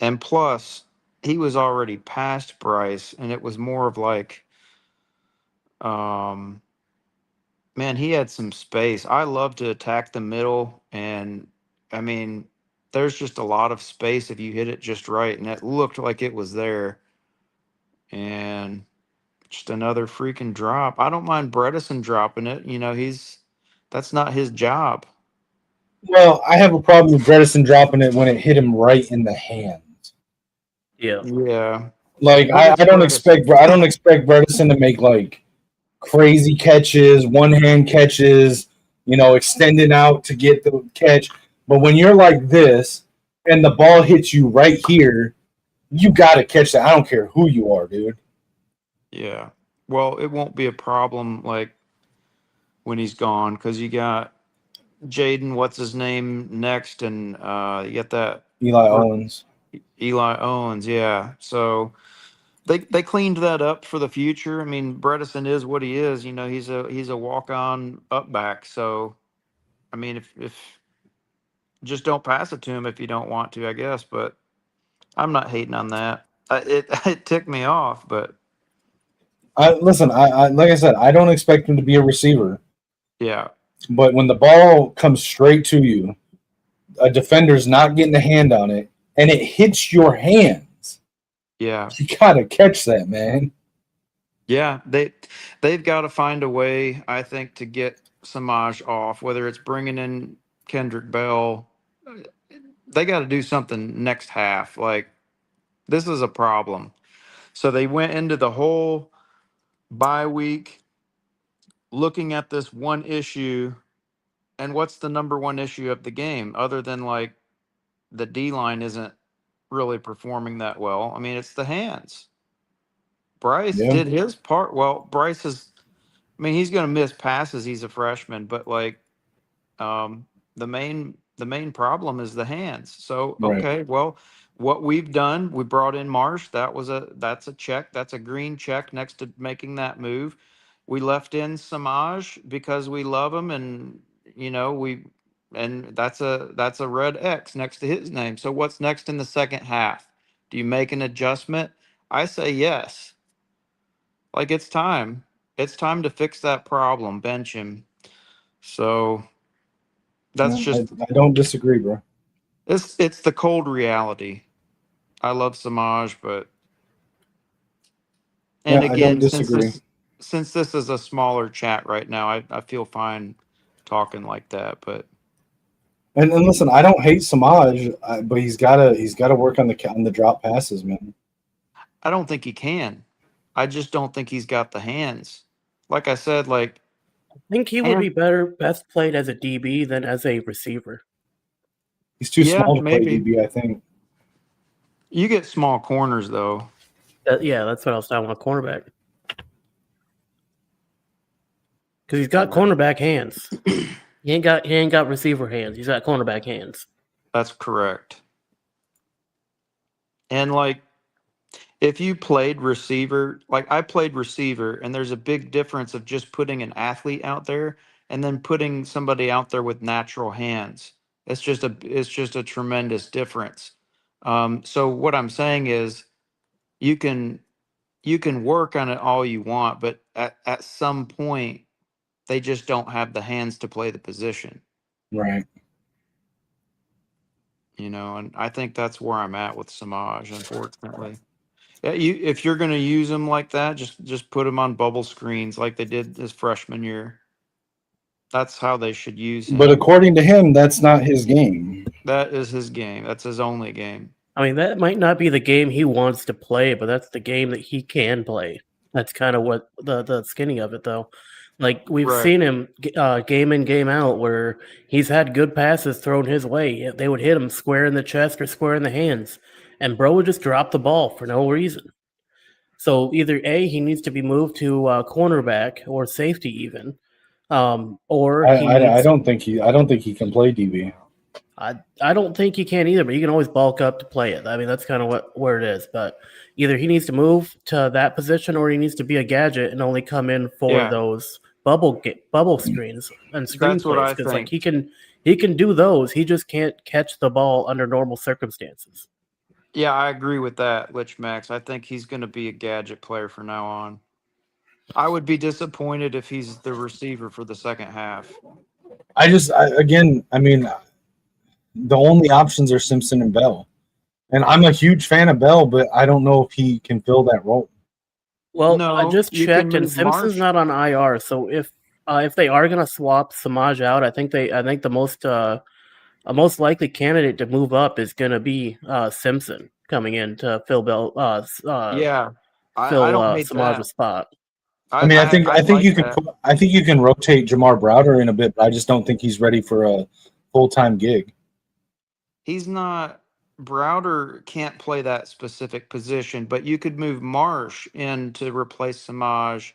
And plus, he was already past Bryce, and it was more of like, man, he had some space. I love to attack the middle, and I mean, there's just a lot of space if you hit it just right, and it looked like it was there. And just another freaking drop. I don't mind Bredesen dropping it. You know, that's not his job. Well, I have a problem with Bredesen dropping it when it hit him right in the hands. Yeah. Yeah. Like I don't expect Bredesen to make like crazy catches, one hand catches, you know, extending out to get the catch. But when you're like this and the ball hits you right here, you got to catch that. I don't care who you are, dude. Yeah. Well, it won't be a problem like when he's gone because you got Jaden, what's his name, next, and you got that Eli Owens. Eli Owens, yeah. So they cleaned that up for the future. I mean, Bredesen is what he is. You know, he's a walk-on up back. So, I mean, if just don't pass it to him if you don't want to, I guess. But I'm not hating on that. It ticked me off, but Listen, like I said, I don't expect him to be a receiver. yeah. But when the ball comes straight to you, a defender's not getting a hand on it, and it hits your hands. Yeah. You gotta catch that, man. Yeah, they've got to find a way, I think, to get Samaj off. Whether it's bringing in Kendrick Bell, they got to do something next half. Like this is a problem. So they went into the whole bye week looking at this one issue. And what's the number one issue of the game other than like the D line isn't really performing that well? I mean, it's the hands. Bryce Yeah, did his part. Well, Bryce is, I mean, he's going to miss passes. He's a freshman, but like um, the main problem is the hands. So right. okay, well, what we've done, we brought in Marsh. That's a check. That's a green check next to making that move. We left in Samaj because we love him, and that's a red X next to his name. So what's next in the second half? Do you make an adjustment? I say yes. Like it's time. It's time to fix that problem. Bench him. So that's No, just I don't disagree, bro. it's the cold reality. I love Samaj, but and Yeah, I don't again, disagree. since this is a smaller chat right now, I feel fine talking like that. But And listen, I don't hate Samaj, but he's gotta work on the drop passes, man. I don't think he can. I just don't think he's got the hands. Like I said, like I think he would be best played as a DB than as a receiver. He's too yeah, small to play maybe DB, I think. you get small corners though. Yeah, that's what I was talking about, cornerback. Because he's got cornerback hands. He ain't got receiver hands. He's got cornerback hands. That's correct. And like if you played receiver, like I played receiver, and there's a big difference of just putting an athlete out there and then putting somebody out there with natural hands. It's just a tremendous difference. So what I'm saying is you can work on it all you want, but at some point they just don't have the hands to play the position, Right. and I think that's where I'm at with Samaj, unfortunately. Yeah, if you're going to use them like that, just put them on bubble screens like they did this freshman year. That's how they should use But him. according to him, that's not his game. That is his game. That's his only game. I mean, that might not be the game he wants to play, but that's the game that he can play. That's kind of what the skinny of it, though. Like we've Right. seen him game in, game out, where he's had good passes thrown his way. They would hit him square in the chest or square in the hands, and bro would just drop the ball for no reason. So either A, he needs to be moved to cornerback or safety, even, or he I needs. don't think he can play DB. I don't think he can either, but you can always bulk up to play it. I mean, that's kind of where it is. But either he needs to move to that position, or he needs to be a gadget and only come in for Yeah. those bubble screens and screen That's what plays. I Because like think. he can do those. He just can't catch the ball under normal circumstances. Yeah, I agree with that, Lich Max. I think he's going to be a gadget player from now on. I would be disappointed if he's the receiver for the second half. I mean, the only options are Simpson and Bell. And I'm a huge fan of Bell, but I don't know if he can fill that role. Well, No, I just you can checked, and move Simpson's Marsh. not on IR. So if they are going to swap Samaj out, I think the most likely candidate to move up is going to be Simpson coming in to fill Yeah, I don't hate Samaj's that. spot. I mean, I think like you can that. I think you can rotate Jamar Browder in a bit, but I just don't think he's ready for a full-time gig. He's not. Browder can't play that specific position, but you could move Marsh in to replace Samaj,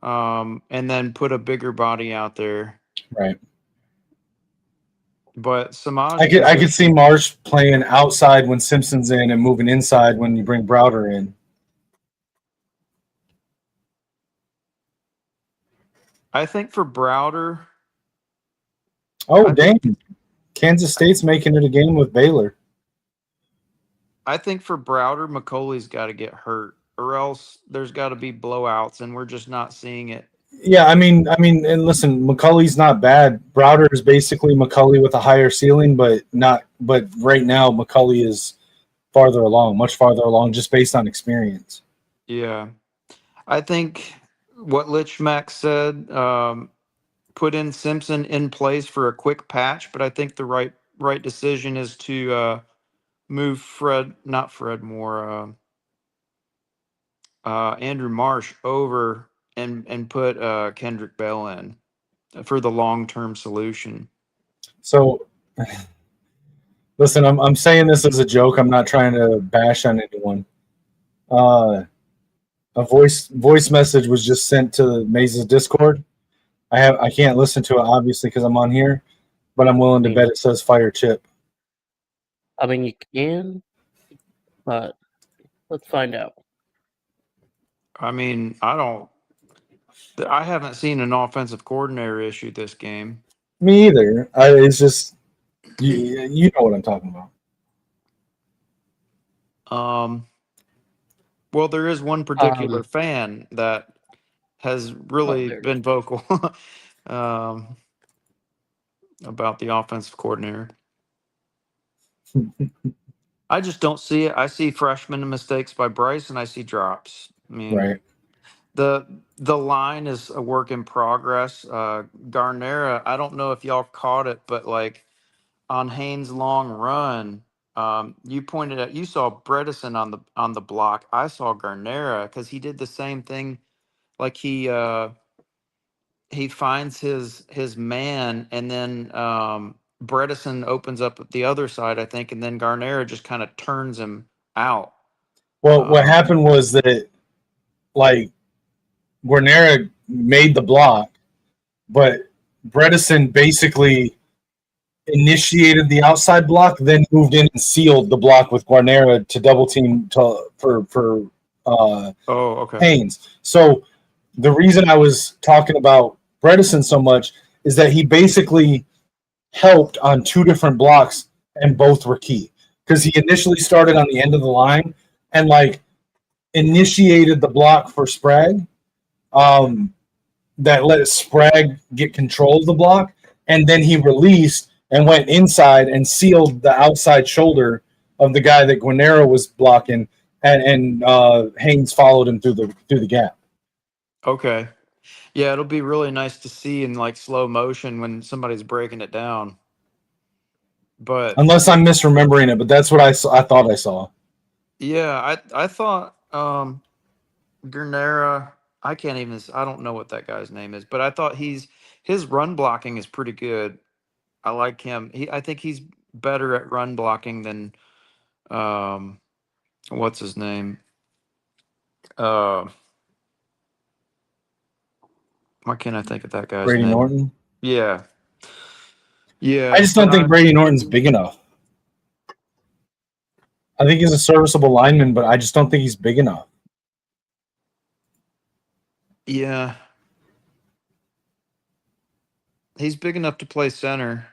and then put a bigger body out there. Right. But Samaj, I could see Marsh playing outside when Simpson's in and moving inside when you bring Browder in. I think for Browder, Oh, dang. Kansas State's making it a game with Baylor. I think for Browder, McCauley's got to get hurt, or else there's got to be blowouts, and we're just not seeing it. Yeah, I mean, and listen, McCulley's not bad. Browder is basically McCulley with a higher ceiling, but right now McCulley is much farther along, just based on experience. Yeah, I think what Litchmack said, put in Simpson in place for a quick patch, but I think the right decision is to move not Fred Moore, Andrew Marsh over and put Kendrick Bell in for the long-term solution. So, listen, I'm saying this as a joke. I'm not trying to bash on anyone. A voice message was just sent to Maze's Discord. I can't listen to it obviously because I'm on here, but I'm willing to bet it says fire Chip. I mean, you can, but let's find out. I mean, I haven't seen an offensive coordinator issue this game. Me either. It's just you know what I'm talking about. Well, there is one particular fan that has really been vocal about the offensive coordinator. I just don't see it. I see freshman mistakes by Bryce, and I see drops. I mean, Right. the line is a work in progress. Garnera, I don't know if y'all caught it, but like on Haynes' long run, you pointed out you saw Bredesen on the block. I saw Garnera because he did the same thing. Like he finds his man, and then Bredesen opens up the other side, I think, and then Garnera just kind of turns him out. Well, what happened was that like Guarnera made the block, but Bredesen basically initiated the outside block, then moved in and sealed the block with Guarnera to double team for Haynes. So the reason I was talking about Bredesen so much is that he basically helped on two different blocks and both were key because he initially started on the end of the line and like initiated the block for Sprague that let Sprague get control of the block, and then he released and went inside and sealed the outside shoulder of the guy that Guarnera was blocking, and Haynes followed him through the gap. Okay. Yeah, it'll be really nice to see in like slow motion when somebody's breaking it down. But unless I'm misremembering it, but that's what I thought I saw. Yeah, I thought Guarnera, I don't know what that guy's name is, but I thought his run blocking is pretty good. I like him. I think he's better at run blocking than what's his name? Why can't I think of that guy's Brady name? Norton? Yeah. Yeah. I just don't think Brady Norton's big enough. I think he's a serviceable lineman, but I just don't think he's big enough. Yeah. He's big enough to play center.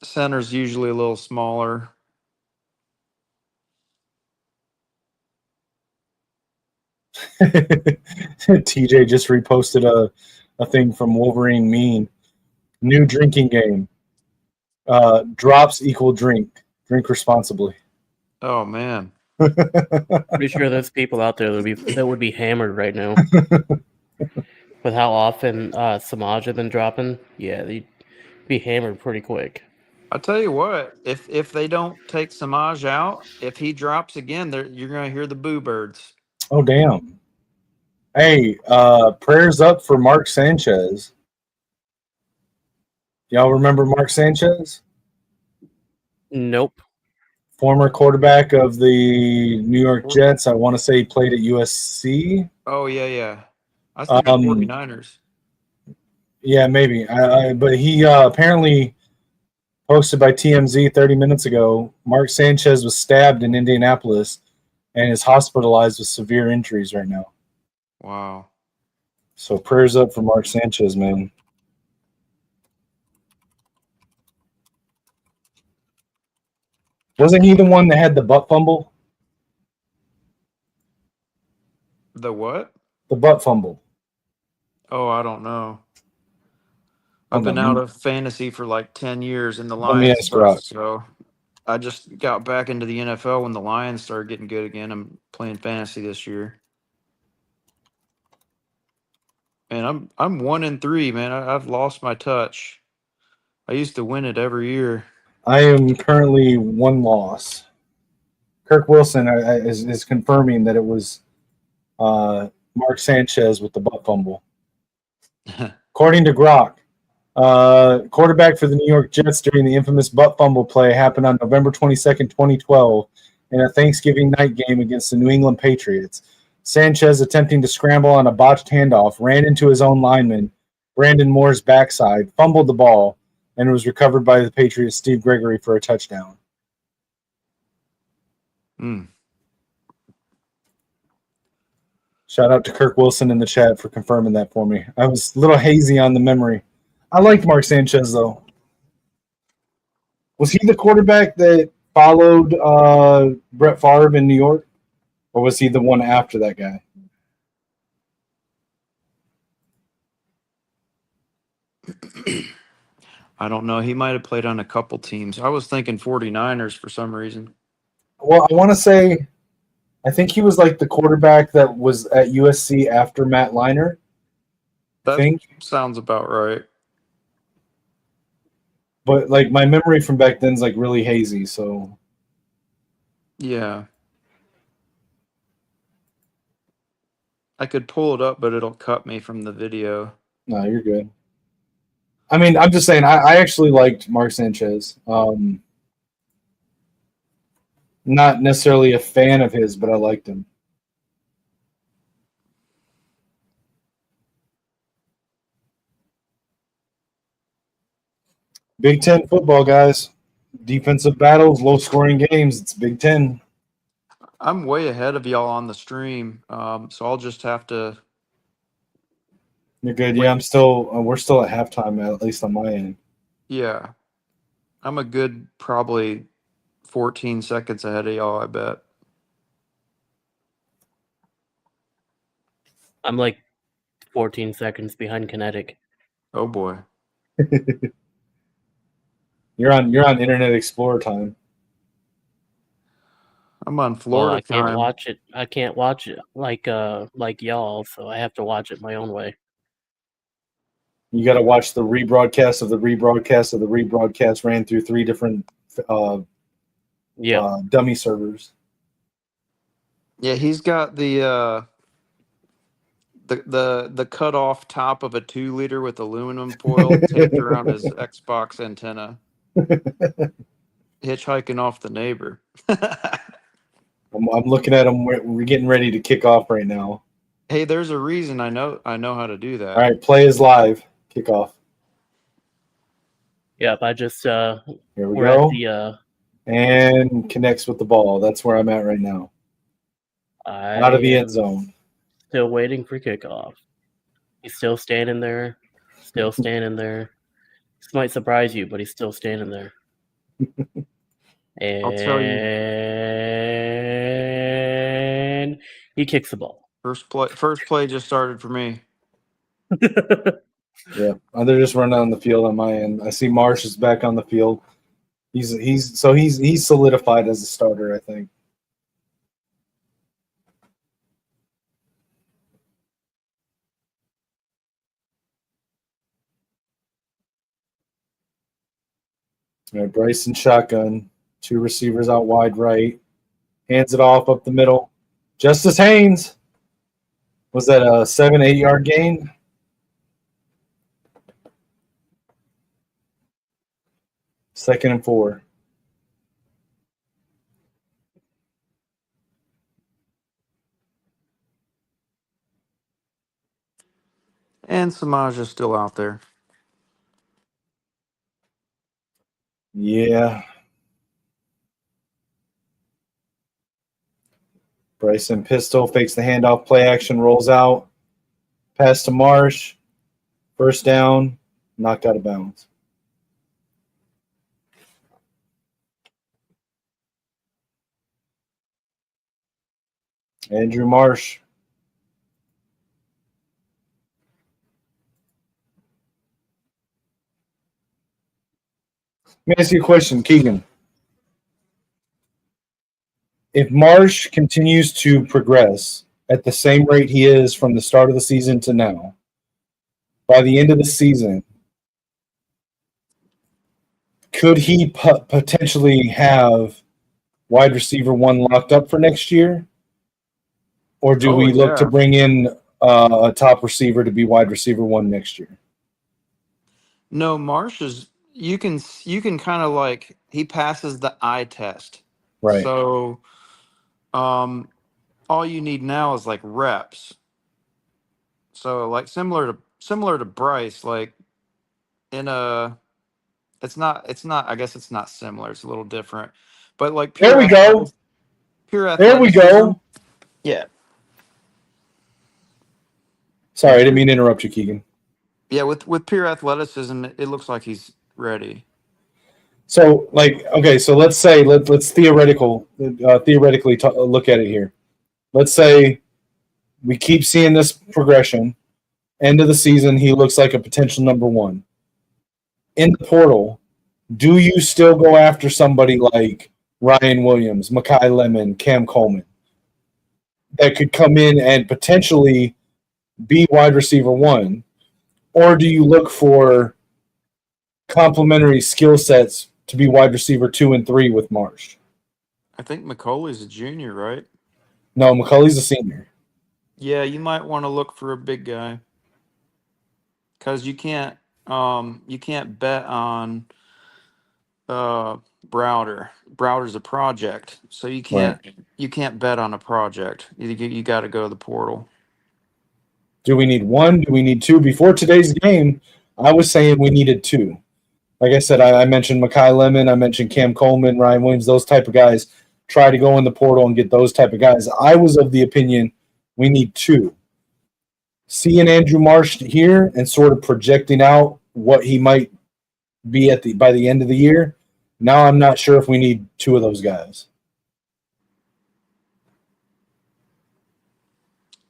Center's usually a little smaller. TJ just reposted a thing from Wolverine Mean. New drinking game. Drops equal drink. Drink responsibly. Oh man. Pretty sure there's people out there that would be hammered right now. With how often Samaj have been dropping, yeah, they'd be hammered pretty quick. I'll tell you what, if they don't take Samaj out, if he drops again, you're gonna hear the boo birds. Oh damn. Hey, prayers up for Mark Sanchez. Y'all remember Mark Sanchez? Nope. Former quarterback of the New York Jets. I want to say he played at USC. Oh yeah. I was thinking 49ers. Yeah, maybe. But he apparently posted by TMZ 30 minutes ago. Mark Sanchez was stabbed in Indianapolis and is hospitalized with severe injuries right now. Wow. So prayers up for Mark Sanchez, man. Wasn't he the one that had the butt fumble? The what? The butt fumble. Oh, I don't know. I've been out of fantasy for like 10 years in the Let me Lions ask stuff, Rock. so I just got back into the NFL when the Lions started getting good again. I'm playing fantasy this year, and I'm 1-3, man. I've lost my touch. I used to win it every year. I am currently 1 loss. Kirk Wilson is confirming that it was Mark Sanchez with the butt fumble. According to Grok, quarterback for the New York Jets during the infamous butt fumble play happened on November 22nd, 2012, in a Thanksgiving night game against the New England Patriots. Sanchez, attempting to scramble on a botched handoff, ran into his own lineman, Brandon Moore's backside, fumbled the ball, and was recovered by the Patriots' Steve Gregory for a touchdown. Shout out to Kirk Wilson in the chat for confirming that for me. I was a little hazy on the memory. I liked Mark Sanchez, though. Was he the quarterback that followed Brett Favre in New York? Or was he the one after that guy? I don't know. He might have played on a couple teams. I was thinking 49ers for some reason. Well, I want to say, I think he was like the quarterback that was at USC after Matt Leinart. I think. Sounds about right. But like my memory from back then is like really hazy, so Yeah. I could pull it up, but it'll cut me from the video. no, you're good. I mean, I'm just saying, I actually liked Mark Sanchez. Not necessarily a fan of his, but I liked him. Big Ten football, guys. Defensive battles, low-scoring games. It's Big Ten. I'm way ahead of y'all on the stream, so I'll just have to. You're good. Yeah, I'm still. We're still at halftime, at least on my end. Yeah, I'm a good probably 14 seconds ahead of y'all, I bet. I'm like 14 seconds behind Kinetic. Oh boy. You're on Internet Explorer time. I'm on Well, Florida I can't time. watch it. I can't watch it like y'all, so I have to watch it my own way. You got to watch the rebroadcast of the rebroadcast of the rebroadcast ran through 3 different dummy servers. Yeah, he's got the cut off top of a 2-liter with aluminum foil taped around his Xbox antenna. Hitchhiking off the neighbor. I'm looking at them. We're getting ready to kick off right now. Hey, there's a reason I know how to do that. All right, play is live. Kick off. Yep, I just Here we we're go. at the And connects with the ball. That's where I'm at right now. Out of the end zone. Still waiting for kickoff. He's still standing there. Still standing there. This might surprise you, but he's still standing there. I'll tell you. And he kicks the ball. First play just started for me. Yeah, they're just running on the field on my end. I see Marsh is back on the field. He's solidified as a starter, I think. All right, Bryson shotgun, 2 receivers out wide right, hands it off up the middle. Justice Haynes. Was that a 7-8 yard gain? Second and 4. And Samaj is still out there. Yeah. Bryson pistol fakes the handoff, play action, rolls out. Pass to Marsh. First down, knocked out of bounds. Andrew Marsh. Let me ask you a question, Keegan. if Marsh continues to progress at the same rate he is from the start of the season to now, by the end of the season, could he potentially have wide receiver one locked up for next year? Or do we look to bring in a top receiver to be wide receiver one next year? No, Marsh is you can kind of like he passes the eye test. Right. So all you need now is like reps. So like similar to Bryce, like in a it's not I guess it's not similar, it's a little different. But like There we go. Pure There we athleticism. go. Yeah. Sorry, I didn't mean to interrupt you, Keegan. Yeah, with pure athleticism, it looks like he's ready. So, like, okay, so let's say let's theoretically look at it here. Let's say we keep seeing this progression. End of the season, he looks like a potential number one. In the portal, do you still go after somebody like Ryan Williams, Mekhi Lemon, Cam Coleman that could come in and potentially be wide receiver one? Or do you look for complementary skill sets to be wide receiver 2 and 3 with Marsh? I think McCauley's a junior, right? No, McCauley's a senior. Yeah, you might want to look for a big guy because you can't bet on Browder. Browder's a project, so you can't bet on a project. You got to go to the portal. Do we need one? Do we need two? Before today's game, I was saying we needed two. Like I said, I mentioned Mekhi Lemon, I mentioned Cam Coleman, Ryan Williams, those type of guys. Try to go in the portal and get those type of guys. I was of the opinion we need two. Seeing Andrew Marsh here and sort of projecting out what he might be by the end of the year, now I'm not sure if we need two of those guys.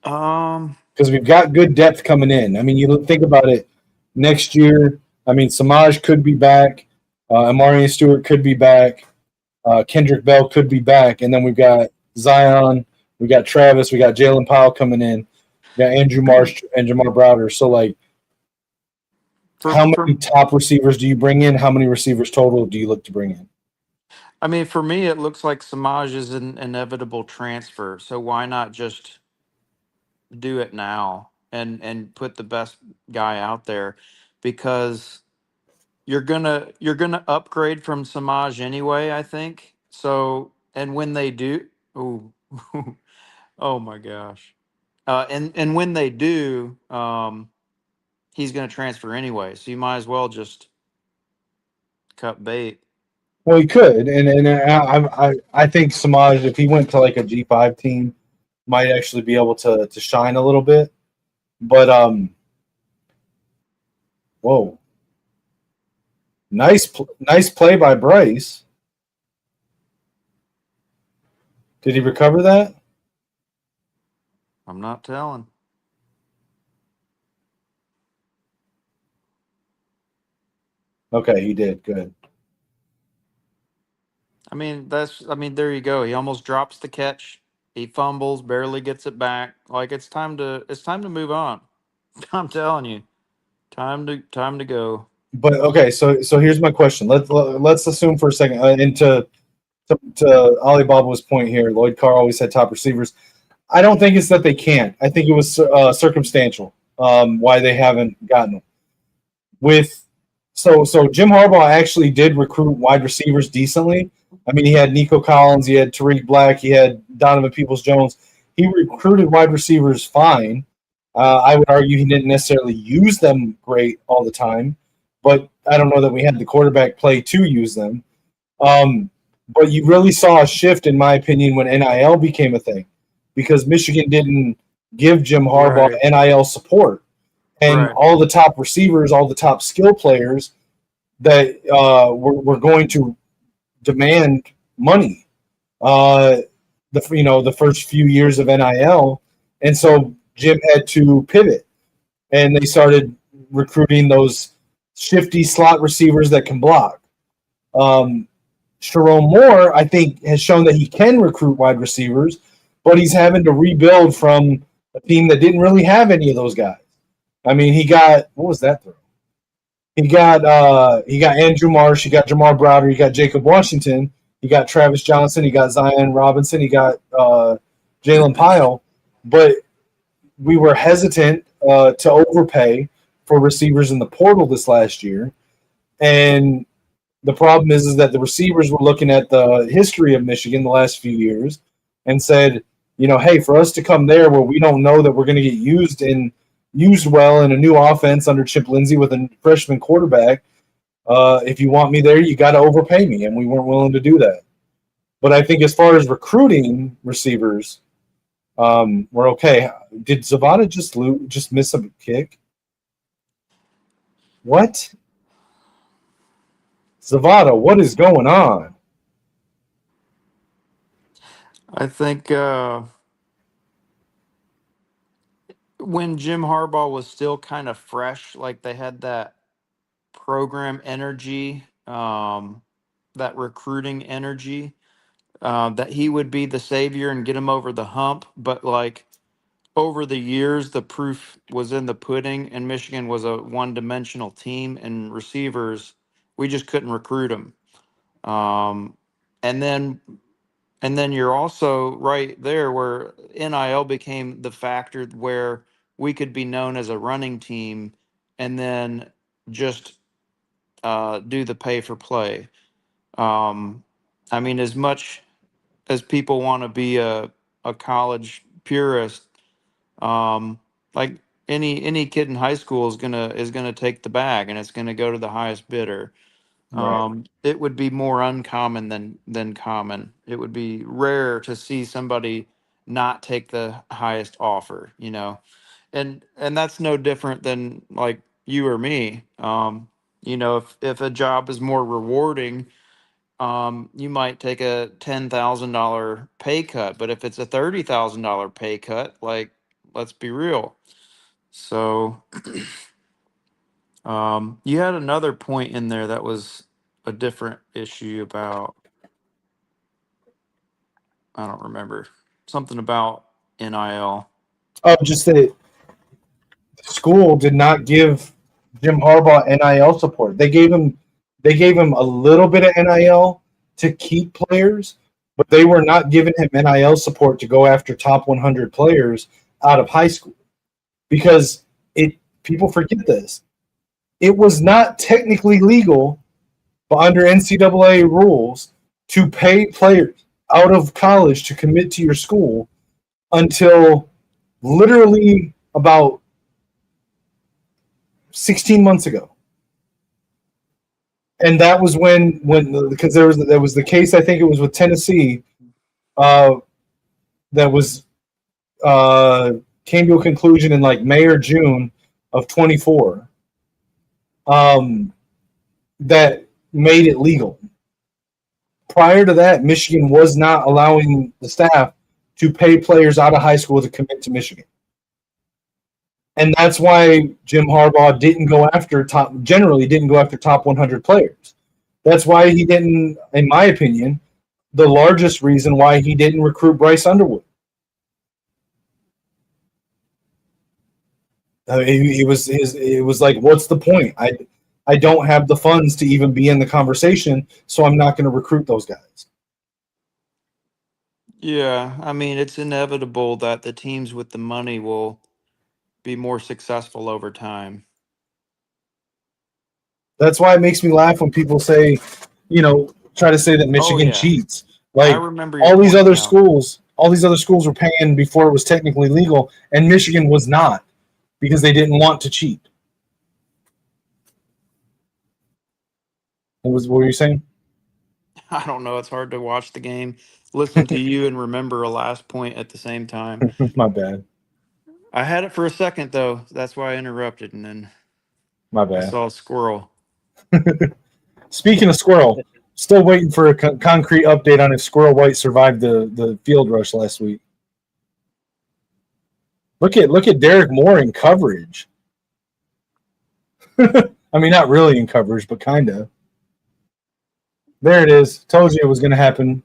Because we've got good depth coming in. I mean, you think about it. Next year, I mean, Samaj could be back. Amari Stewart could be back. Kendrick Bell could be back. And then we've got Zion. We got Travis. We got Jalen Powell coming in. We got Andrew Marsh and Jamar Browder. So, like, how many top receivers do you bring in? How many receivers total do you look to bring in? I mean, for me, it looks like Samaj is an inevitable transfer. So why not just do it now and put the best guy out there? Because you're gonna upgrade from Samaj anyway, I think. So, and when they do, oh, oh my gosh, and when they do, he's gonna transfer anyway. So you might as well just cut bait. Well, he could, and I think Samaj, if he went to like a G5 team, might actually be able to shine a little bit. But whoa, nice play by Bryce. Did he recover that? I'm not telling. Okay, he did. Good. I mean, there you go. He almost drops the catch. He fumbles, barely gets it back. Like it's time to move on. I'm telling you. Time to go. But okay, so here's my question. Let's assume for a second, and to Alibaba's point here, Lloyd Carr always had top receivers. I don't think it's that they can't. I think it was circumstantial why they haven't gotten them. So Jim Harbaugh actually did recruit wide receivers decently. I mean, he had Nico Collins, he had Tariq Black, he had Donovan Peoples-Jones. He recruited wide receivers fine. I would argue he didn't necessarily use them great all the time, but I don't know that we had the quarterback play to use them. But you really saw a shift, in my opinion, when NIL became a thing, because Michigan didn't give Jim Harbaugh NIL support. And all the top receivers, all the top skill players that were going to demand money the first few years of NIL. And so Jim had to pivot, and they started recruiting those shifty slot receivers that can block. Sharon Moore, I think, has shown that he can recruit wide receivers, but he's having to rebuild from a team that didn't really have any of those guys. I mean, he got what was that throw? He got Andrew Marsh, he got Jamar Browder, he got Jacob Washington, he got Travis Johnson, he got Zion Robinson, he got Jalen Pyle, but we were hesitant to overpay for receivers in the portal this last year, and the problem is that the receivers were looking at the history of Michigan the last few years and said, hey, for us to come there where we don't know that we're going to get used well in a new offense under Chip Lindsey with a freshman quarterback, if you want me there, you got to overpay me, and we weren't willing to do that. But I think as far as recruiting receivers, we're okay. Did Zavada just miss a kick? What? Zavada, what is going on? I think when Jim Harbaugh was still kind of fresh, like they had that program energy, that recruiting energy, that he would be the savior and get him over the hump. But like over the years, the proof was in the pudding, and Michigan was a one-dimensional team, and receivers, we just couldn't recruit them. Um, and then and then you're also right there where NIL became the factor where we could be known as a running team and then just do the pay for play. I mean, as much as people want to be a college purist, um, like any kid in high school is gonna take the bag and it's gonna go to the highest bidder. Right. It would be more uncommon than common. It would be rare to see somebody not take the highest offer, and that's no different than like you or me. If a job is more rewarding, you might take a $10,000 pay cut, but if it's a $30,000 pay cut, like let's be real. So you had another point in there that was a different issue about, I don't remember, something about NIL. Oh, just that school did not give Jim Harbaugh NIL support. They gave him a little bit of NIL to keep players, but they were not giving him NIL support to go after top 100 players out of high school because people forget this. It was not technically legal, but under NCAA rules, to pay players out of college to commit to your school until literally about 16 months ago. And that was when because there was the case, I think it was with Tennessee, that was came to a conclusion in like May or June of 24, that made it legal. Prior to that, Michigan was not allowing the staff to pay players out of high school to commit to Michigan. And that's why Jim Harbaugh didn't go after top 100 players. That's why he didn't, in my opinion, the largest reason why he didn't recruit Bryce Underwood. It was like, what's the point? I don't have the funds to even be in the conversation, so I'm not going to recruit those guys. Yeah, I mean, it's inevitable that the teams with the money will be more successful over time. That's why it makes me laugh when people say, try to say that Michigan cheats. I Like remember your all these point other now. schools were paying before it was technically legal, and Michigan was not because they didn't want to cheat. What were you saying? I don't know. It's hard to watch the game, listen to you, and remember a last point at the same time. My bad. I had it for a second, though. That's why I interrupted, and then My I bad. saw a squirrel. Speaking of squirrel, still waiting for a concrete update on if Squirrel White survived the field rush last week. Look at Derek Moore in coverage. I mean, not really in coverage, but kind of. There it is. Told you it was going to happen.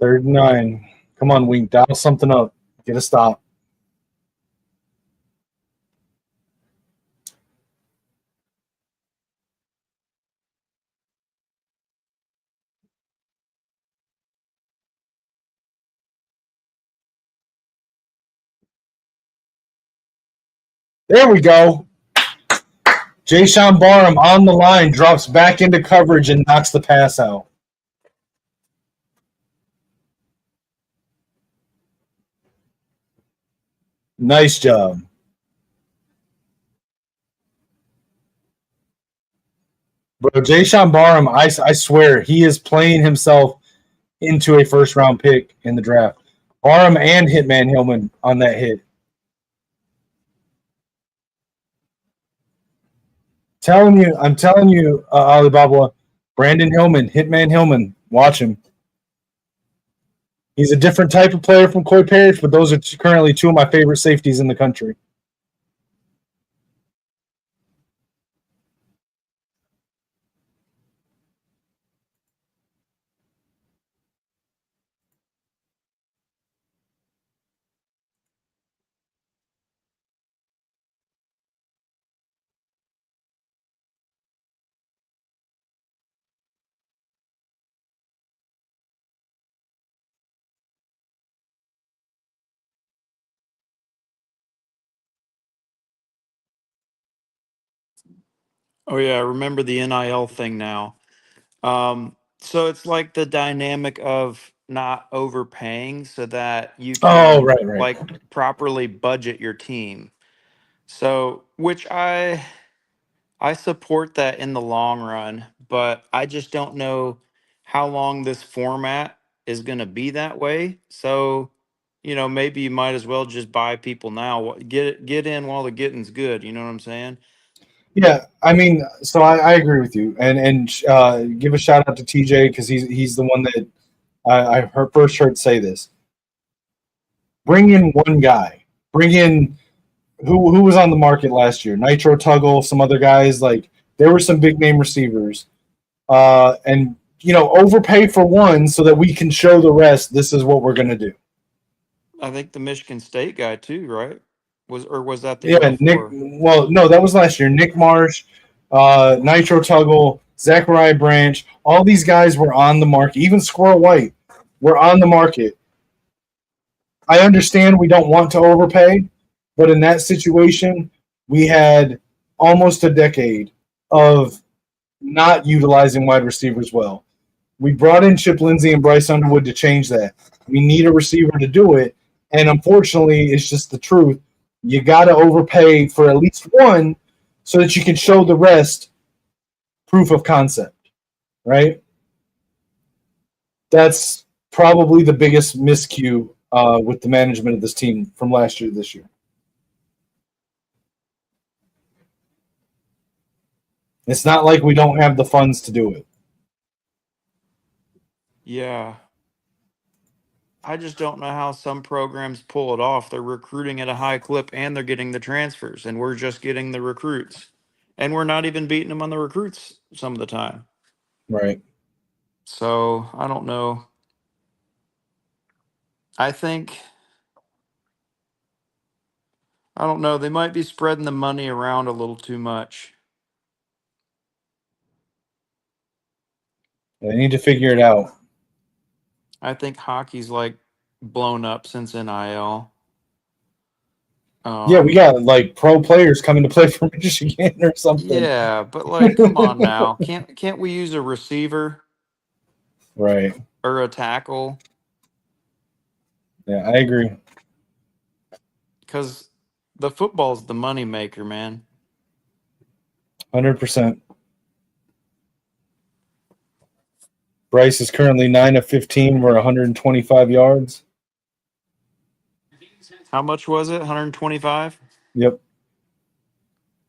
Third and 9. Come on, Wink. Dial something up. Get a stop. There we go. Jayshon Barham on the line, drops back into coverage and knocks the pass out. Nice job. Bro, Jayshon Barham, I swear, he is playing himself into a first-round pick in the draft. Barham and Hitman Hillman on that hit. I'm telling you, Alibaba, Brandon Hillman, Hitman Hillman, watch him. He's a different type of player from Coy Parrish, but those are currently two of my favorite safeties in the country. Oh yeah, I remember the NIL thing now. So it's like the dynamic of not overpaying so that you Oh, can right. like properly budget your team. So, which I support that in the long run, but I just don't know how long this format is going to be that way. So, maybe you might as well just buy people now. Get in while the getting's good. You know what I'm saying? Yeah, I mean, so I agree with you, and give a shout out to TJ because he's the one that first heard say this. Bring in one guy. Bring in who was on the market last year? Nitro Tuggle, some other guys. Like there were some big name receivers, and overpay for one so that we can show the rest. This is what we're going to do. I think the Michigan State guy too, right? Was that the year Yeah, Nick. before? Well, no, that was last year. Nick Marsh, Nitro Tuggle, Zachariah Branch. All these guys were on the market. Even Squirrel White were on the market. I understand we don't want to overpay, but in that situation, we had almost a decade of not utilizing wide receivers well. We brought in Chip Lindsey and Bryce Underwood to change that. We need a receiver to do it, and unfortunately, it's just the truth. You got to overpay for at least one so that you can show the rest proof of concept, right? That's probably the biggest miscue with the management of this team from last year to this year. It's not like we don't have the funds to do it. Yeah. I just don't know how some programs pull it off. They're recruiting at a high clip and they're getting the transfers, and we're just getting the recruits. And we're not even beating them on the recruits some of the time. Right. So I don't know. I think, I don't know. They might be spreading the money around a little too much. They need to figure it out. I think hockey's like blown up since NIL. Yeah, we got like pro players coming to play for Michigan or something. Yeah, but like, come on now. Can't we use a receiver Right. or a tackle? Yeah, I agree. Because the football's the money maker, man. 100%. Bryce is currently 9 of 15 for 125 yards. How much was it? 125? Yep.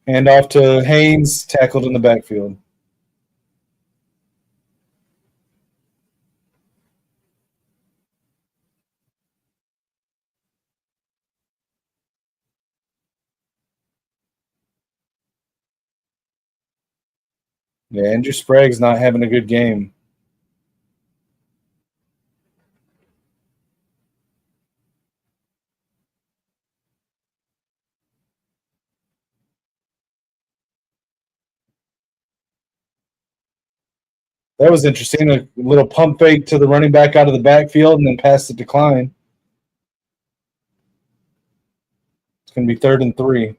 Hand off to Haynes, tackled in the backfield. Yeah, Andrew Sprague's not having a good game. That was interesting. A little pump fake to the running back out of the backfield and then pass the decline. It's going to be 3rd and 3.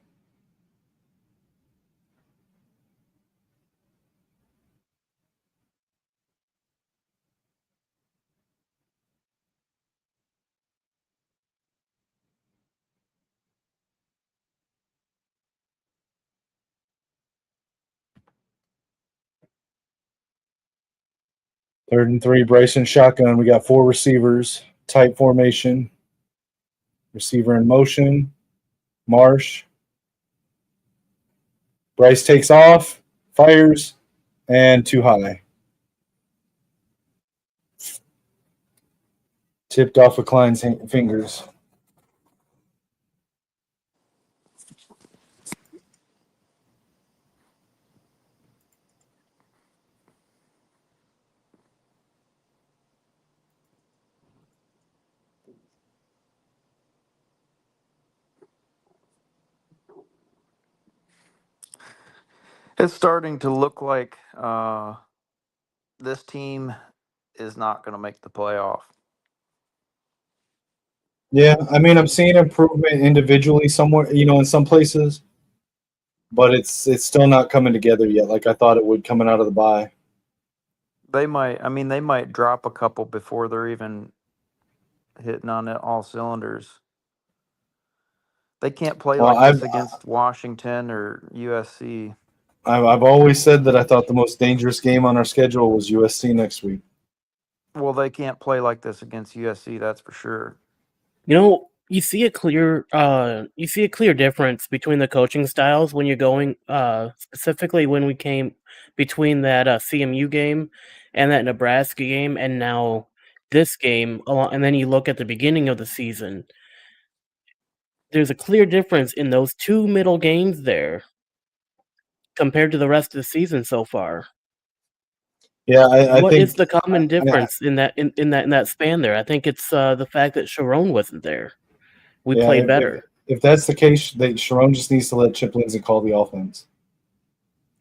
Third and 3, Bryson shotgun. We got 4 receivers, tight formation. Receiver in motion. Marsh. Bryce takes off, fires, and too high. Tipped off of Klein's fingers. It's starting to look like this team is not going to make the playoff. Yeah, I mean, I'm seeing improvement individually somewhere, in some places, but it's still not coming together yet like I thought it would coming out of the bye. They might drop a couple before they're even hitting on it all cylinders. They can't play Well, like this against Washington or USC. I've always said that I thought the most dangerous game on our schedule was USC next week. Well, they can't play like this against USC, that's for sure. You see a clear difference between the coaching styles when you're going specifically when we came between that CMU game and that Nebraska game and now this game, and then you look at the beginning of the season. There's a clear difference in those 2 middle games there compared to the rest of the season so far. Yeah, I What think is the common difference in that span there? I think it's the fact that Sharon wasn't there. We played better. If that's the case, Sharon just needs to let Chip Lindsey call the offense.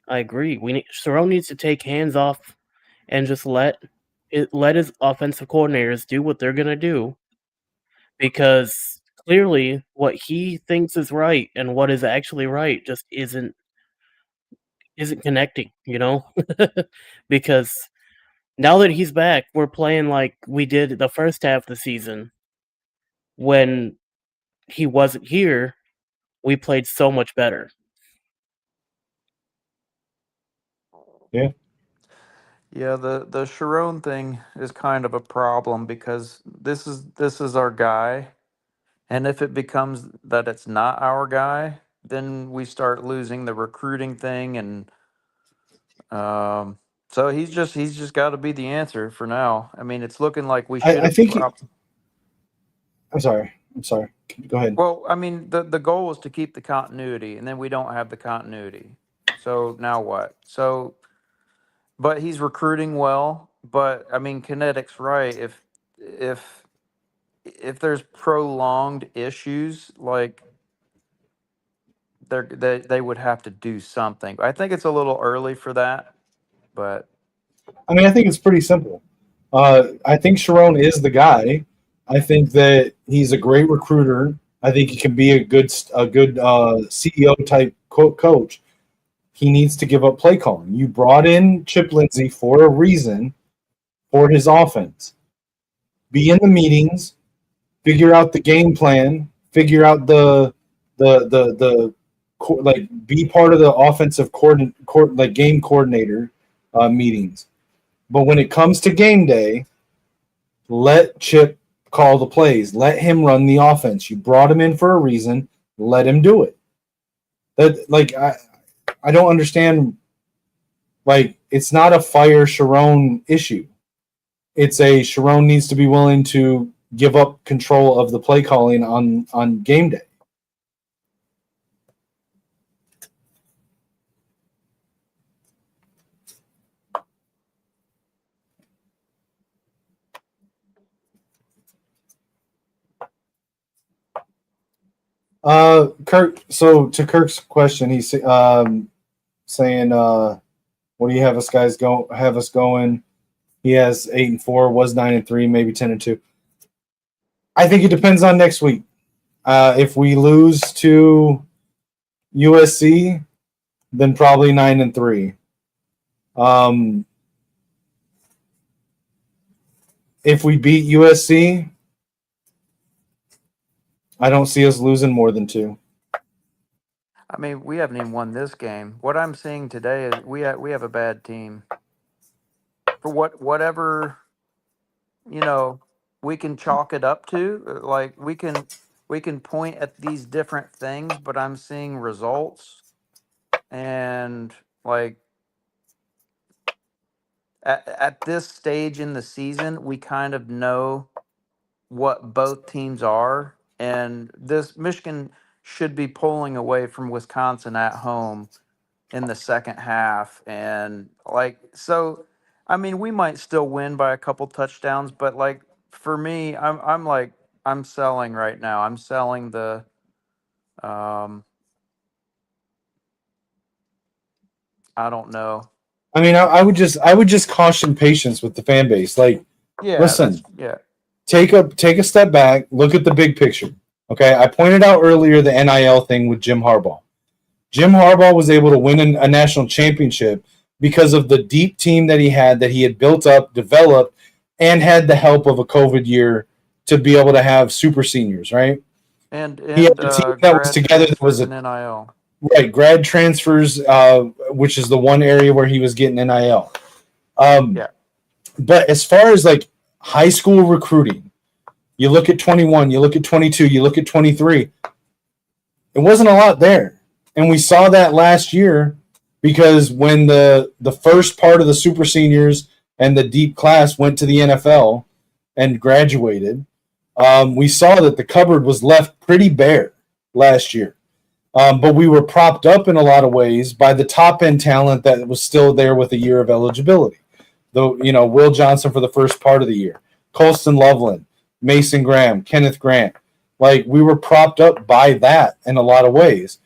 I agree. Sharon needs to take hands off and just let his offensive coordinators do what they're gonna do, because clearly what he thinks is right and what is actually right just isn't connecting, because now that he's back, we're playing like we did the first half of the season. When he wasn't here, we played so much better. Yeah. Yeah, the Sharon thing is kind of a problem because this is our guy, and if it becomes that it's not our guy, then we start losing the recruiting thing, and so he's just got to be the answer for now. I mean, it's looking like we should I have. think I'm sorry. Go ahead. Well, I mean, the goal was to keep the continuity, and then we don't have the continuity. So now what? But he's recruiting well. But I mean, Kinetic's right. If if there's prolonged issues, like they would have to do something. I think it's a little early for that, but I mean, I think it's pretty simple. I think Sharon is the guy. I think that he's a great recruiter. I think he can be a good CEO type coach. He needs to give up play calling. You brought in Chip Lindsey for a reason, for his offense. Be in the meetings, figure out the game plan, figure out the be part of the offensive game coordinator meetings. But when it comes to game day, let Chip call the plays. Let him run the offense. You brought him in for a reason. Let him do it. I don't understand. Like, it's not a fire Sharon issue. It's a Sharon needs to be willing to give up control of the play calling on game day. Kirk. So to Kirk's question, he's saying, "What do you have us guys go? Have us going?" He has 8-4, was 9-3, maybe 10-2. I think it depends on next week. If we lose to USC, then probably 9-3. If we beat USC, I don't see us losing more than 2. I mean, we haven't even won this game. What I'm seeing today is we have a bad team. For whatever we can chalk it up to. Like we can point at these different things, but I'm seeing results, and like at this stage in the season, we kind of know what both teams are, and this Michigan should be pulling away from Wisconsin at home in the second half. And like, so I mean, we might still win by a couple touchdowns, but like for me, I'm selling right now. I'm selling the um I don't know. I mean, I would just caution patience with the fan base. Like, Yeah, listen, yeah. take a step back, look at the big picture. Okay, I pointed out earlier the NIL thing with Jim Harbaugh. Jim Harbaugh was able to win a national championship because of the deep team that he had built up, developed, and had the help of a COVID year to be able to have super seniors, right? And He had a team that was grad together that was transfers and NIL. right, grad transfers, which is the one area where he was getting NIL. Yeah. But as far as like high school recruiting, you look at 21, you look at 22, you look at 23, it wasn't a lot there. And we saw that last year because when the first part of the super seniors and the deep class went to the NFL and graduated, we saw that the cupboard was left pretty bare last year. But we were propped up in a lot of ways by the top end talent that was still there with a year of eligibility. Though, Will Johnson for the first part of the year, Colston Loveland, Mason Graham, Kenneth Grant. Like, we were propped up by that in a lot of ways.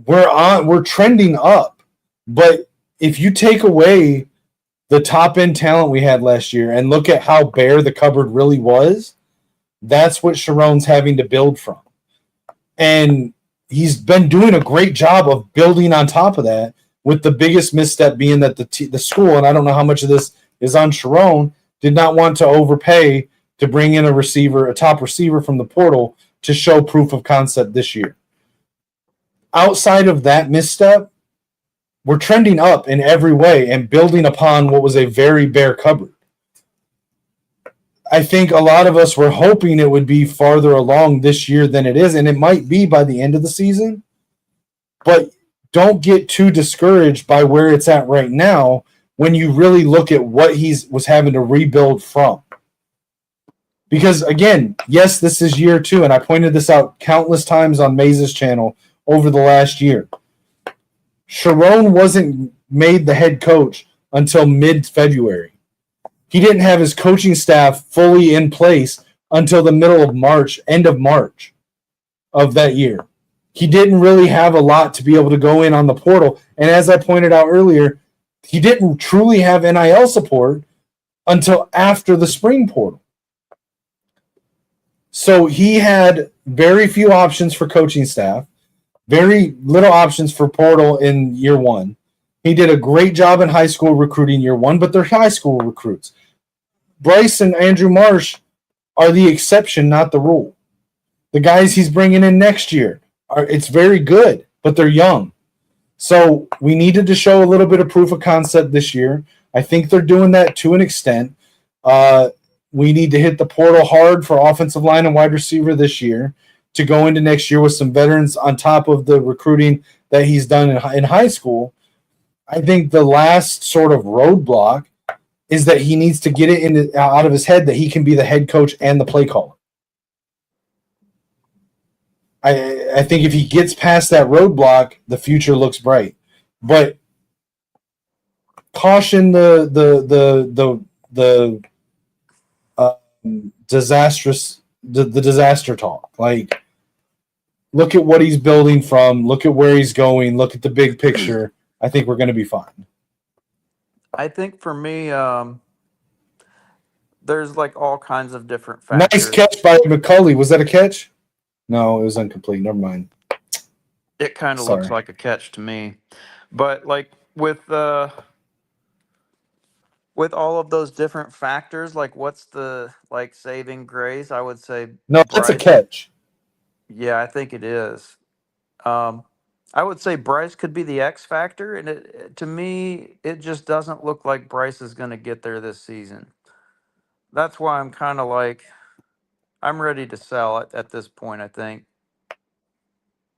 We're trending up, but if you take away the top end talent we had last year and look at how bare the cupboard really was, that's what Sharon's having to build from. And he's been doing a great job of building on top of that, with the biggest misstep being that the school, and I don't know how much of this is on Sharon, did not want to overpay to bring in a top receiver from the portal to show proof of concept this year. Outside of that misstep, we're trending up in every way and building upon what was a very bare cupboard. I think a lot of us were hoping it would be farther along this year than it is, and it might be by the end of the season. But don't get too discouraged by where it's at right now when you really look at what was having to rebuild from. Because, again, yes, this is year 2, and I pointed this out countless times on Maze's channel over the last year. Sharon wasn't made the head coach until mid-February. He didn't have his coaching staff fully in place until the middle of March, end of March of that year. He didn't really have a lot to be able to go in on the portal. And as I pointed out earlier, he didn't truly have NIL support until after the spring portal. So he had very few options for coaching staff, very little options for portal in year 1. He did a great job in high school recruiting year 1, but they're high school recruits. Bryce and Andrew Marsh are the exception, not the rule. The guys he's bringing in next year, it's very good, but they're young. So we needed to show a little bit of proof of concept this year. I think they're doing that to an extent. We need to hit the portal hard for offensive line and wide receiver this year to go into next year with some veterans on top of the recruiting that he's done in high school. I think the last sort of roadblock is that he needs to get it out of his head that he can be the head coach and the play caller. I think if he gets past that roadblock, the future looks bright. But caution the disaster talk. Like, look at what he's building from, look at where he's going, look at the big picture, I think we're going to be fine. I think for me, there's like all kinds of different factors. Nice catch by McCulley. Was that a catch? No, it was incomplete. Never mind. It kind of Sorry. looks like a catch to me, but like with all of those different factors, like what's the like saving grace? I would say No, that's a Bryce. catch. Yeah, I think it is. I would say Bryce could be the X factor, and to me, it just doesn't look like Bryce is going to get there this season. That's why I'm kind of like, I'm ready to sell it at this point, I think.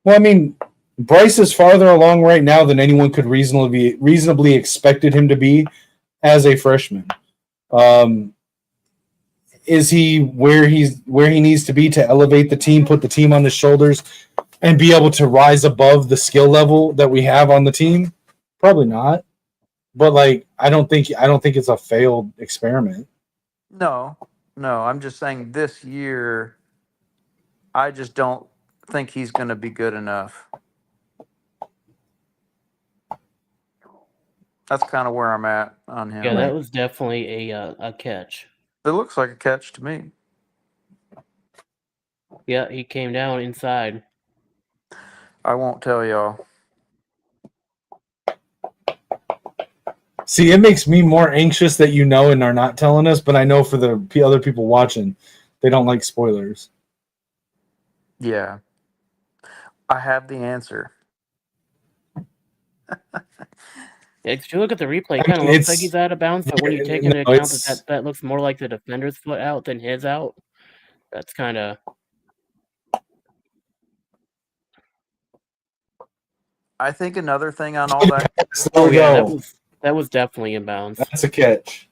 Well, I mean, Bryce is farther along right now than anyone could reasonably expected him to be as a freshman. Is he where he needs to be to elevate the team, put the team on his shoulders, and be able to rise above the skill level that we have on the team? Probably not. But like, I don't think it's a failed experiment. No, I'm just saying this year, I just don't think he's going to be good enough. That's kind of where I'm at on him. Yeah, that was definitely a catch. It looks like a catch to me. Yeah, he came down inside. I won't tell y'all. See, it makes me more anxious that you know and are not telling us, but I know for the other people watching, they don't like spoilers. Yeah. I have the answer. If you look at the replay, it kind of looks like he's out of bounds, but when you take into account that looks more like the defender's foot out than his out, that's kind of... I think another thing on all that... Oh, yeah, that was definitely in bounds. That's a catch.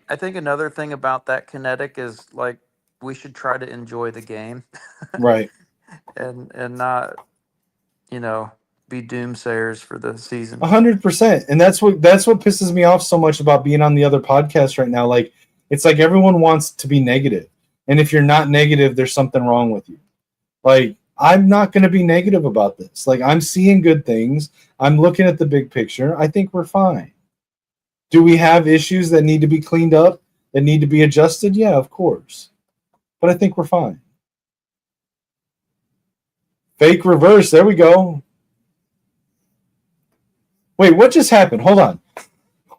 I think another thing about that kinetic is, like, we should try to enjoy the game. Right. and not, be doomsayers for the season. 100%. And that's what pisses me off so much about being on the other podcast right now. Like, it's like everyone wants to be negative. And if you're not negative, there's something wrong with you. Like, I'm not going to be negative about this. Like, I'm seeing good things. I'm looking at the big picture. I think we're fine. Do we have issues that need to be cleaned up, that need to be adjusted? Yeah, of course. But I think we're fine. Fake reverse. There we go. Wait, what just happened? Hold on.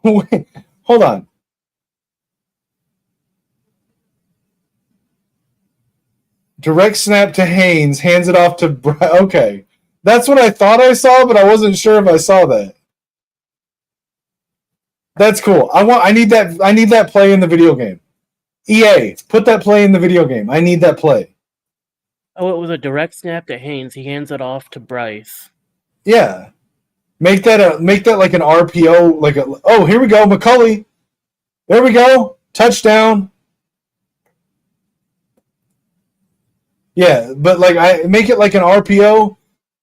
Wait, hold on. Direct snap to Haynes, hands it off to okay. That's what I thought I saw, but I wasn't sure if I saw that. That's cool. I need that play in the video game. EA, put that play in the video game. I need that play. Oh, it was a direct snap to Haynes. He hands it off to Bryce. Yeah. Make that like an RPO, oh, here we go, McCulley. There we go. Touchdown. Yeah, but like I make it like an RPO,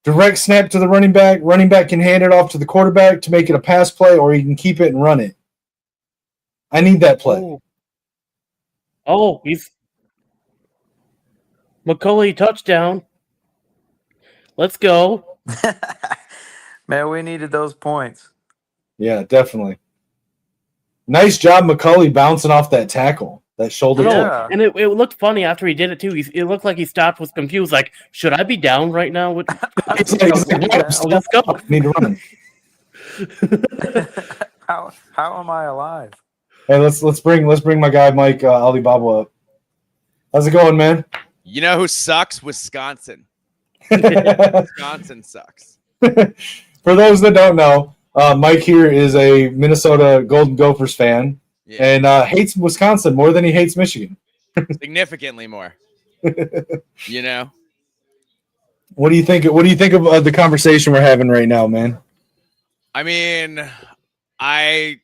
direct snap to the running back. Running back can hand it off to the quarterback to make it a pass play, or he can keep it and run it. I need that play. Oh, he's McCulley touchdown. Let's go. Man, we needed those points. Yeah, definitely. Nice job, McCulley, bouncing off that tackle, that shoulder. Yeah. And it looked funny after he did it, too. It looked like he stopped, was confused, like, should I be down right now? Let's go. Need to run. How am I alive? Hey, let's bring my guy Mike Alibaba up. How's it going, man? You know who sucks? Wisconsin. Wisconsin sucks. For those that don't know, Mike here is a Minnesota Golden Gophers fan and hates Wisconsin more than he hates Michigan. Significantly more. You know? What do you think of the conversation we're having right now, man? I mean, I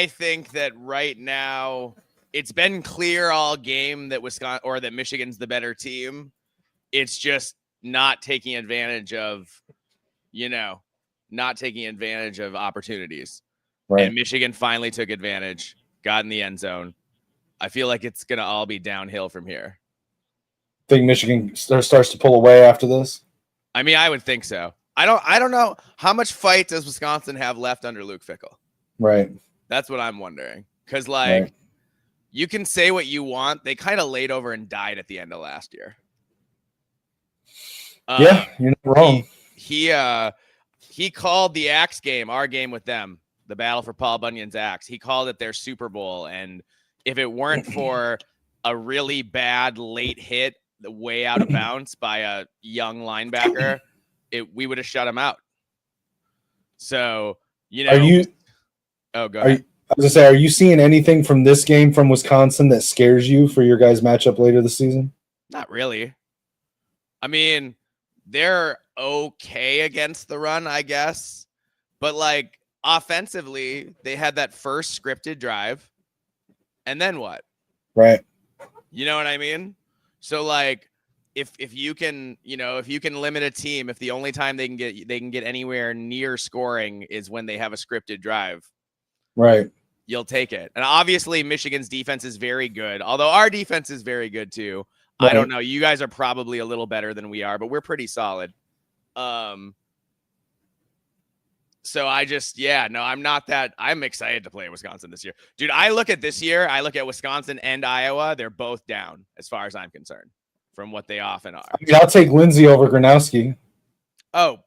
think that right now it's been clear all game that that Michigan's the better team. It's just not taking advantage of, opportunities. Right. And Michigan finally took advantage, got in the end zone. I feel like it's going to all be downhill from here. think Michigan starts to pull away after this? I mean, I would think so. I don't know how much fight does Wisconsin have left under Luke Fickell. Right. That's what I'm wondering. Because like, you can say what you want. They kind of laid over and died at the end of last year. Yeah, you're not wrong. He called the Axe game, our game with them, the battle for Paul Bunyan's Axe. He called it their Super Bowl, and if it weren't for a really bad late hit, the way out of bounds by a young linebacker, we would have shut him out. So go ahead. I was gonna say, are you seeing anything from this game from Wisconsin that scares you for your guys' matchup later this season? Not really. I mean, they're okay against the run, I guess. But like offensively, they had that first scripted drive. And then what? Right. You know what I mean? So like if you can, if you can limit a team, if the only time they can get anywhere near scoring is when they have a scripted drive. Right. You'll take it. And obviously Michigan's defense is very good, although our defense is very good too. Right. I don't know. You guys are probably a little better than we are, but we're pretty solid. So I'm excited to play Wisconsin this year. Dude, I look at Wisconsin and Iowa. They're both down as far as I'm concerned from what they often are. I mean, I'll take Lindsey over Gronowski. Oh,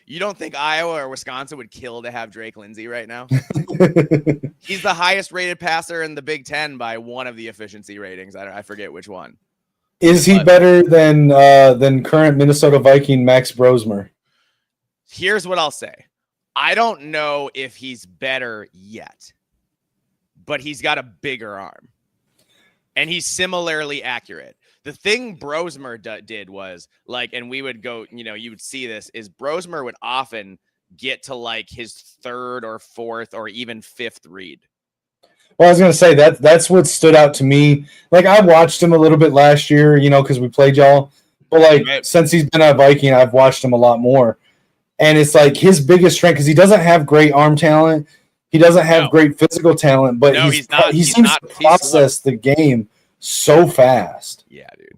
you don't think Iowa or Wisconsin would kill to have Drake Lindsey right now? He's the highest rated passer in the Big Ten by one of the efficiency ratings. I forget which one. Is he better than current Minnesota Viking Max Brosmer? Here's what I'll say. I don't know if he's better yet, but he's got a bigger arm. And he's similarly accurate. The thing Brosmer did was like, and we would go, you would see this, is Brosmer would often get to like his third or fourth or even fifth read. Well, I was going to say that's what stood out to me. Like, I watched him a little bit last year, because we played y'all. But like, since he's been a Viking, I've watched him a lot more. And it's like his biggest strength, because he doesn't have great arm talent. He doesn't have great physical talent, but he seems to process the game so fast. Yeah, dude.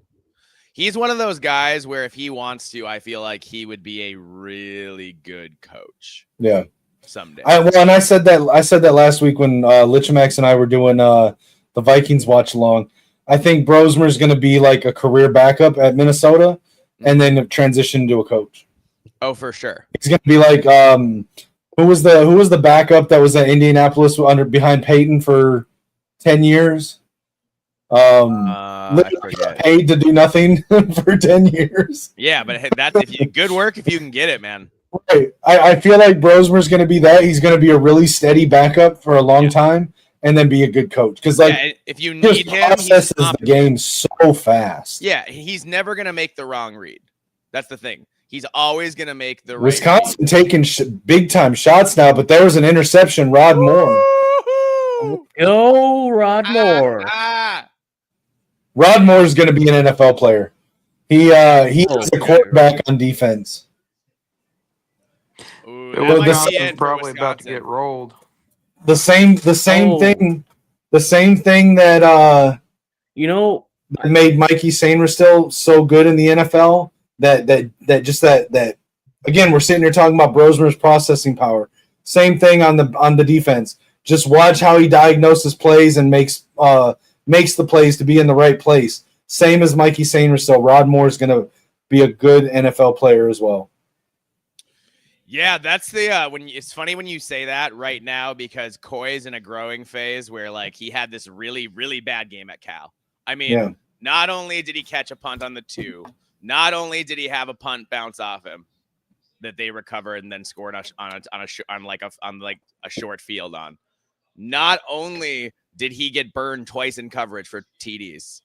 He's one of those guys where if he wants to, I feel like he would be a really good coach. Yeah. Someday. I said that last week when Lichamax and I were doing the Vikings watch along. I think Brosmer's going to be like a career backup at Minnesota and then transition to a coach. Oh, for sure. He's going to be like who was the backup that was at Indianapolis behind Peyton for 10 years? Paid to do nothing for 10 years. Yeah, but that's good work if you can get it, man. Right. I feel like Brosmer's going to be that. He's going to be a really steady backup for a long time and then be a good coach. Because if you need him, processes the game so fast. Yeah, he's never going to make the wrong read. That's the thing. He's always going to make the right Wisconsin read. Taking big time shots now, but there was an interception. Rod Moore. Go, Rod Moore. Rod Moore is going to be an NFL player. He is a quarterback on defense. Wisconsin's probably about to get rolled. The same thing that made Mikey Sainristil so good in the NFL. That again, we're sitting here talking about Brosmer's processing power. Same thing on the defense. Just watch how he diagnoses plays and makes the plays to be in the right place. Same as Mikey Sainristil. Rod Moore is going to be a good NFL player as well. Yeah, that's the it's funny when you say that right now because Coy's in a growing phase where like he had this really, really bad game at Cal. I mean, Not only did he catch a punt on the 2, not only did he have a punt bounce off him that they recovered and then scored on a short field on. Not only did he get burned twice in coverage for TDs,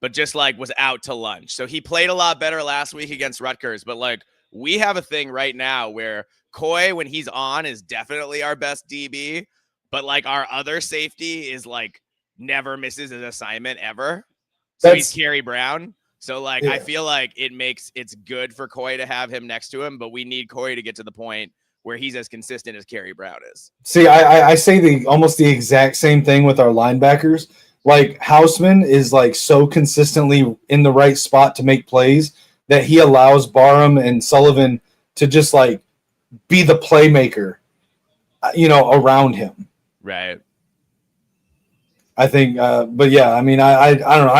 but just like was out to lunch. So he played a lot better last week against Rutgers, but like we have a thing right now where Coy, when he's on, is definitely our best DB, but like our other safety is like never misses an assignment ever. So he's Kerry Brown. So like I feel like it's good for Coy to have him next to him, but we need Coy to get to the point where he's as consistent as Kerry Brown is. See, I say almost the exact same thing with our linebackers. like Houseman is like so consistently in the right spot to make plays that he allows Barham and Sullivan to just like be the playmaker, around him. Right. I think, but yeah, I mean, I don't know.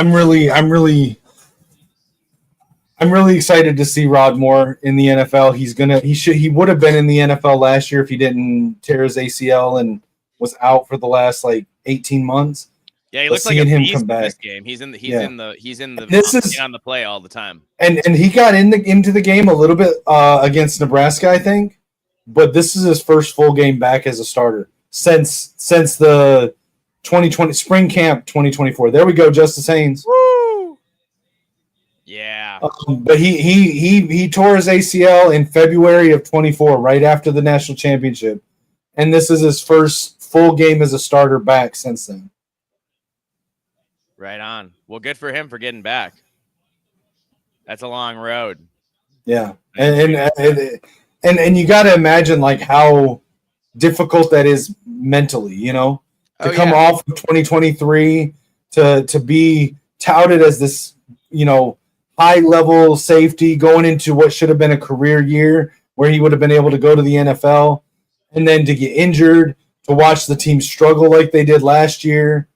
I'm really excited to see Rod Moore in the NFL. He would have been in the NFL last year if he didn't tear his ACL and was out for the last like 18 months. Yeah, he But looks like a seeing him beast come in back. this game. He's in the on the play all the time. And he got into the game a little bit against Nebraska, I think. But this is his first full game back as a starter since the 2020 spring camp 2024. There we go, Justice Haynes. Woo! Yeah. But he tore his ACL in February of 24, right after the national championship, and this is his first full game as a starter back since then. Right on. Well, good for him for getting back. That's a long road. Yeah, and you got to imagine like how difficult that is mentally, to come off of 2023 to be touted as this, high level safety going into what should have been a career year where he would have been able to go to the NFL, and then to get injured, to watch the team struggle like they did last year.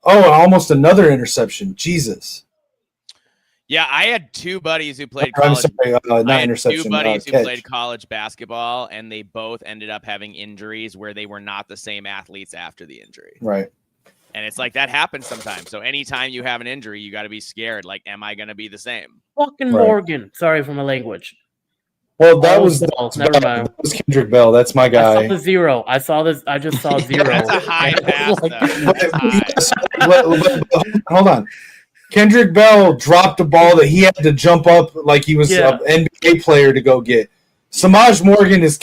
Oh, almost another interception. Jesus. Yeah, I had two buddies who played I'm college. sorry, not interception. Two buddies who catch. played college basketball, and they both ended up having injuries where they were not the same athletes after the injury. Right. And it's like that happens sometimes. So anytime you have an injury, you got to be scared. Like, am I going to be the same? Fucking Right. Morgan. Sorry for my language. Well, that Oh, was Bell. Never mind. that was Kendrick Bell. That's my I guy. saw the zero. I saw this. I just saw zero. That's a high pass, though. That's high. Hold on. Kendrick Bell dropped a ball that he had to jump up like he was an NBA player to go get. Samaj Morgan is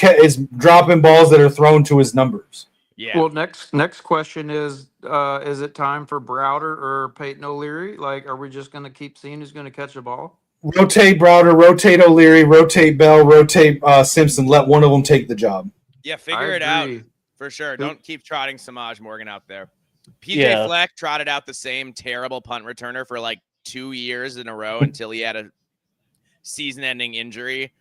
dropping balls that are thrown to his numbers. Yeah. Well, next question is it time for Browder or Peyton O'Leary? Like, are we just going to keep seeing who's going to catch a ball? Rotate Browder, rotate O'Leary, rotate Bell, rotate Simpson. Let one of them take the job. Yeah, figure it out for sure. Don't keep trotting Samaj Morgan out there. PJ Fleck trotted out the same terrible punt returner for like 2 years in a row until he had a season-ending injury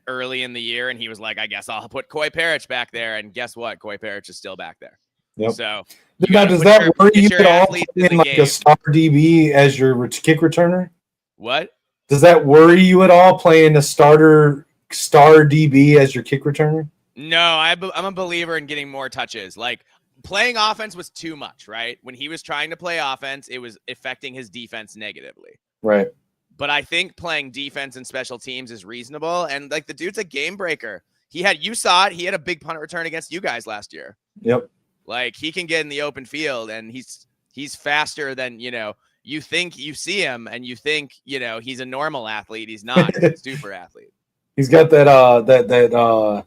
early in the year, and he was like, I guess I'll put Coy Parrish back there, and guess what? Coy Parrish is still back there. Yep. So now, does that worry you at all in like a star DB as your kick returner? What? Does that worry you at all playing a star DB as your kick returner? No, I'm a believer in getting more touches. Like, playing offense was too much, right? When he was trying to play offense, it was affecting his defense negatively. Right. But I think playing defense and special teams is reasonable. And like the dude's a game breaker. You saw it. He had a big punt return against you guys last year. Yep. Like, he can get in the open field, and he's faster than, you think you see him and you think, he's a normal athlete. He's not. He's a super athlete. He's got that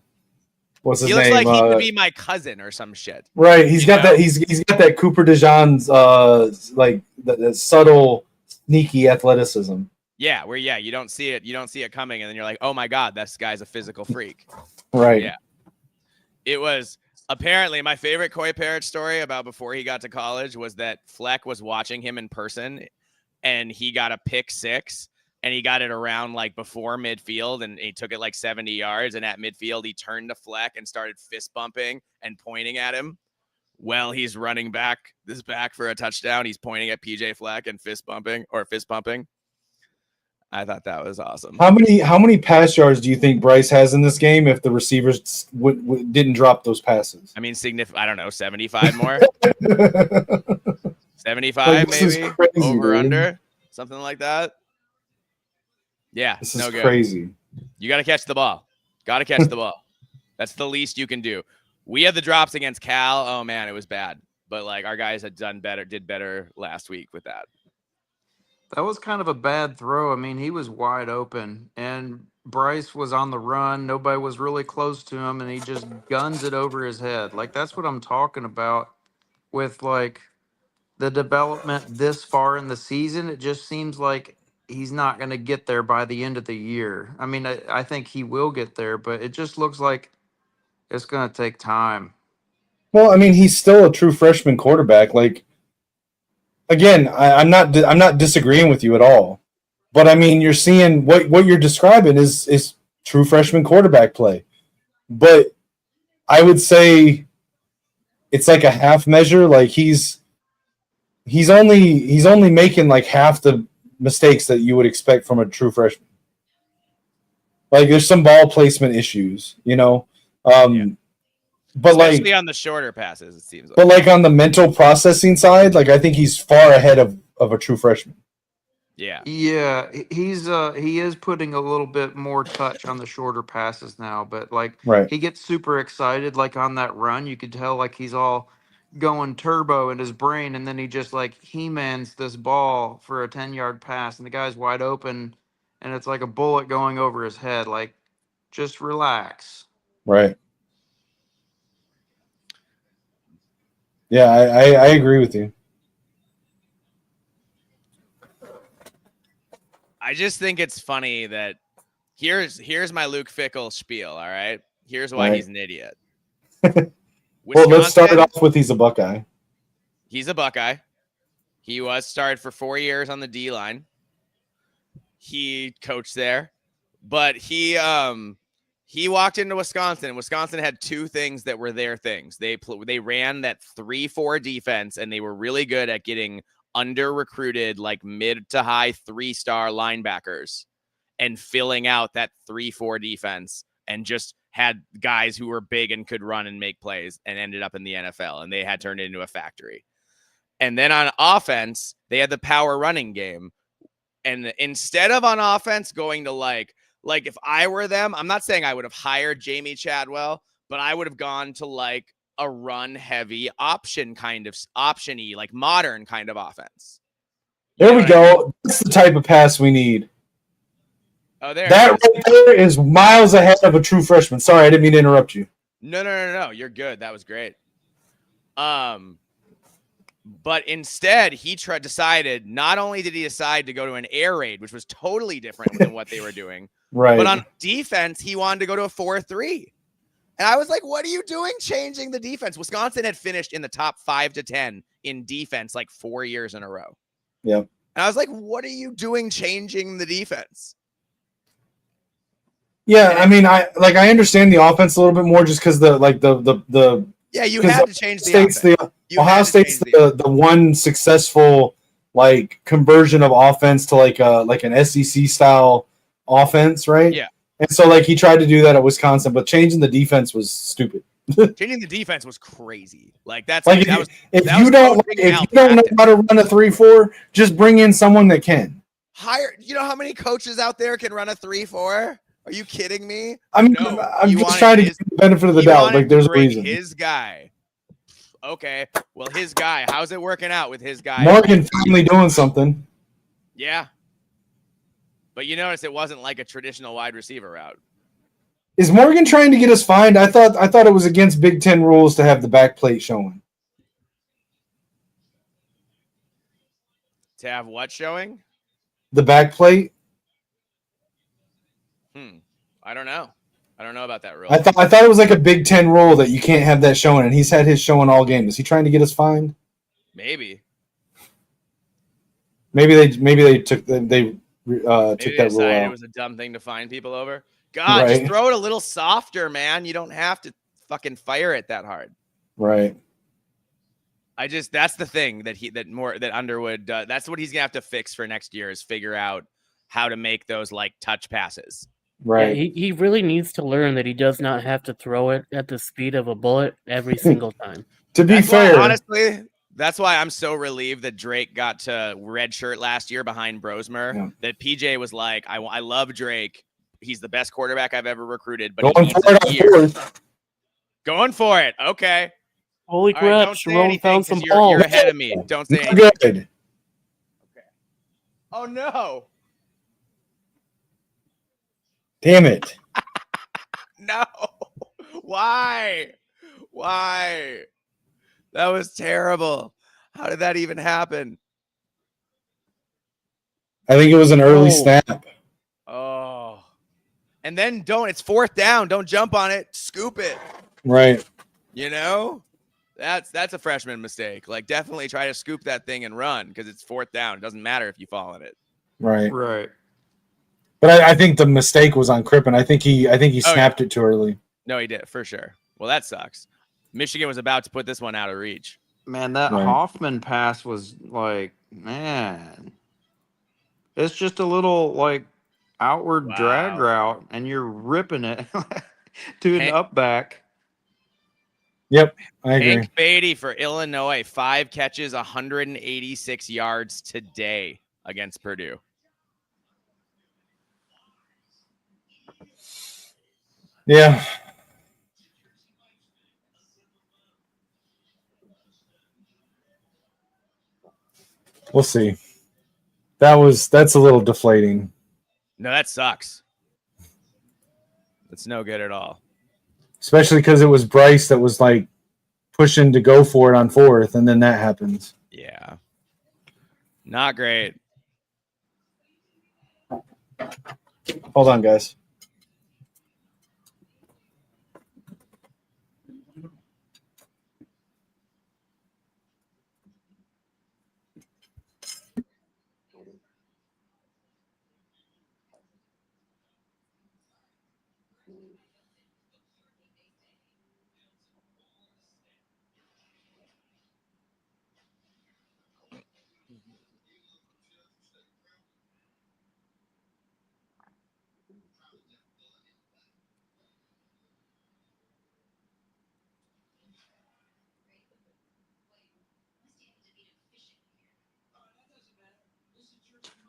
what's his name? He looks like he could be my cousin or some shit. Right. He's got that. He's got that Cooper DeJean's like the subtle, sneaky athleticism. Yeah, where you don't see it coming, and then you're like, oh my God, this guy's a physical freak. Right. Yeah. It was apparently my favorite Coy Parrish story about before he got to college was that Fleck was watching him in person, and he got a pick six, and he got it around like before midfield, and he took it like 70 yards, and at midfield he turned to Fleck and started fist bumping and pointing at him. Well, he's running back for a touchdown. He's pointing at PJ Fleck and fist pumping. I thought that was awesome. How many pass yards do you think Bryce has in this game if the receivers didn't drop those passes? I mean, I don't know, 75 more? 75 like, maybe? Crazy, over, dude. under? Something like that? Yeah, This is no good. crazy. You got to catch the ball. Got to catch the ball. That's the least you can do. We had the drops against Cal. Oh, man, it was bad. But, like, our guys did better last week with that. That was kind of a bad throw. I mean, he was wide open, and Bryce was on the run. Nobody was really close to him, and he just guns it over his head. Like, that's what I'm talking about with, like, the development this far in the season. It just seems like he's not going to get there by the end of the year. I mean, I think he will get there, but it just looks like it's going to take time. Well, I mean, he's still a true freshman quarterback. Like, again, I'm not disagreeing with you at all, but I mean, you're seeing what you're describing is true freshman quarterback play, but I would say it's like a half measure. Like he's only making like half the mistakes that you would expect from a true freshman. Like there's some ball placement issues, you know. But especially like on the shorter passes, it seems like. But like on the mental processing side, like I think he's far ahead of a true freshman. Yeah. Yeah, he is putting a little bit more touch on the shorter passes now, but like Right. he gets super excited like on that run. You could tell like he's all going turbo in his brain, and then he just like He-Mans this ball for a 10-yard pass, and the guy's wide open, and it's like a bullet going over his head. Like, just relax. Right. Yeah, I agree with you. I just think it's funny that here's my Luke Fickle spiel. All right, here's why he's an idiot. Well, let's start it off with he's a Buckeye. He's a Buckeye. He was started for 4 years on the D line. He coached there, but he walked into Wisconsin. Wisconsin had two things that were their things. They ran that 3-4 defense, and they were really good at getting under recruited, like mid to high 3-star linebackers and filling out that 3-4 defense, and just had guys who were big and could run and make plays, and ended up in the NFL, and they had turned it into a factory. And then on offense, they had the power running game. And instead of on offense going to like if I were them, I'm not saying I would have hired Jamie Chadwell, but I would have gone to like a run heavy option-y, like modern kind of offense. There we go. That's the type of pass we need. Oh, there. That right there is miles ahead of a true freshman. Sorry, I didn't mean to interrupt you. No. You're good. That was great. But instead, he decided, not only did he decide to go to an air raid, which was totally different than what they were doing, right? But on defense, he wanted to go to a 4-3. And I was like, what are you doing changing the defense? Wisconsin had finished in the top 5 to 10 in defense like 4 years in a row. Yeah. And I was like, what are you doing changing the defense? Yeah, I mean, I understand the offense a little bit more just because yeah, you had to change the offense. Ohio State's the one successful like conversion of offense to like an SEC style offense, right? Yeah. And so like he tried to do that at Wisconsin, but changing the defense was stupid. Changing the defense was crazy. Like that's like if you don't know how to run a 3-4, just bring in someone that can. You know how many coaches out there can run a 3-4? Are you kidding me? I'm just trying to give the benefit of the doubt. Like there's a reason. His guy. Okay. Well, his guy. How's it working out with his guy? Morgan finally doing something. Yeah. But you notice it wasn't like a traditional wide receiver route. Is Morgan trying to get us fined? I thought it was against Big Ten rules to have the back plate showing. To have what showing? The back plate. I don't know. I don't know about that rule. I thought it was like a Big Ten rule that you can't have that showing, and he's had his showing all game. Is he trying to get us fined? Maybe. Maybe they took that rule out. It was a dumb thing to fine people over. God, just throw it a little softer, man. You don't have to fucking fire it that hard. Right. That's the thing that Underwood does. That's what he's gonna have to fix for next year, is figure out how to make those like touch passes. Right. Yeah, he really needs to learn that he does not have to throw it at the speed of a bullet every single time. To be fair, honestly, that's why I'm so relieved that Drake got to redshirt last year behind Brosmer. Yeah. That PJ was like, I love Drake. He's the best quarterback I've ever recruited. But going for it. Okay. Holy crap! Sharon found some balls. You're ahead of me. Don't say anything. Good. Okay. Oh no. Damn it. No. Why? That was terrible. How did that even happen? I think it was an early snap. Oh. And then it's 4th down. Don't jump on it. Scoop it. Right. You know? That's a freshman mistake. Like, definitely try to scoop that thing and run because it's 4th down. It doesn't matter if you fall on it. Right. Right. But I think the mistake was on Crippen. I think he snapped it too early. No, he did for sure. Well, that sucks. Michigan was about to put this one out of reach. Man, that Right. Hoffman pass was like, man, it's just a little like outward drag Wow. route, and you're ripping it to an up back. Yep, I agree. Hank Beatty for Illinois, 5 catches, 186 yards today against Purdue. Yeah. We'll see. That's a little deflating. No, that sucks. That's no good at all. Especially because it was Bryce that was like pushing to go for it on 4th, and then that happens. Yeah. Not great. Hold on, guys.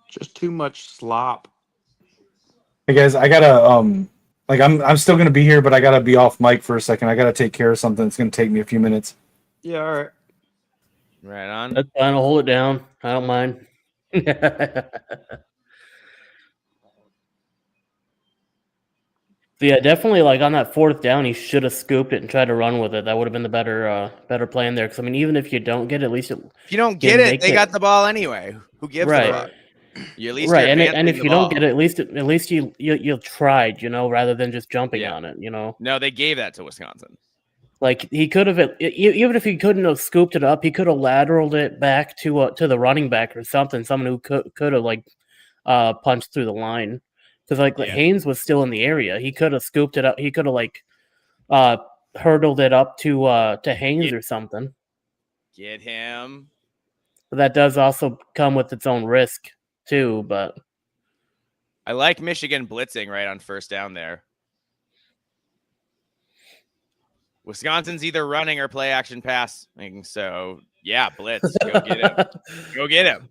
Just too much slop. Hey guys, I gotta I'm still gonna be here, but I gotta be off mic for a second. I gotta take care of something. It's gonna take me a few minutes. Yeah, all right. Right on. That's fine. I'll hold it down. I don't mind. So yeah, definitely like on that 4th down, he should have scooped it and tried to run with it. That would have been the better plan there. Because I mean, even if you don't get it, at least If you don't get Yeah, it, make they it- got the ball anyway. Who gives a Right. fuck? You at least right, you're and if advancing you the don't ball. get it, at least you tried, rather than just jumping Yeah. on it, No, they gave that to Wisconsin. Like he could have, even if he couldn't have scooped it up, he could have lateraled it back to the running back or something. Someone who could have like punched through the line, because like Yeah. Haynes was still in the area. He could have scooped it up. He could have like hurdled it up to Haynes or something. Get him. But that does also come with its own risk too. But I like Michigan blitzing right on 1st down there. Wisconsin's either running or play action passing. So, yeah, blitz. Go get him. Go get him.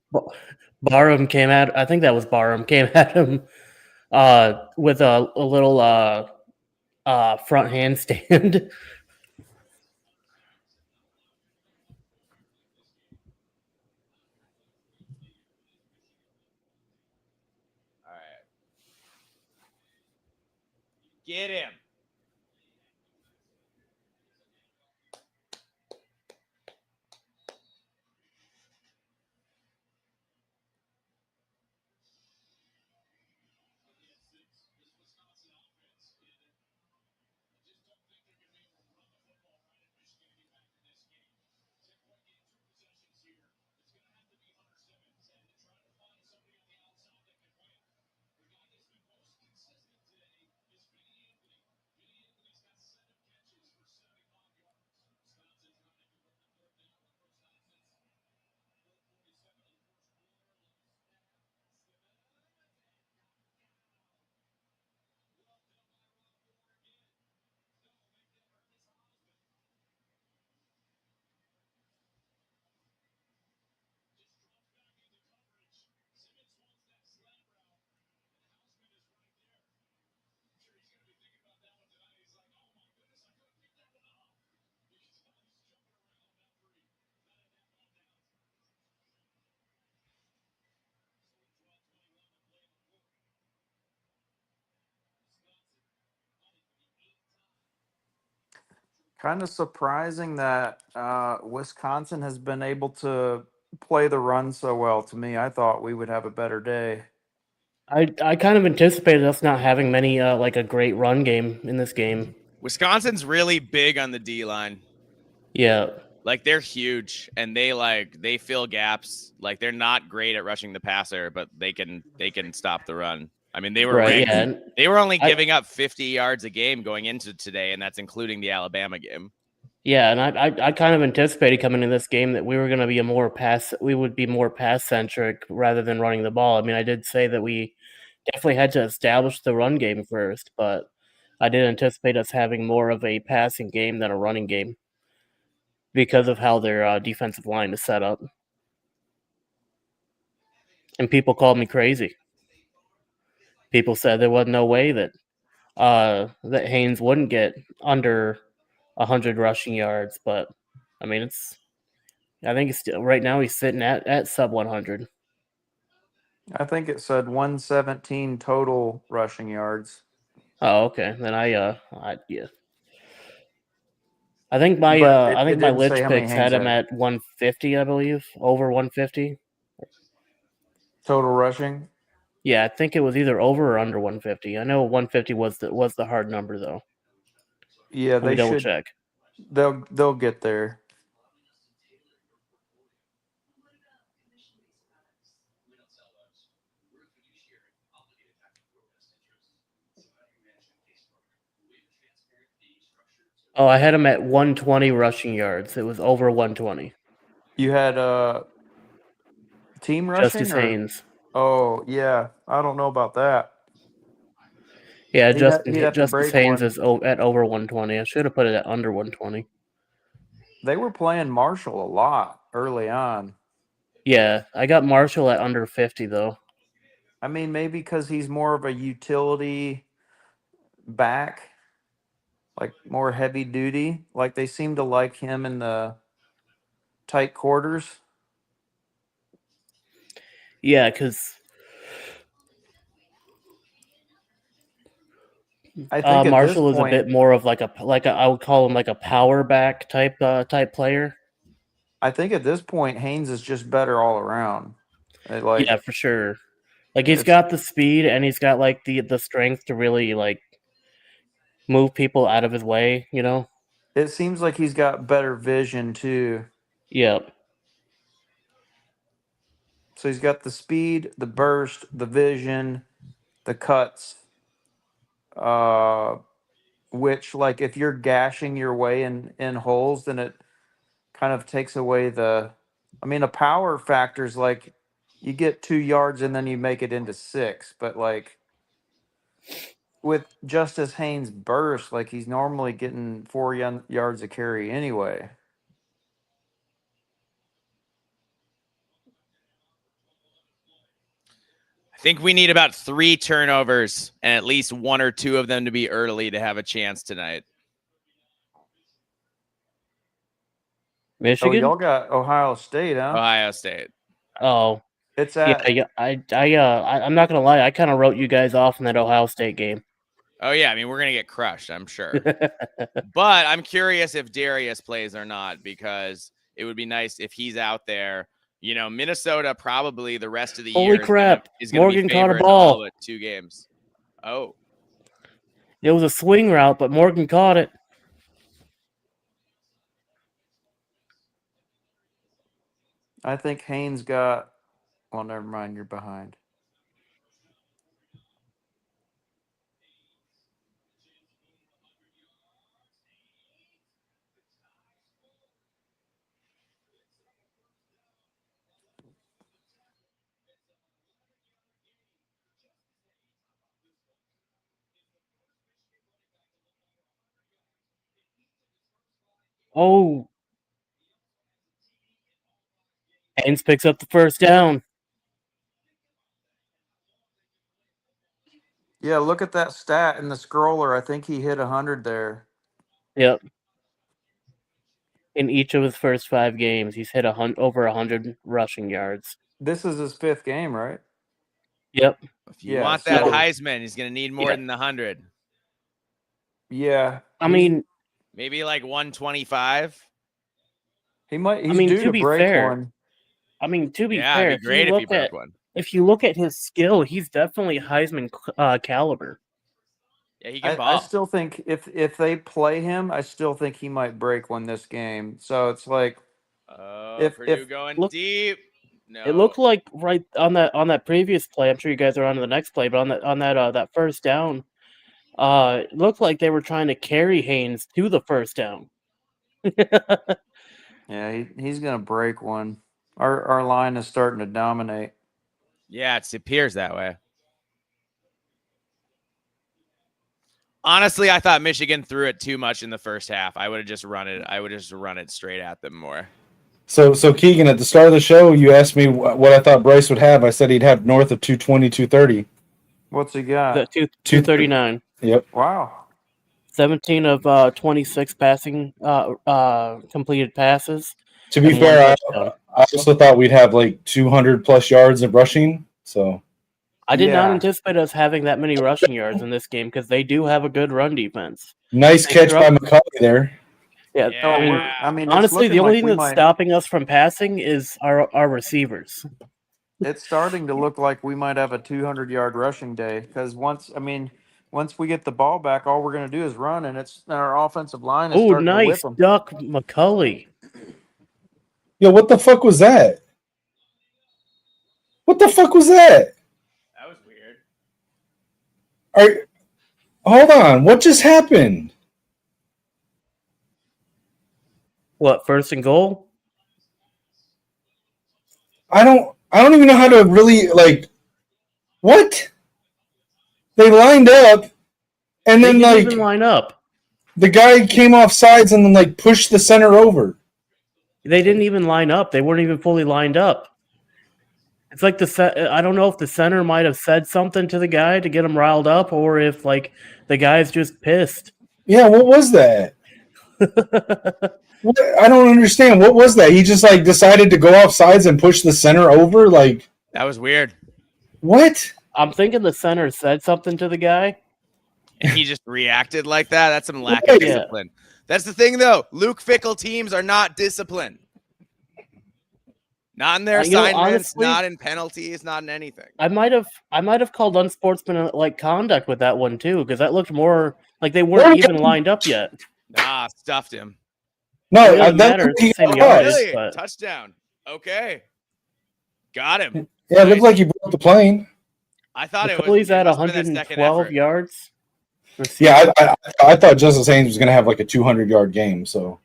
Barham came at. I think that was Barham came at him with a little front handstand. All right. Get him. Kind of surprising that Wisconsin has been able to play the run so well. To me, I thought we would have a better day. I kind of anticipated us not having many like a great run game in this game. Wisconsin's really big on the D line. Yeah. Like they're huge and they fill gaps. Like they're not great at rushing the passer, but they can stop the run. I mean, they were Right, ranked. yeah. They were only giving up 50 yards a game going into today, and that's including the Alabama game. Yeah, and I kind of anticipated coming in this game that we were going to be we would be more pass centric rather than running the ball. I mean, I did say that we definitely had to establish the run game first, but I did anticipate us having more of a passing game than a running game because of how their defensive line is set up. And people called me crazy. People said there was no way that that Haynes wouldn't get under 100 rushing yards, but I mean, I think it's still right now he's sitting at sub 100. I think it said 117 total rushing yards. Oh, okay. Then yeah. I think my But I it think my didn't say Lich how many picks Haynes had him had. at 150, I believe, over 150. Total rushing. Yeah, I think it was either over or under 150. I know 150 was the hard number though. Yeah, Let me they double should. check. They'll get there. Oh, I had him at 120 rushing yards. It was over 120. You had team rushing Justice or? Haynes. Oh yeah, I don't know about that. Yeah, He'd have to Justice break Haynes one. is at over 120. I should have put it at under 120. They were playing Marshall a lot early on. Yeah, I got Marshall at under 50 though. I mean, maybe because he's more of a utility back, like more heavy duty. Like they seem to like him in the tight quarters. Yeah, because I think at this Marshall is a point, bit more of I would call him like a power back type player. Haynes is just better all around. Yeah, for sure. Like he's It's got the speed and he's got like the strength to really like move people out of his way, you know? it seems like he's got better vision too. Yep. So he's got the speed, the burst, the vision, the cuts. Which like if you're gashing your way in holes, then it kind of takes away the. I mean, a power factor is like you get 2 yards and then you make it into 6, but like with Justice Haynes' burst, like he's normally getting 4 yards of carry anyway. I think we need about 3 turnovers and at least 1 or 2 of them to be early to have a chance tonight. Michigan? Oh, y'all got Ohio State, huh? Ohio State. Oh. It's at. Yeah, I'm not gonna lie, I kind of wrote you guys off in that Ohio State game. Oh yeah, I mean we're gonna get crushed, I'm sure. But I'm curious if Darius plays or not because it would be nice if he's out there. You know, Minnesota probably the rest of the Holy year crap! is gonna Morgan be caught a favored in ball. all but 2 games. Oh, It was a swing route, but Morgan caught it. I think Haynes got. Well, never mind. You're behind. Oh. Haynes picks up the first down. Yeah, look at that stat in the scroller. I think he hit 100 there. Yep. In each of his first 5 games, he's hit over 100 rushing yards. This is his 5th game, right? Yep. if you want that so- Heisman, he's gonna need more than the 100. Yeah. I mean, Maybe like 125. he might. He's I mean, due to be break fair, one. Yeah, it'd be great if he broke one. if you look at his skill, he's definitely Heisman caliber. Yeah, he can I ball. still think if they play him, I still think he might break one this game. So it's like Oh, if Purdue going Look- deep. No. It looked like right on that previous play. I'm sure you guys are on to the next play, but on that first down, it looked like they were trying to carry Haynes to the first down. yeah, he's gonna break one. Our line is starting to dominate. Yeah, it appears that way. Honestly, I thought Michigan threw it too much in the first half. I would have just run it. I would just run it straight at them more. So Keegan, at the start of the show, you asked me what I thought Bryce would have. I said he'd have north of 220, 230. What's he got? The 239. Yep. Wow. 17 of 26 passing completed passes. To be And one fair, touchdown. I also thought we'd have like 200 plus yards of rushing. So I did not Yeah. anticipate us having that many rushing yards in this game because they do have a good run defense. nice They catch by struggle- McCulley there. Yeah, Yeah. I mean, it's honestly, the looking only like thing we that's might- stopping us from passing is our receivers. It's starting to look like we might have a 200-yard rushing day because once we get the ball back, all we're going to do is run, and our offensive line is Oh, starting to whip nice them. duck, McCulley. Yo, what the fuck was that? What the fuck was that? That was weird. Hold on. What just happened? What, first and goal? I don't even know how to really like. What? They lined up, and They then didn't like even line up. the guy came off sides and then like pushed the center over. They didn't even line up. They weren't even fully lined up. It's like I don't know if the center might have said something to the guy to get him riled up, or if like the guy's just pissed. Yeah, what was that? I don't understand. What was that? He just like decided to go off sides and push the center over. Like That was weird. what? I'm thinking the center said something to the guy. And he just reacted like that. That's some lack Yeah. of discipline. That's the thing, though. Luke Fickle teams are not disciplined. Not in their assignments, honestly, not in penalties, not in anything. I might have called unsportsmanlike conduct with that one too, because that looked more like they weren't even lined up yet. Nah, stuffed him. No, It doesn't that matter. looked It's the like same he got yardage. lost. Really? but- Touchdown. Okay. Got him. Yeah, it looked like he broke the plane. I thought McCulley's it at must have been that second 112 effort. yards. Yeah, I thought Justice Haynes was going to have like a 200-yard game. So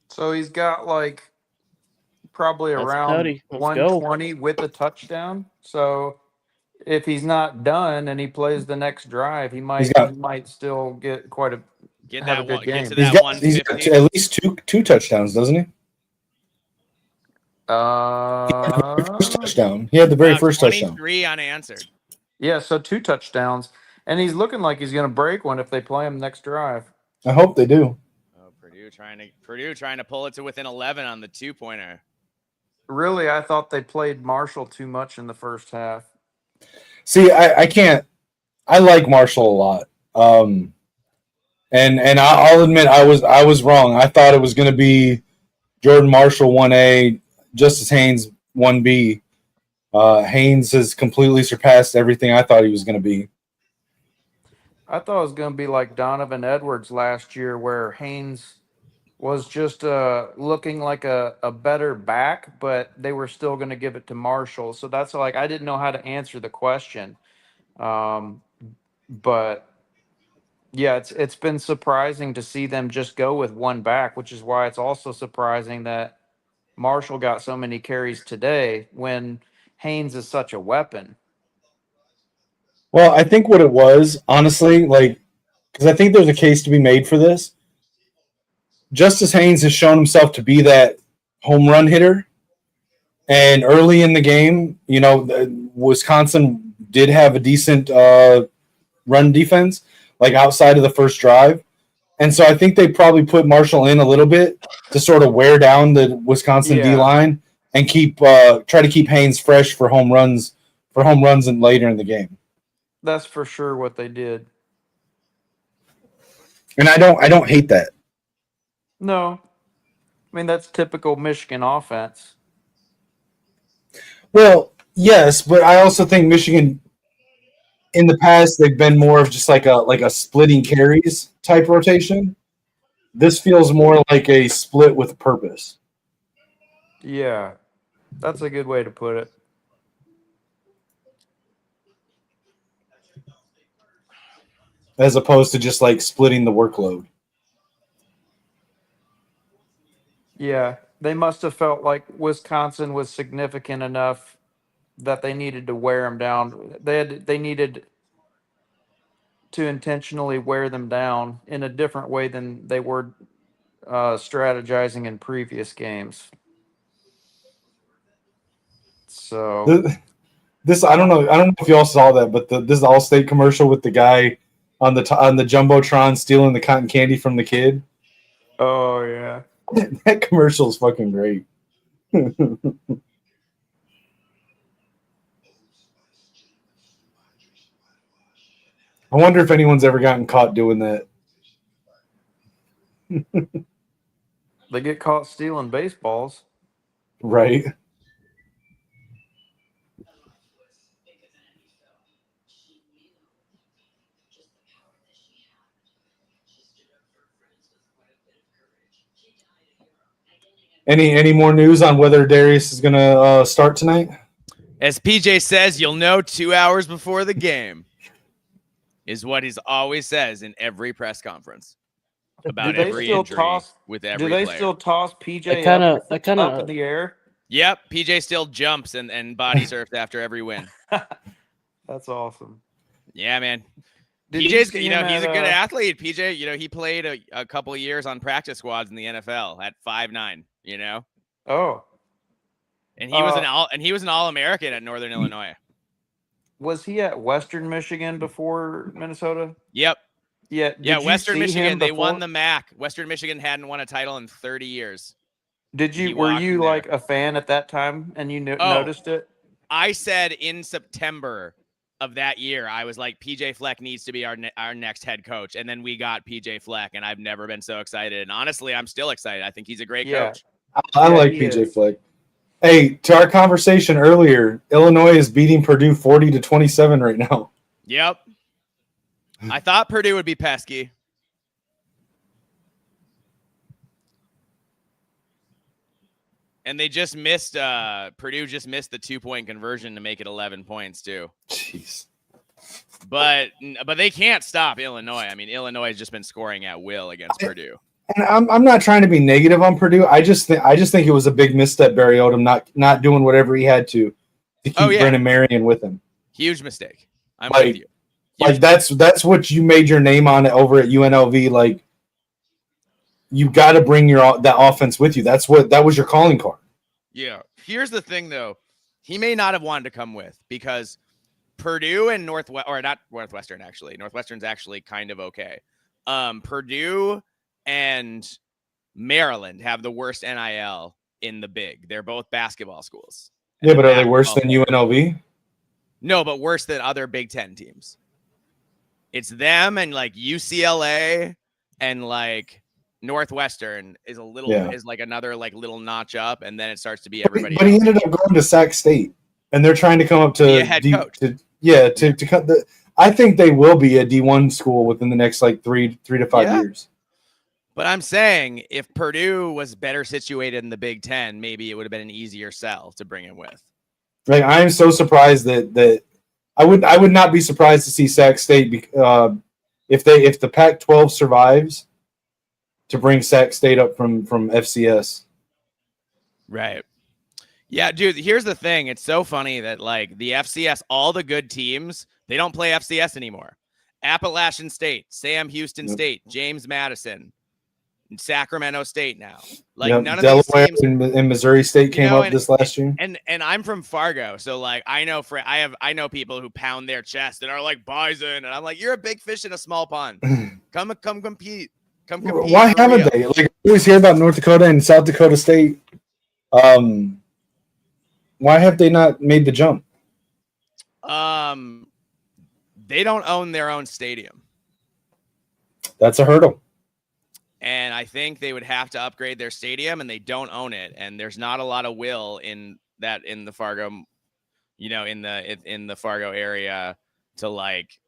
So he's got like probably That's around Cuddy. Let's go. 120 with a touchdown. So if he's not done and he plays the next drive, he might still get quite a Get have a that good one. game. Get to he's that got, he's got 150. at least two touchdowns, doesn't he? First touchdown. He had the very Wow, first touchdown. 23 unanswered. Yeah, so 2 touchdowns. And he's looking like he's going to break one if they play him next drive. I hope they do. Oh, Purdue trying to pull it to within 11 on the 2-pointer. Really, I thought they played Marshall too much in the first half. See, I can't. I like Marshall a lot. And I'll admit I was wrong. I thought it was going to be Jordan Marshall 1A, Justice Haynes 1B. Haynes has completely surpassed everything I thought he was going to be. I thought it was going to be like Donovan Edwards last year, where Haynes was just looking like a better back, but they were still going to give it to Marshall. So that's like I didn't know how to answer the question. But yeah, it's been surprising to see them just go with one back, which is why it's also surprising that Marshall got so many carries today when Haynes is such a weapon. Well, I think what it was, honestly, like, because I think there's a case to be made for this. Justice Haynes has shown himself to be that home run hitter. And early in the game, you know, Wisconsin did have a decent run defense, like outside of the first drive. And so I think they probably put Marshall in a little bit to sort of wear down the Wisconsin Yeah. D line and try to keep Haynes fresh for home runs and later in the game. That's for sure what they did. And I don't hate that. No, I mean that's typical Michigan offense. Well, yes, but I also think Michigan in the past they've been more of just like a splitting carries type rotation. This feels more like a split with purpose. Yeah, that's a good way to put it. As opposed to just like splitting the workload. Yeah, they must have felt like Wisconsin was significant enough that they needed to wear them down. They needed to intentionally wear them down in a different way than they were strategizing in previous games. So This I don't know if y'all saw that, but this Allstate commercial with the guy on the jumbotron stealing the cotton candy from the kid. oh yeah. That commercial is fucking great. I wonder if anyone's ever gotten caught doing that. They get caught stealing baseballs. Right. Any more news on whether Darius is going to start tonight? As PJ says, you'll know 2 hours before the game, is what he always says in every press conference about every injury with every Do they player. still toss PJ up in the air? Yep, PJ still jumps and body surfs after every win. That's awesome. Yeah, man. Did PJ's, see he's him a good at, athlete. PJ, he played a couple of years on practice squads in the NFL at 5'9", Oh. And he was an All-American at Northern Illinois. Was he at Western Michigan before Minnesota? Yep. Yeah. Yeah, Western Michigan, they won the MAC. Western Michigan hadn't won a title in 30 years. Were you like a fan at that time and you noticed it? I said in September of that year, I was like, PJ Fleck needs to be our next head coach. And then we got PJ Fleck, and I've never been so excited. And honestly, I'm still excited. I think he's a great coach. I like PJ Fleck. Hey, to our conversation earlier, Illinois is beating Purdue 40-27 right now. Yep. I thought Purdue would be pesky. And they just missed Purdue just missed the 2-point conversion to make it 11 points too. Jeez. But they can't stop Illinois. I mean, Illinois has just been scoring at will against Purdue. And I'm not trying to be negative on Purdue. I just think it was a big misstep, Barry Odom not doing whatever he had to keep Brennan Marion with him. Huge mistake. I'm with you. Like that's what you made your name on over at UNLV. Like, you got to bring that offense with you. That was your calling card. Yeah. Here's the thing, though. He may not have wanted to come with, because Purdue and not Northwestern, actually. Northwestern's actually kind of okay. Purdue and Maryland have the worst NIL in the big. They're both basketball schools. Yeah, but are they worse than UNLV? No, but worse than other Big Ten teams. It's them and like UCLA and like Northwestern is is like another like little notch up, and then it starts to be everybody. But he ended up going to Sac State, and they're trying to come up to be a head coach. To cut the. I think they will be a D1 school within the next like 3 to 5 years. But I'm saying if Purdue was better situated in the Big Ten, maybe it would have been an easier sell to bring him with. Like, I am so surprised that I would not be surprised to see Sac State if the Pac-12 survives, to bring Sac State up from FCS. Right. Yeah, dude, here's the thing. It's so funny that like the FCS, all the good teams, they don't play FCS anymore. Appalachian State, Sam Houston State, James Madison, Sacramento State now. Like none of Delaware these teams and Missouri State came up this last year. And I'm from Fargo, so like I know people who pound their chest and are like Bison, and I'm like, you're a big fish in a small pond. Come compete. Why haven't they? Like, I always hear about North Dakota and South Dakota State. Why have they not made the jump? They don't own their own stadium. That's a hurdle. And I think they would have to upgrade their stadium, and they don't own it. And there's not a lot of will in the Fargo, in the Fargo area to like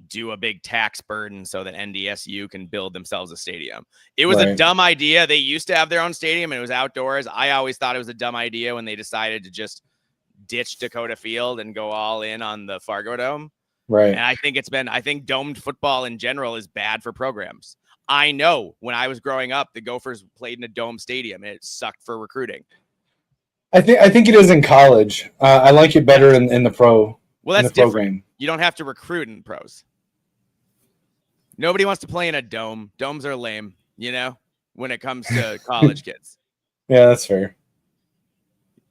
do a big tax burden so that NDSU can build themselves a stadium. It was a dumb idea. They used to have their own stadium and it was outdoors. I always thought it was a dumb idea when they decided to just ditch Dakota Field and go all in on the Fargo Dome. Right. And I think domed football in general is bad for programs. I know when I was growing up, the Gophers played in a dome stadium and it sucked for recruiting. I think it is in college. I like it better in the pro. Well, that's different. Program. You don't have to recruit in pros. Nobody wants to play in a dome. Domes are lame, when it comes to college kids. Yeah, that's fair.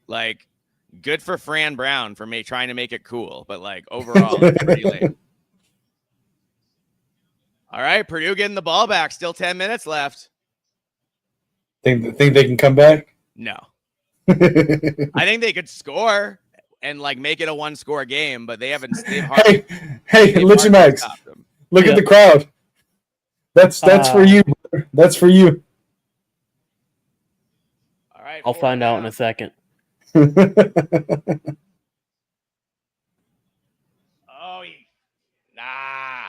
Like, good for Fran Brown for trying to make it cool, but like overall, it's pretty lame. All right, Purdue getting the ball back. Still 10 minutes left. Think they can come back? No. I think they could score and like make it a 1-score game, but they haven't. Hey, Lichimax, look at the crowd. That's for you. Brother. That's for you. All right, I'll find out in a second. Oh, nah.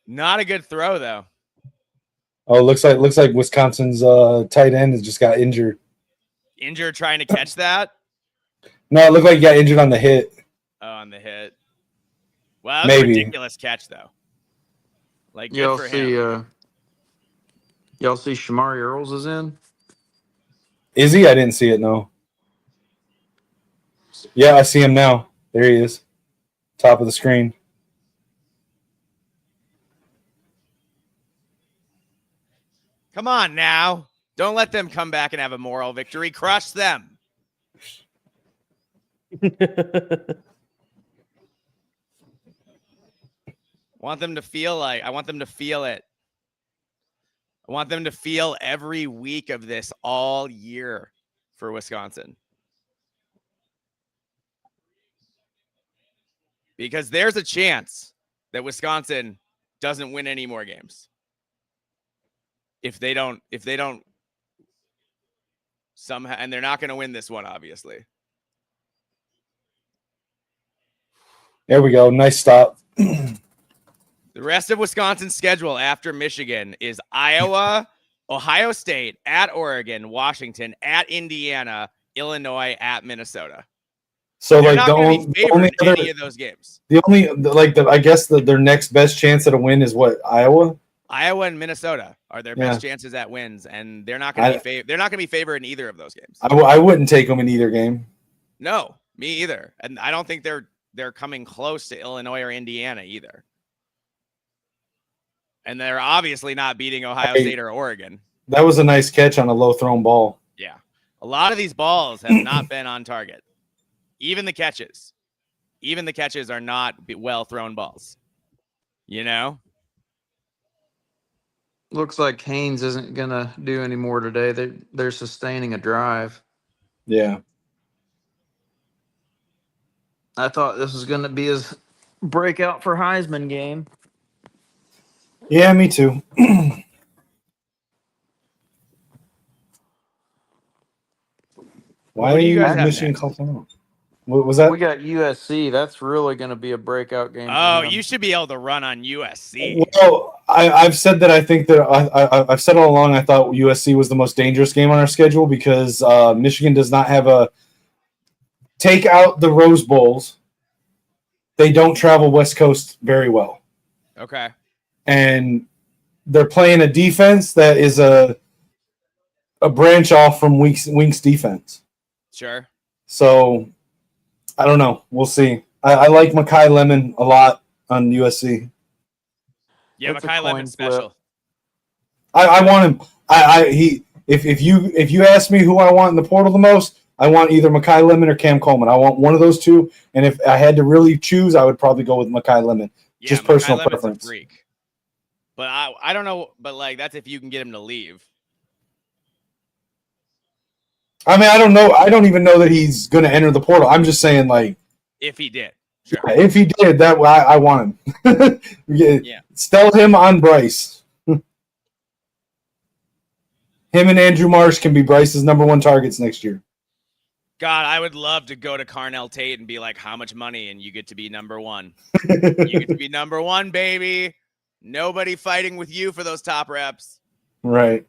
Not a good throw though. Oh, looks like Wisconsin's tight end has just got injured. Injured trying to catch that? No, it looked like he got injured on the hit. Oh, on the hit. Well, that was a ridiculous catch though. Like good for him. Y'all see Shamari Earls is in? Is he? I didn't see it, no. Yeah, I see him now. There he is. Top of the screen. Come on now. Don't let them come back and have a moral victory. Crush them. I want them to feel it. I want them to feel every week of this all year for Wisconsin. Because there's a chance that Wisconsin doesn't win any more games. If they don't somehow, and they're not going to win this one, obviously. There we go. Nice stop. The rest of Wisconsin's schedule after Michigan is Iowa, Ohio State, at Oregon, Washington, at Indiana, Illinois, at Minnesota. So they're like not going to be favored in any of those games. I guess their next best chance at a win is what, Iowa? Iowa and Minnesota are their best chances at wins, and they're not going to be favored in either of those games. I wouldn't take them in either game. No, me either. And I don't think they're coming close to Illinois or Indiana either. And they're obviously not beating Ohio State or Oregon. That was a nice catch on a low thrown ball. Yeah. A lot of these balls have not been on target. Even the catches are not well thrown balls. Looks like Haynes isn't going to do any more today. They're sustaining a drive. Yeah. I thought this was going to be his breakout for Heisman game. Yeah, me too. Why do you guys have Michigan next? call time out? What was that? We got USC. That's really going to be a breakout game. Oh, you should be able to run on USC. Well, I've said that I think that I've said all along I thought USC was the most dangerous game on our schedule because Michigan does not have a – take out the Rose Bowls. They don't travel West Coast very well. Okay. And they're playing a defense that is a branch off from Wink's defense. Sure. So, I don't know. We'll see. I like Makai Lemon a lot on USC. Yeah, Makai Lemon's special. I want him. If you ask me who I want in the portal the most, I want either Makai Lemon or Cam Coleman. I want one of those two. And if I had to really choose, I would probably go with Makai Lemon. Yeah, just Makai personal Lemon's preference. a freak. But I don't know. But like that's if you can get him to leave. I mean, I don't know. I don't even know that he's going to enter the portal. I'm just saying, like, If he did. Sure. if he did, that I want him. Yeah. Sell him on Bryce. Him and Andrew Marsh can be Bryce's number one targets next year. God, I would love to go to Carnell Tate and be like, how much money? And you get to be number one. You get to be number one, baby. Nobody fighting with you for those top reps. Right.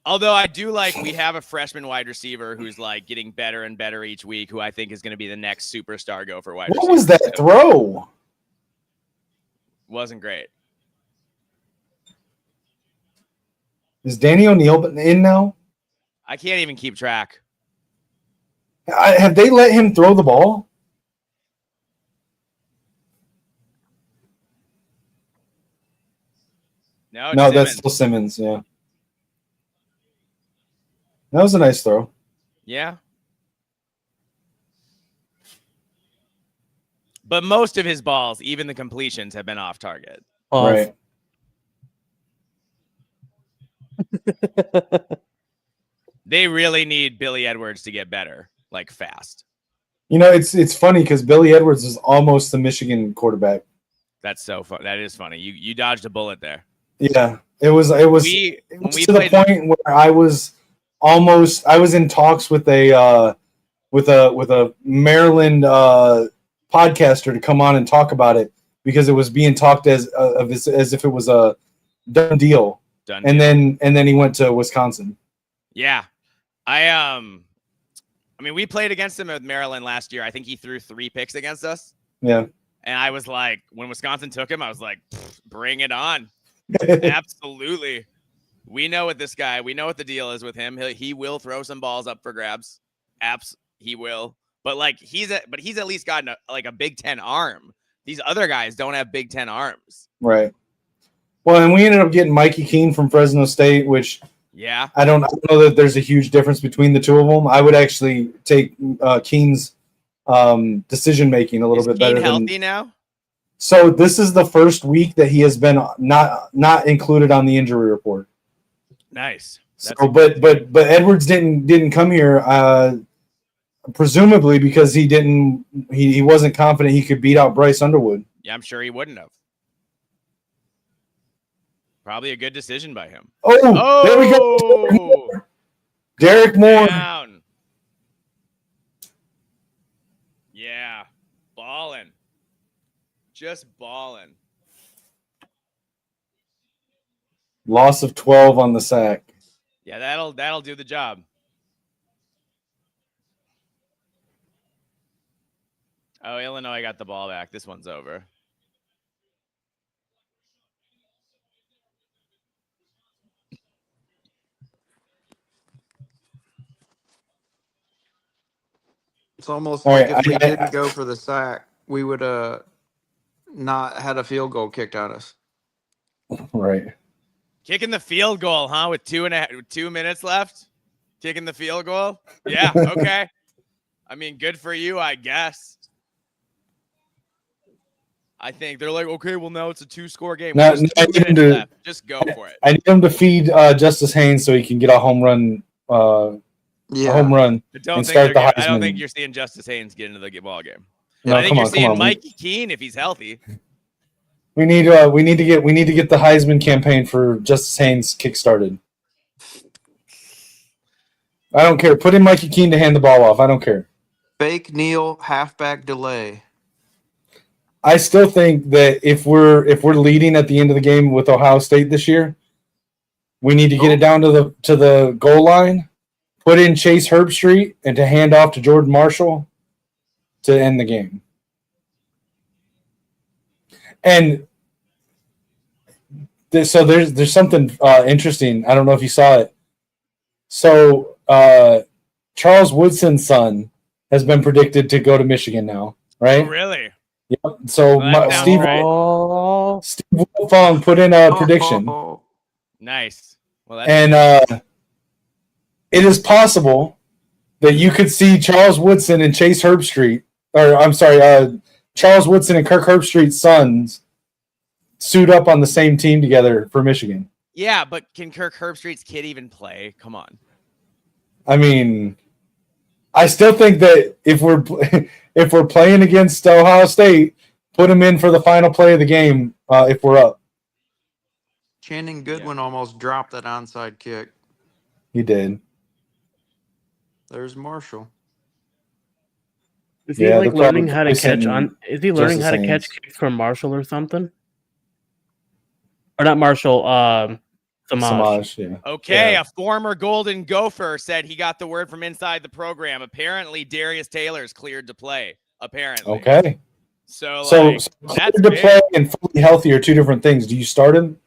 Although I do like we have a freshman wide receiver who's like getting better and better each week, who I think is going to be the next superstar Gopher wide receiver. What was that throw? Wasn't great. Is Danny O'Neal in now? I can't even keep track. Have they let him throw the ball? No, No, Simmons. that's still Simmons. Yeah, that was a nice throw. Yeah. But most of his balls, even the completions, have been off target. Right. They really need Billy Edwards to get better, like fast. You know, it's funny because Billy Edwards is almost the Michigan quarterback. That's so fun. That is funny. You dodged a bullet there. Yeah, it was to the point where I was in talks with a Maryland podcaster to come on and talk about it because it was being talked as if it was a done deal. And then he went to Wisconsin. Yeah. I mean, we played against him with Maryland last year. I think he threw 3 picks against us. Yeah. And I was like, when Wisconsin took him, I was like, bring it on. Absolutely. We know what the deal is with him. He will throw some balls up for grabs. He will. But like he's at least gotten a Big Ten arm. These other guys don't have Big Ten arms. Right. Well, and we ended up getting Mikey Keene from Fresno State, which I don't know that there's a huge difference between the two of them. I would actually take Keene's decision making a little bit better. Healthy now? So this is the first week that he has been not included on the injury report. Nice. But Edwards didn't come here presumably because he wasn't confident he could beat out Bryce Underwood. Yeah, I'm sure he wouldn't have. Probably a good decision by him. Oh, there we go. Derek Moore. Down. Yeah. Balling. Just balling. Loss of 12 on the sack. Yeah, that'll do the job. Oh, Illinois got the ball back. This one's over. It's almost like if we didn't go for the sack, we would not had a field goal kicked at us. Right. Kicking the field goal, huh? With 2 minutes left? Kicking the field goal? Yeah, okay. I mean, good for you, I guess. I think they're like, okay, well, now it's a 2-score game. Just go for it. I need him to feed Justice Haynes so he can get a home run. A home run and start the Heisman. I don't think you're seeing Justice Haynes get into the ball game. No, I think you're seeing Mikey Keene if he's healthy. We need to get the Heisman campaign for Justice Haynes kickstarted. I don't care. Put in Mikey Keene to hand the ball off. I don't care. Fake kneel, halfback delay. I still think that if we're leading at the end of the game with Ohio State this year, we need to get it down to the goal line, put in Chase Herbstreit, and to hand off to Jordan Marshall to end the game. And so there's something interesting. I don't know if you saw it. So Charles Woodson's son has been predicted to go to Michigan now, right? Oh, really? Yep. So Steve Wolfong put in a prediction. Nice. Well, it is possible that you could see Charles Woodson and Chase Herbstreit, Charles Woodson and Kirk Herbstreit's sons suit up on the same team together for Michigan. Yeah, but can Kirk Herbstreit's kid even play? Come on. I mean, I still think that if we're playing against Ohio State, put him in for the final play of the game if we're up. Channing Goodwin almost dropped that onside kick. He did. There's Marshall. Is he Yeah, like they're learning probably how to catch placing on? Is he learning how to catch Justice kicks from Marshall or something? Or not Marshall? Samaj. Samaj, yeah. Okay, Yeah. a former Golden Gopher said he got the word from inside the program. Apparently, Darius Taylor's cleared to play. Apparently. Okay. So, So, like, so that's cleared to big. play and fully healthy are two different things. Do you start him?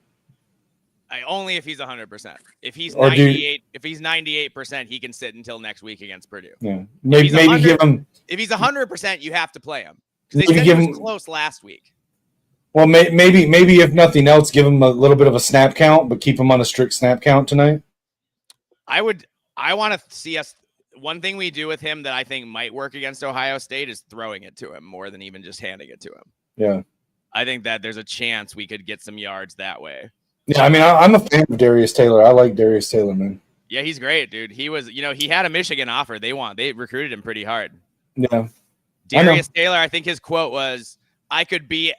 Only if he's 100%. If he's Or do you- 98, if he's 98%, he can sit until next week against Purdue. Yeah. Maybe he's give him. If he's 100%, you have to play him because they Maybe said give he was him- close last week. Well, maybe if nothing else, give him a little bit of a snap count, but keep him on a strict snap count tonight. I want to see us. One thing we do with him that I think might work against Ohio State is throwing it to him more than even just handing it to him. Yeah. I think that there's a chance we could get some yards that way. Yeah, I mean, I'm a fan of Darius Taylor. I like Darius Taylor, man. Yeah, he's great, dude. He was, he had a Michigan offer. They recruited him pretty hard. Yeah. Darius Taylor, I think his quote was, "I could be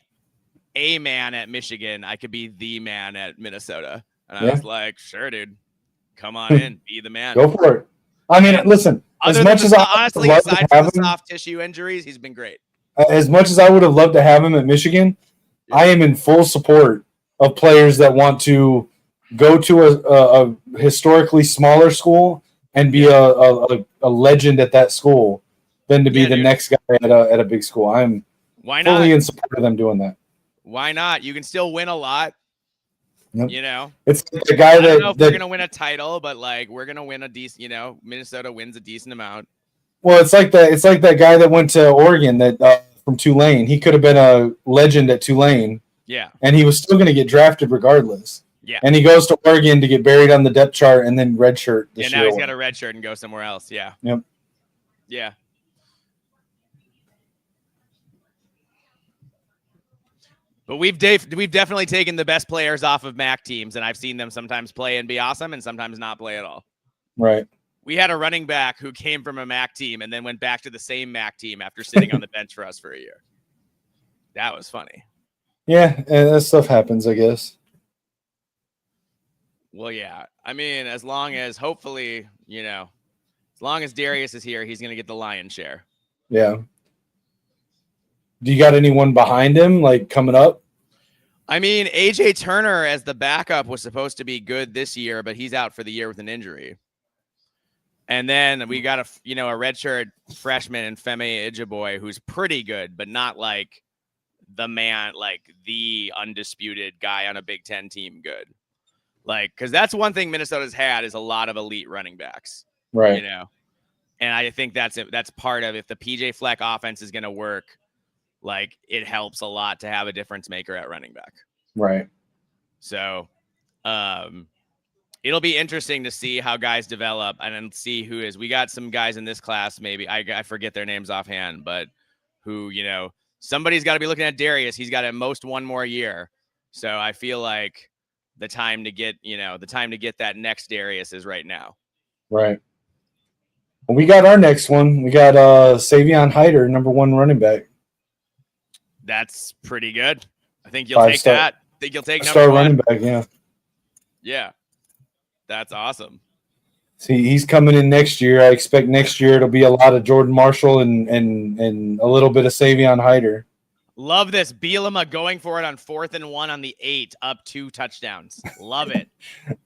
a man at Michigan. I could be the man at Minnesota." And I was like, "Sure, dude. Come on in. Be the man." Go for it. I mean, listen, Aside from the soft tissue injuries, he's been great. As much as I would have loved to have him at Michigan, I am in full support of players that want to go to a historically smaller school and be a legend at that school than to be the next guy at a big school. I'm fully in support of them doing that. Why not? You can still win a lot. Yep. It's the guy I don't know if we're gonna win a title, but like we're gonna win a decent. Minnesota wins a decent amount. Well, it's like that guy that went to Oregon that from Tulane. He could have been a legend at Tulane. Yeah. And he was still going to get drafted regardless. Yeah. And he goes to Oregon to get buried on the depth chart and then redshirt this year. Yeah, now he's got a red shirt and go somewhere else. Yeah. Yep. Yeah. But we've definitely taken the best players off of MAC teams, and I've seen them sometimes play and be awesome and sometimes not play at all. Right. We had a running back who came from a MAC team and then went back to the same MAC team after sitting on the bench for us for a year. That was funny. Yeah, that stuff happens, I guess. Well, yeah. I mean, as long as hopefully, as long as Darius is here, he's going to get the lion's share. Yeah. Do you got anyone behind him, like, coming up? I mean, AJ Turner as the backup was supposed to be good this year, but he's out for the year with an injury. And then we got a redshirt freshman in Femi Ijiboy who's pretty good, but not like the man, like the undisputed guy on a Big Ten team good. Like, because that's one thing Minnesota's had is a lot of elite running backs. Right. And I think that's part of, if the PJ Fleck offense is going to work, like it helps a lot to have a difference maker at running back. Right. So it'll be interesting to see how guys develop and then see who is. We got some guys in this class, maybe I forget their names offhand, but who, somebody's got to be looking at Darius. He's got at most one more year. So I feel like the time to get that next Darius is right now. Right. Well, we got our next one. We got Savion Hyder, number 1 running back. That's pretty good. I think you'll take that. I think you'll take number 1 running back. Yeah. Yeah. That's awesome. See, he's coming in next year. I expect next year it'll be a lot of Jordan Marshall and a little bit of Savion Hyder. Love this. Bielema going for it on 4th and 1 on the 8, up 2 touchdowns. Love it.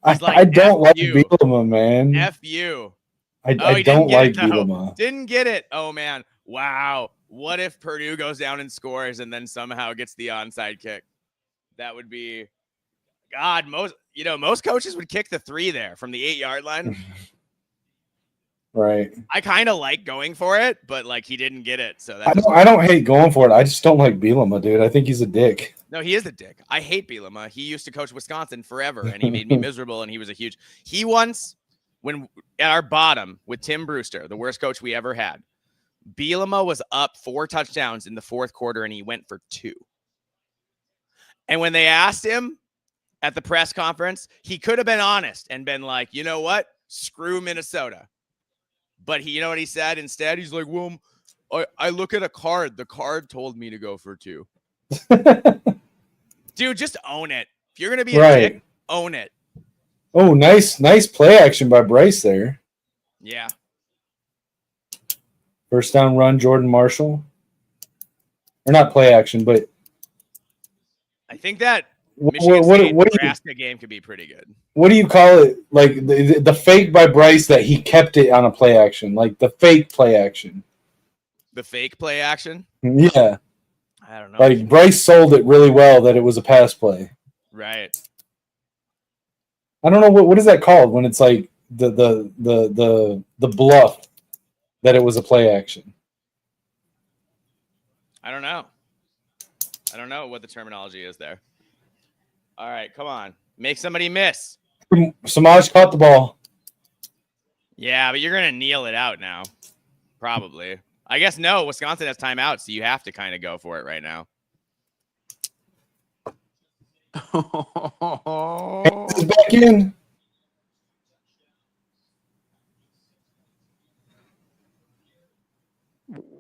I don't like Bielema, man. F you. I don't like Bielema. Didn't get it. Oh, man. Wow. What if Purdue goes down and scores and then somehow gets the onside kick? That would be, God, most coaches would kick the 3 there from the 8-yard line. Right. I kind of like going for it, but like he didn't get it. So I don't hate going for it. I just don't like Bielema, dude. I think he's a dick. No, he is a dick. I hate Bielema. He used to coach Wisconsin forever, and he made me miserable. And he was he once, when at our bottom with Tim Brewster, the worst coach we ever had, Bielema was up 4 touchdowns in the 4th quarter, and he went for 2. And when they asked him at the press conference, he could have been honest and been like, you know what? Screw Minnesota. But you know what he said instead? He's like, well, I look at a card. The card told me to go for 2. Dude, just own it. If you're going to be a dick, own it. Oh, nice play action by Bryce there. Yeah. First down run, Jordan Marshall. Or not play action, but I think that what Michigan do State you Nebraska game could be pretty good. what do you call it? Like the fake by Bryce that he kept it on a play action, like the fake play action. The fake play action? Yeah, I don't know. like Bryce sold it really well that it was a pass play. Right. I don't know what is that called when it's like the bluff that it was a play action. I don't know. I don't know what the terminology is there. All right, come on. Make somebody miss. Samaj caught the ball. Yeah, but you're going to kneel it out now. Probably. I guess no. Wisconsin has timeout, so you have to kind of go for it right now. It's back in.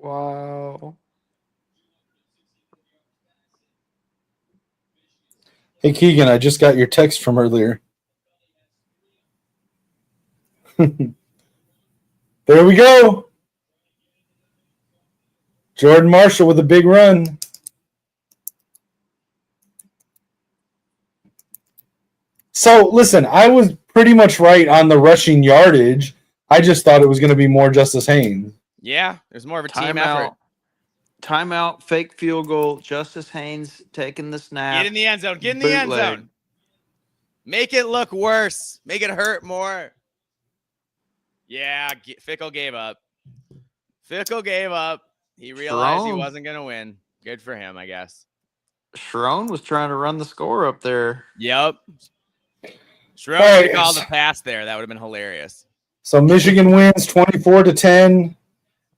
Wow. Hey, Keegan, I just got your text from earlier. There we go. Jordan Marshall with a big run. So, listen, I was pretty much right on the rushing yardage. I just thought it was going to be more Justice Haynes. Yeah, there's more of a team effort. Timeout, fake field goal. Justice Haynes taking the snap. Get in the end zone. Get in the end zone. Make it look worse. Make it hurt more. Yeah, Fickle gave up. Fickle gave up. He realized he wasn't going to win. Good for him, I guess. Shrone was trying to run the score up there. Yep. Shrone could have called a pass there. That would have been hilarious. So Michigan wins 24-10.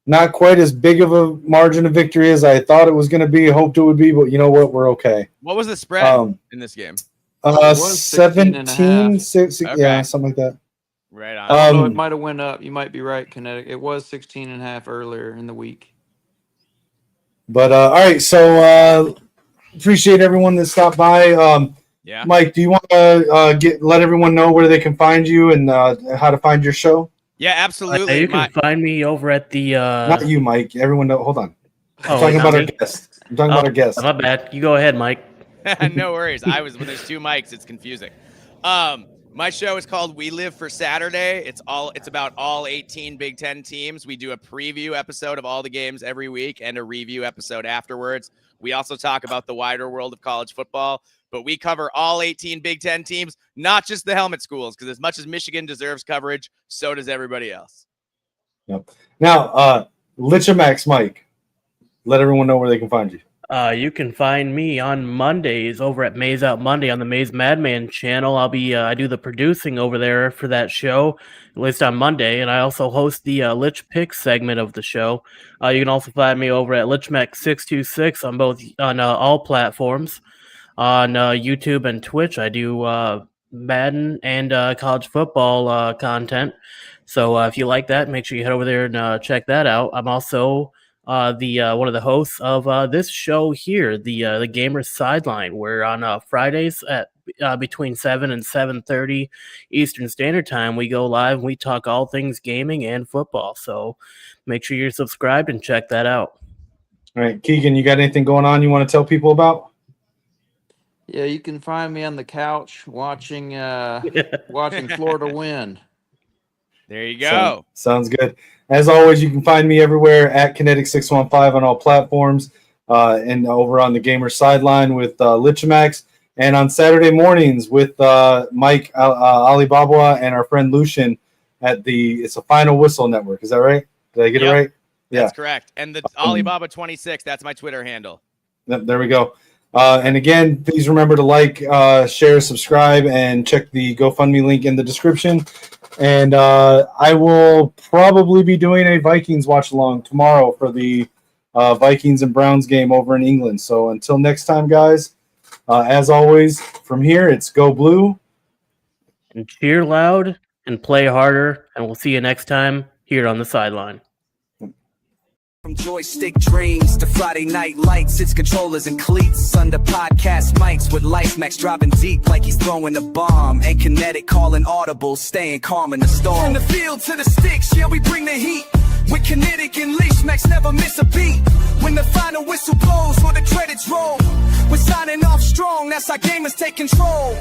Not quite as big of a margin of victory as I thought it was going to be. Hoped it would be, but you know what? We're okay. What was the spread in this game? 17, 6, Okay. yeah, something like that. Right on. It might have went up. You might be right, Connecticut. It was 16.5 earlier in the week. But all right, so appreciate everyone that stopped by. Yeah. Mike, do you want to let everyone know where they can find you and how to find your show? Yeah, absolutely. You can find me over at the. Not you, Mike. Everyone know. Hold on. I'm Oh, talking about our me? guest. I'm talking about our guest. My bad. You go ahead, Mike. No worries. When there's two mics, it's confusing. My show is called We Live for Saturday. It's about all 18 Big Ten teams. We do a preview episode of all the games every week and a review episode afterwards. We also talk about the wider world of college football, but we cover all 18 Big Ten teams, not just the helmet schools, because as much as Michigan deserves coverage, so does everybody else. Yep. Now, Lichamax, Mike, let everyone know where they can find you. You can find me on Mondays over at Maze Out Monday on the Maze Madman channel. I do the producing over there for that show, at least on Monday, and I also host the Lich Picks segment of the show. You can also find me over at LichMac626 on all platforms. On YouTube and Twitch, I do Madden and college football content. So if you like that, make sure you head over there and check that out. I'm also one of the hosts of this show here, the Gamer Sideline. We're on Fridays at between 7 and 7:30 Eastern Standard Time. We go live and we talk all things gaming and football. So make sure you're subscribed and check that out. All right, Keegan, you got anything going on you want to tell people about? Yeah, you can find me on the couch watching Florida win. There you go. Sounds good. As always, you can find me everywhere at Kinetic615 on all platforms and over on the Gamer Sideline with Lichamax, and on Saturday mornings with Mike Alibaba and our friend Lucian at it's a Final Whistle Network. Is that right? Did I get it right? Yeah. That's correct. And the Alibaba 26, that's my Twitter handle. There we go. And again, please remember to like, share, subscribe, and check the GoFundMe link in the description. And I will probably be doing a Vikings watch along tomorrow for the Vikings and Browns game over in England. So until next time, guys, as always, from here, it's Go Blue. And cheer loud and play harder. And we'll see you next time here on the Sideline. From joystick dreams to Friday night lights, it's controllers and cleats under podcast mics with Life Max dropping deep like he's throwing a bomb, and Kinetic calling audible, staying calm in the storm. From the field to the sticks, yeah, we bring the heat. With kinetic and leash, Max never miss a beat. When the final whistle blows or the credits roll, we're signing off strong, that's how gamers take control.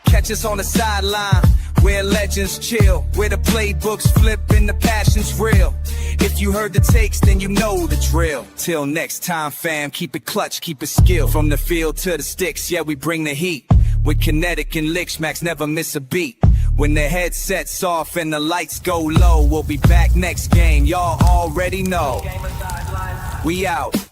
Catch us on the sideline, where legends chill, where the playbooks flip and the passion's real. If you heard the takes, then you know the drill. Till next time, fam, keep it clutch, keep it skill. From the field to the sticks, yeah, we bring the heat. With kinetic and licks, Max never miss a beat. When the headset's off and the lights go low, we'll be back next game, y'all already know. We out.